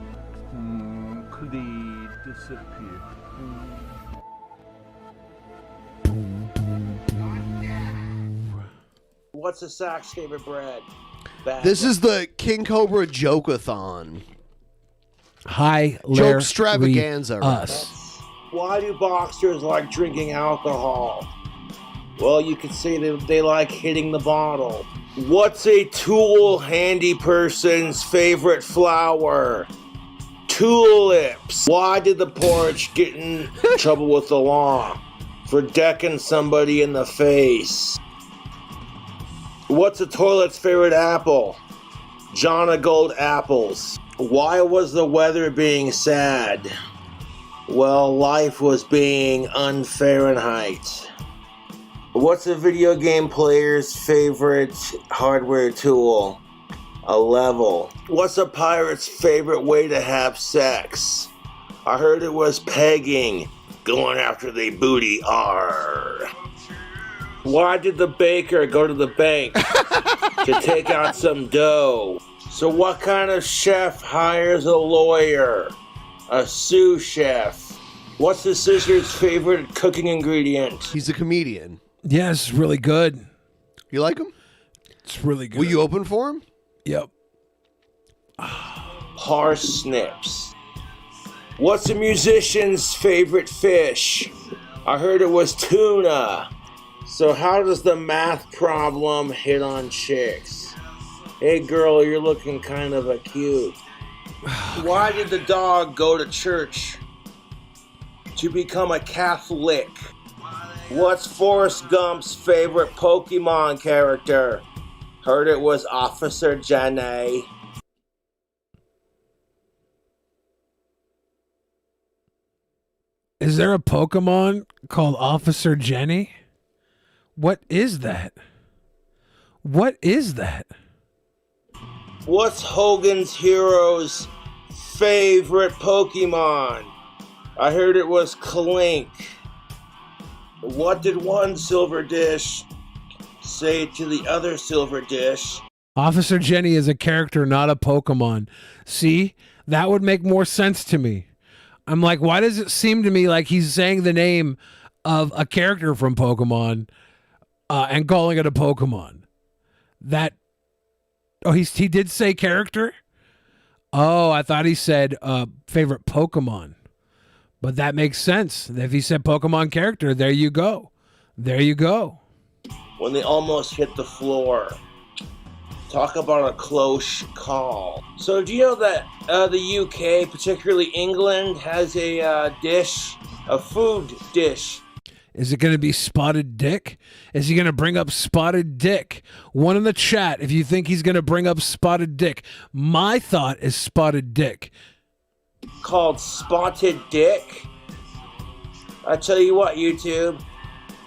Clee disappear. What's the Sox favorite bread? This is the King Cobra Jokeathon. Hi, Jokestravaganza. Us. Why do boxers like drinking alcohol? Well, you could say that they like hitting the bottle. What's a tool handy person's favorite flower? Tulips. Why did the porch get in trouble with the law? For decking somebody in the face. What's a toilet's favorite apple? Jonna Gold apples. Why was the weather being sad? Well, life was being unFahrenheit. What's a video game player's favorite hardware tool? A level. What's a pirate's favorite way to have sex? I heard it was pegging, going after the booty. Arr. Why did the baker go to the bank to take out some dough? So what kind of chef hires a lawyer? A sous chef. What's the sister's favorite cooking ingredient? He's a comedian. Yes, it's really good. You like him? It's really good. Will you open for him? Yep. Parsnips. What's a musician's favorite fish? I heard it was tuna. So how does the math problem hit on chicks? Hey girl, you're looking kind of cute. Why did the dog go to church? To become a Catholic. What's Forrest Gump's favorite Pokemon character? Heard it was Officer Jenny. Is there a Pokemon called Officer Jenny? What is that? What is that? What's Hogan's Heroes' favorite Pokemon? I heard it was Clink. What did one silver dish say to the other silver dish? Officer Jenny is a character, not a Pokemon. See, that would make more sense to me. I'm like, why does it seem to me like he's saying the name of a character from Pokemon and calling it a Pokemon? He did say character? Oh, I thought he said favorite Pokemon. But that makes sense. If he said Pokemon character, there you go. There you go. When they almost hit the floor. Talk about a close call. So do you know that the UK, particularly England, has a dish, a food dish? Is it going to be Spotted Dick? Is he going to bring up Spotted Dick? One in the chat if you think he's going to bring up Spotted Dick. My thought is Spotted Dick. Called Spotted Dick? I tell you what, YouTube,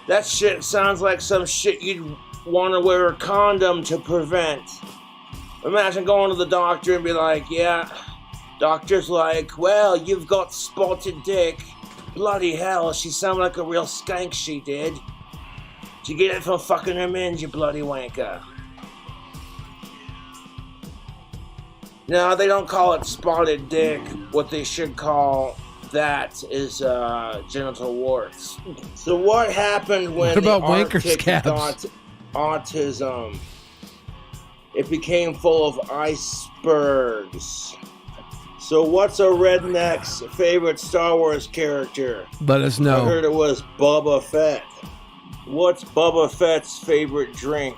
that shit sounds like some shit you'd want to wear a condom to prevent. Imagine going to the doctor and be like, yeah, doctor's like, well, you've got spotted dick. Bloody hell, she sounded like a real skank, she did. Did you get it from fucking her minge, you bloody wanker? No, they don't call it spotted dick. What they should call that is genital warts. So what happened when What about the wanker Arctic scabs? got autism? It became full of icebergs. So what's a redneck's favorite Star Wars character? Let us know. I heard it was Boba Fett. What's Boba Fett's favorite drink?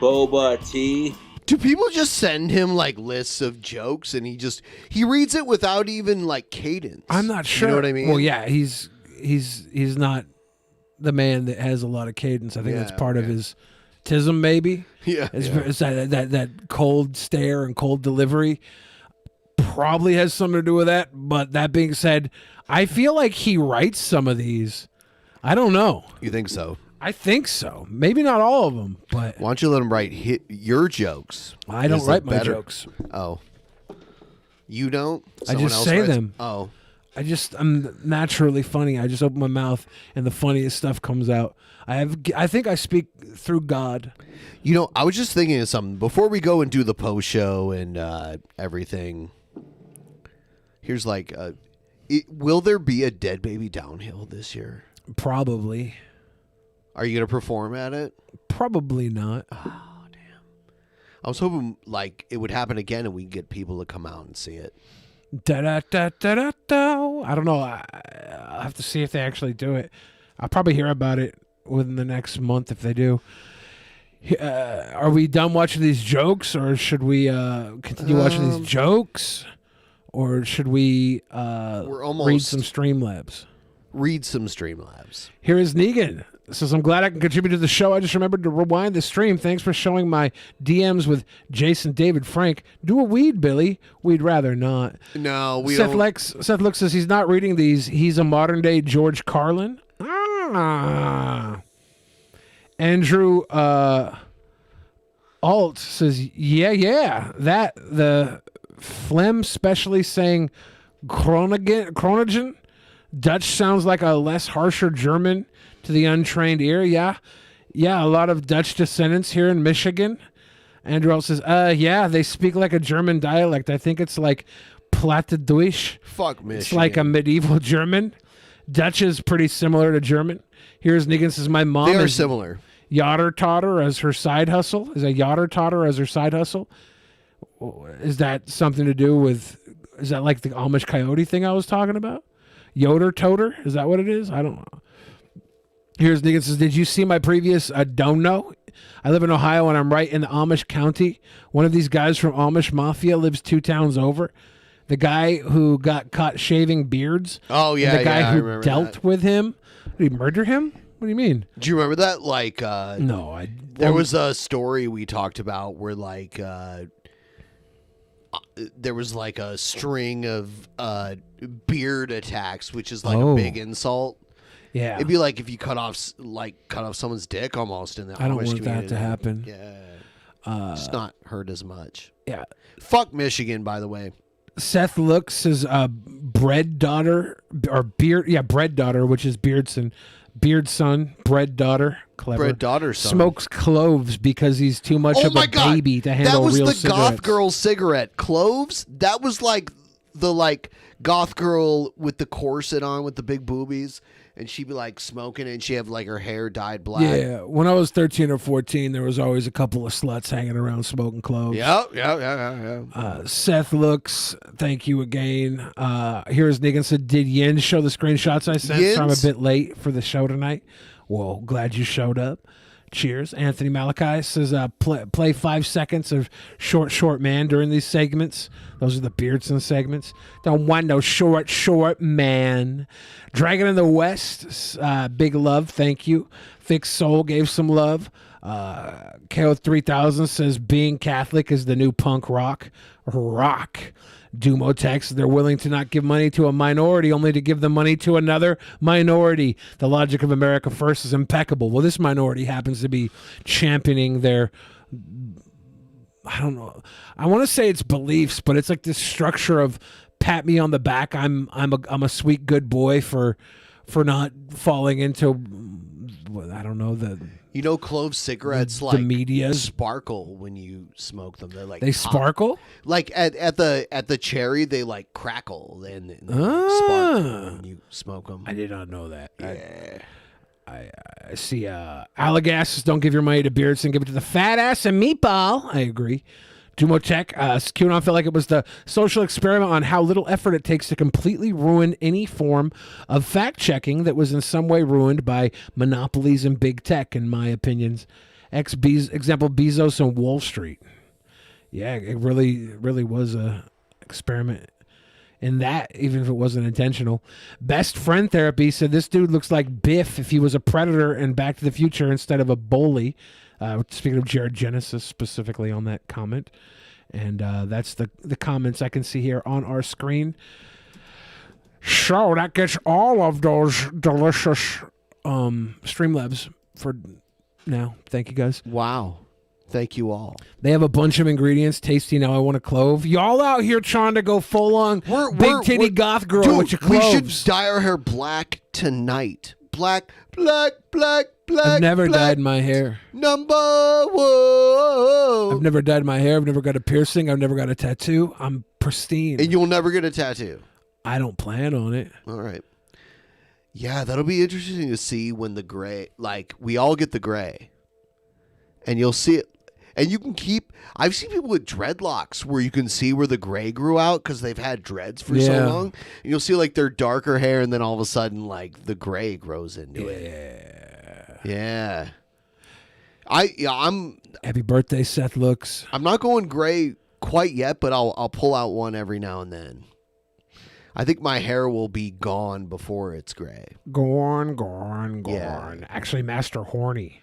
Boba tea? Do people just send him like lists of jokes and he reads it without even like cadence? I'm not sure. You know what I mean? Well, yeah, he's not the man that has a lot of cadence. I think that's part of his tism, maybe. Yeah, it's that cold stare and cold delivery probably has something to do with that. But that being said, I feel like he writes some of these. I don't know. You think so? I think so. Maybe not all of them, but why don't you let him write your jokes? I don't write my jokes. Oh, you don't? I just say them. Oh, I'm naturally funny. I just open my mouth and the funniest stuff comes out. I think I speak through God. You know, I was just thinking of something before we go and do the post show and everything. Here's like, will there be a Dead Baby Downhill this year? Probably. Are you going to perform at it? Probably not. Oh, damn. I was hoping like it would happen again and we get people to come out and see it. Da-da-da-da-da-da. I don't know. I'll have to see if they actually do it. I'll probably hear about it within the next month if they do. Are we done watching these jokes, or should we continue watching these jokes? Or should we read some Streamlabs? Read some Streamlabs. Here is Negan. Says, I'm glad I can contribute to the show. I just remembered to rewind the stream. Thanks for showing my DMs with Jason, David, Frank. Do a weed, Billy. We'd rather not. No, we Seth don't. Seth Lux says he's not reading these. He's a modern-day George Carlin. Ah. Andrew Alt says, yeah. That the phlegm specially saying Groningen. Dutch sounds like a less harsher German to the untrained ear. Yeah, a lot of Dutch descendants here in Michigan. Andrew Alt says, yeah, they speak like a German dialect. I think it's like Plattdeutsch. Fuck Michigan. It's like a medieval German. Dutch is pretty similar to German. Here's Negan says, my mom They are is similar. Yotter Totter as her side hustle. Is a Yotter Totter as her side hustle? Is that something to do with, is that like the Amish coyote thing I was talking about? Yoder Toter? Is that what it is? I don't know. Here's Negan says, did you see my previous don't know? I live in Ohio and I'm right in the Amish county. One of these guys from Amish Mafia lives 2 towns over. The guy who got caught shaving beards. Oh, yeah, and the guy yeah, I who remember dealt that. with him. Did he murder him? What do you mean? Do you remember that? Like, no, there was a story we talked about where, like, there was like a string of beard attacks, which is like a big insult. Yeah, it'd be like if you cut off someone's dick almost in the I don't Amish want community. that to happen. Yeah, it's not hurt as much. Yeah, fuck Michigan, by the way. Seth looks as bread daughter or beard. Yeah, bread daughter, which is Beardson. Beard son, bread daughter, clever. Bread daughter son. Smokes cloves because he's too much of a baby to handle that was real the cigarettes. goth girl cigarette. Cloves? That was like the goth girl with the corset on with the big boobies, and she'd be like smoking and she'd have like her hair dyed black. Yeah, when I was 13 or 14, there was always a couple of sluts hanging around smoking cloves. Yeah. Seth looks, thank you again. Here's Negan said, did Yin show the screenshots I sent? So I'm a bit late for the show tonight. Well, glad you showed up. Cheers. Anthony Malachi says, play 5 seconds of short man during these segments. Those are the Beardson segments. Don't want no short man. Dragon in the West, big love, thank you. Thick Soul gave some love. KO 3000 says, being Catholic is the new punk rock. Dumo text, they're willing to not give money to a minority only to give the money to another minority. The logic of America First is impeccable. Well, this minority happens to be championing their, I don't know, I want to say it's beliefs, but it's like this structure of pat me on the back. I'm a sweet good boy for not falling into, I don't know, clove cigarettes the like medias sparkle when you smoke them. They're like they pop. sparkle. Like at the cherry, they like crackle and they sparkle when you smoke them. I did not know that. Yeah. I see. Allagasis, don't give your money to Beardson, give it to the fat ass and meatball. I agree. Dumotech, QAnon felt like it was the social experiment on how little effort it takes to completely ruin any form of fact-checking that was in some way ruined by monopolies and big tech, in my opinions. Example, Bezos and Wall Street. Yeah, it really was a experiment in that, even if it wasn't intentional. Best Friend Therapy said this dude looks like Biff if he was a predator in Back to the Future instead of a bully. Speaking of Jared Genesis specifically on that comment. And that's the comments I can see here on our screen. So that gets all of those delicious Streamlabs for now. Thank you guys. Wow. Thank you all. They have a bunch of ingredients. Tasty Now I Want a Clove. Y'all out here trying to go full on big titty goth girl dude, with your cloves. We should dye our hair black tonight. Black. I've never dyed my hair. Number one. I've never dyed my hair. I've never got a piercing. I've never got a tattoo. I'm pristine. And you'll never get a tattoo. I don't plan on it. All right. Yeah, that'll be interesting to see when the gray, like we all get the gray. And you'll see it. And you can keep, I've seen people with dreadlocks where you can see where the gray grew out because they've had dreads for so long. And you'll see like their darker hair and then all of a sudden like the gray grows into it. Yeah. I'm Happy birthday, Seth Looks. I'm not going gray quite yet, but I'll pull out one every now and then. I think my hair will be gone before it's gray. Gone. Yeah. Actually, Master Horny.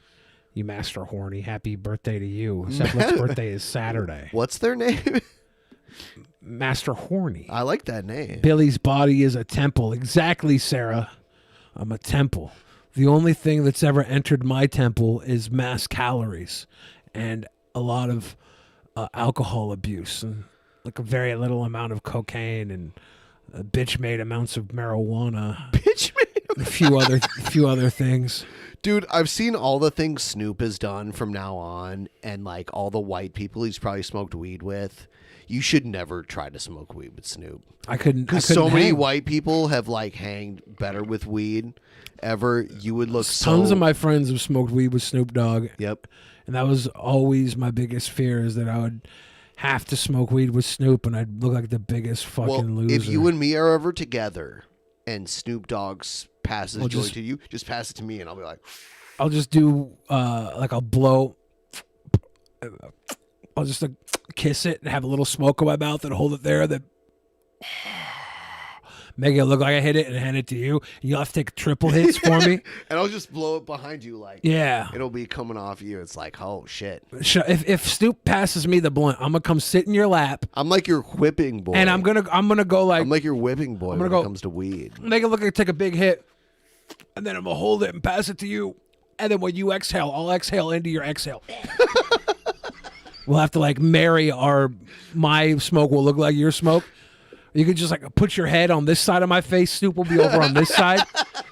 You Master Horny. Happy birthday to you. Seth Looks' birthday is Saturday. What's their name? Master Horny. I like that name. Billy's body is a temple. Exactly, Sarah. I'm a temple. The only thing that's ever entered my temple is mass calories and a lot of alcohol abuse and like a very little amount of cocaine and bitch-made amounts of marijuana. Bitch-made. A few other things. Dude, I've seen all the things Snoop has done from now on, and like all the white people he's probably smoked weed with. You should never try to smoke weed with Snoop. I couldn't. Because so many white people have like hanged better with weed ever. You would look Tons of my friends have smoked weed with Snoop Dogg. Yep. And that was always my biggest fear, is that I would have to smoke weed with Snoop and I'd look like the biggest fucking loser. If you and me are ever together and Snoop Dogg's passes joint to you, just pass it to me and I'll be like, I'll just do like I'll blow. I'll just kiss it and have a little smoke in my mouth and hold it there. Then make it look like I hit it and hand it to you. And you'll have to take triple hits for me. and I'll just blow it behind you like, yeah, it'll be coming off you. It's like, oh shit. If Snoop passes me the blunt, I'm gonna come sit in your lap. I'm like your whipping boy. And I'm gonna go like, I'm like your whipping boy when it comes to weed. Make it look like I take a big hit, and then I'm gonna hold it and pass it to you. And then when you exhale, I'll exhale into your exhale. We'll have to like marry my smoke will look like your smoke. You could just like put your head on this side of my face. Snoop will be over on this side,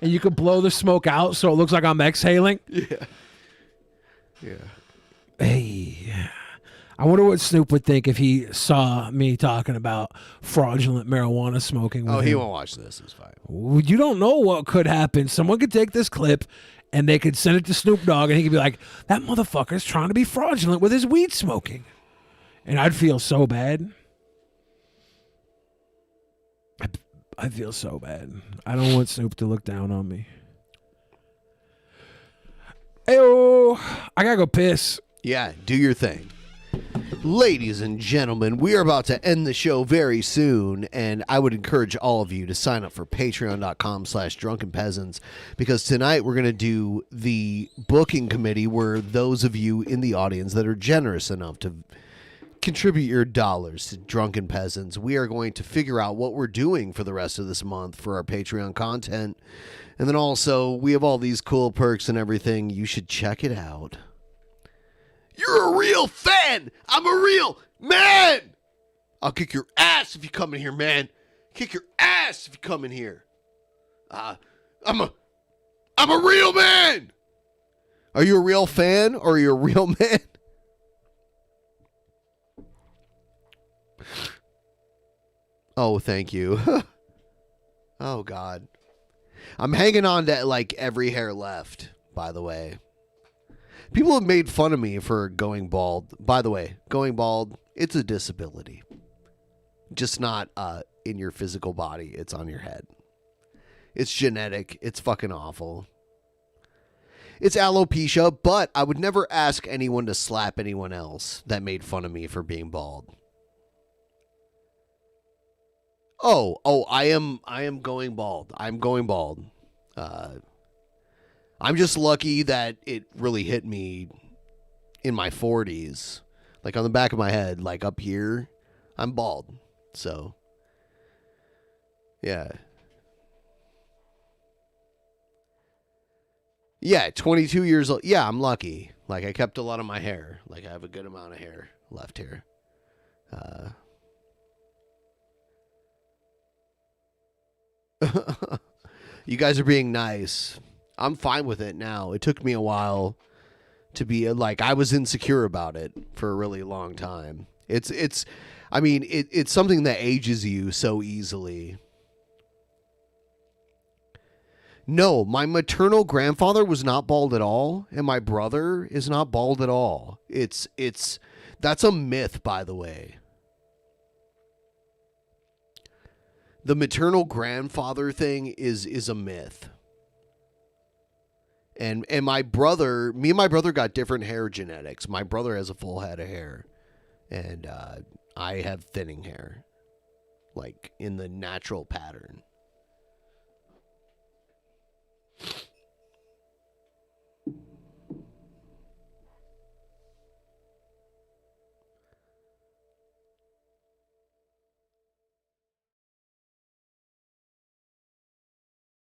and you could blow the smoke out so it looks like I'm exhaling. Yeah. Yeah. Hey, I wonder what Snoop would think if he saw me talking about fraudulent marijuana smoking. With He him. won't watch this. It's fine. You don't know what could happen. Someone could take this clip and they could send it to Snoop Dogg, and he could be like, "That motherfucker's trying to be fraudulent with his weed smoking," and I'd feel so bad. I feel so bad. I don't want Snoop to look down on me. Ayo, I gotta go piss. Yeah, do your thing. Ladies and gentlemen, we are about to end the show very soon, and I would encourage all of you to sign up for patreon.com/drunkenpeasants, because tonight we're going to do the booking committee, where those of you in the audience that are generous enough to contribute your dollars to Drunken Peasants, we are going to figure out what we're doing for the rest of this month for our Patreon content. And then also, we have all these cool perks and everything. You should check it out. You're a real fan. I'm a real man. I'll kick your ass if you come in here, man. Kick your ass if you come in here. I'm a real man. Are you a real fan or are you a real man? Oh, thank you. Oh, God. I'm hanging on to like every hair left, by the way. People have made fun of me for going bald. By the way, going bald, it's a disability. Just not in your physical body. It's on your head. It's genetic. It's fucking awful. It's alopecia, but I would never ask anyone to slap anyone else that made fun of me for being bald. Oh, I am going bald. I'm going bald. I'm just lucky that it really hit me in my 40s. Like on the back of my head, like up here, I'm bald. So, yeah. Yeah, 22 years old. Yeah, I'm lucky. Like I kept a lot of my hair. Like I have a good amount of hair left here. You guys are being nice. I'm fine with it now. It took me a while to be like, I was insecure about it for a really long time. It's something that ages you so easily. No, my maternal grandfather was not bald at all, and my brother is not bald at all. That's a myth, by the way. The maternal grandfather thing is a myth. And my brother, me and my brother got different hair genetics. My brother has a full head of hair, and I have thinning hair, like in the natural pattern.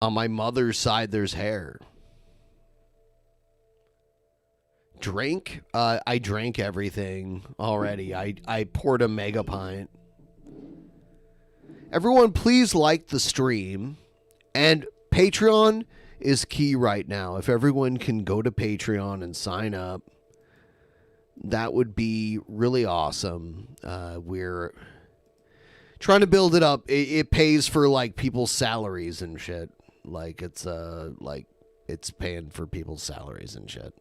On my mother's side, there's hair. Drink? I drank everything already. I poured a mega pint. Everyone, please like the stream. And Patreon is key right now. If everyone can go to Patreon and sign up, that would be really awesome. We're trying to build it up. It pays for like people's salaries and shit. Like it's paying for people's salaries and shit.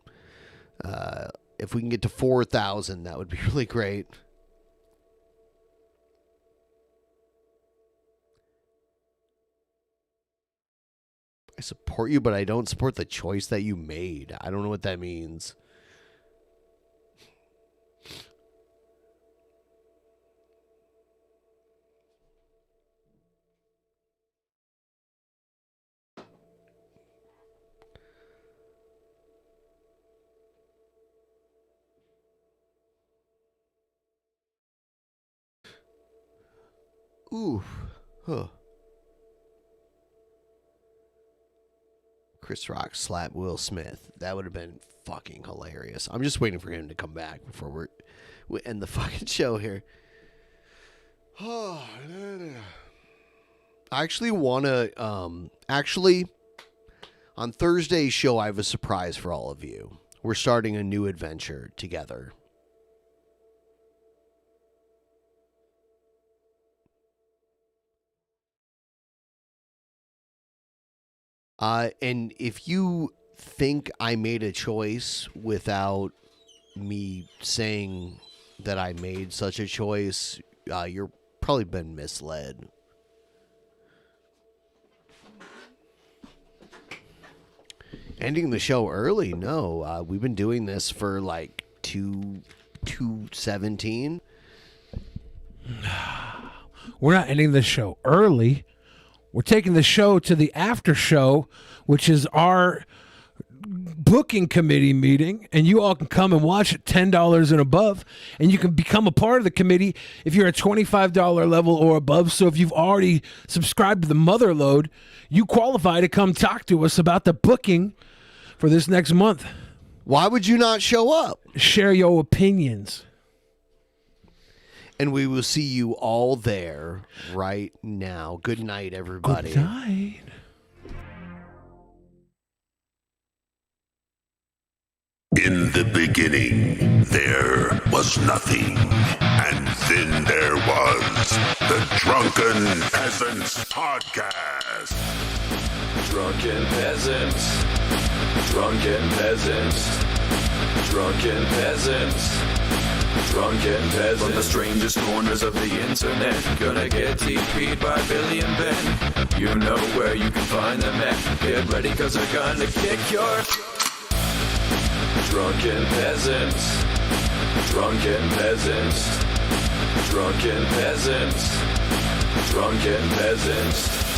If we can get to 4,000, that would be really great. I support you, but I don't support the choice that you made. I don't know what that means. Ooh. Huh. Chris Rock slap Will Smith. That would have been fucking hilarious. I'm just waiting for him to come back before we end the fucking show here. I actually want to... Actually, on Thursday's show, I have a surprise for all of you. We're starting a new adventure together. And if you think I made a choice without me saying that I made such a choice, you're probably been misled. Ending the show early? No. We've been doing this for like 2:17. We're not ending the show early. We're taking the show to the after show, which is our booking committee meeting, and you all can come and watch at $10 and above, and you can become a part of the committee if you're at $25 level or above. So if you've already subscribed to the Motherload, you qualify to come talk to us about the booking for this next month. Why would you not show up? Share your opinions. And we will see you all there right now. Good night, everybody. Good night. In the beginning, there was nothing. And then there was the Drunken Peasants Podcast. Drunken Peasants. Drunken Peasants. Drunken Peasants. Drunken Peasants. From the strangest corners of the internet, gonna get TP'd by Billy and Ben. You know where you can find them at. Get ready, cause they're gonna kick your... Drunken Peasants. Drunken Peasants. Drunken Peasants. Drunken Peasants.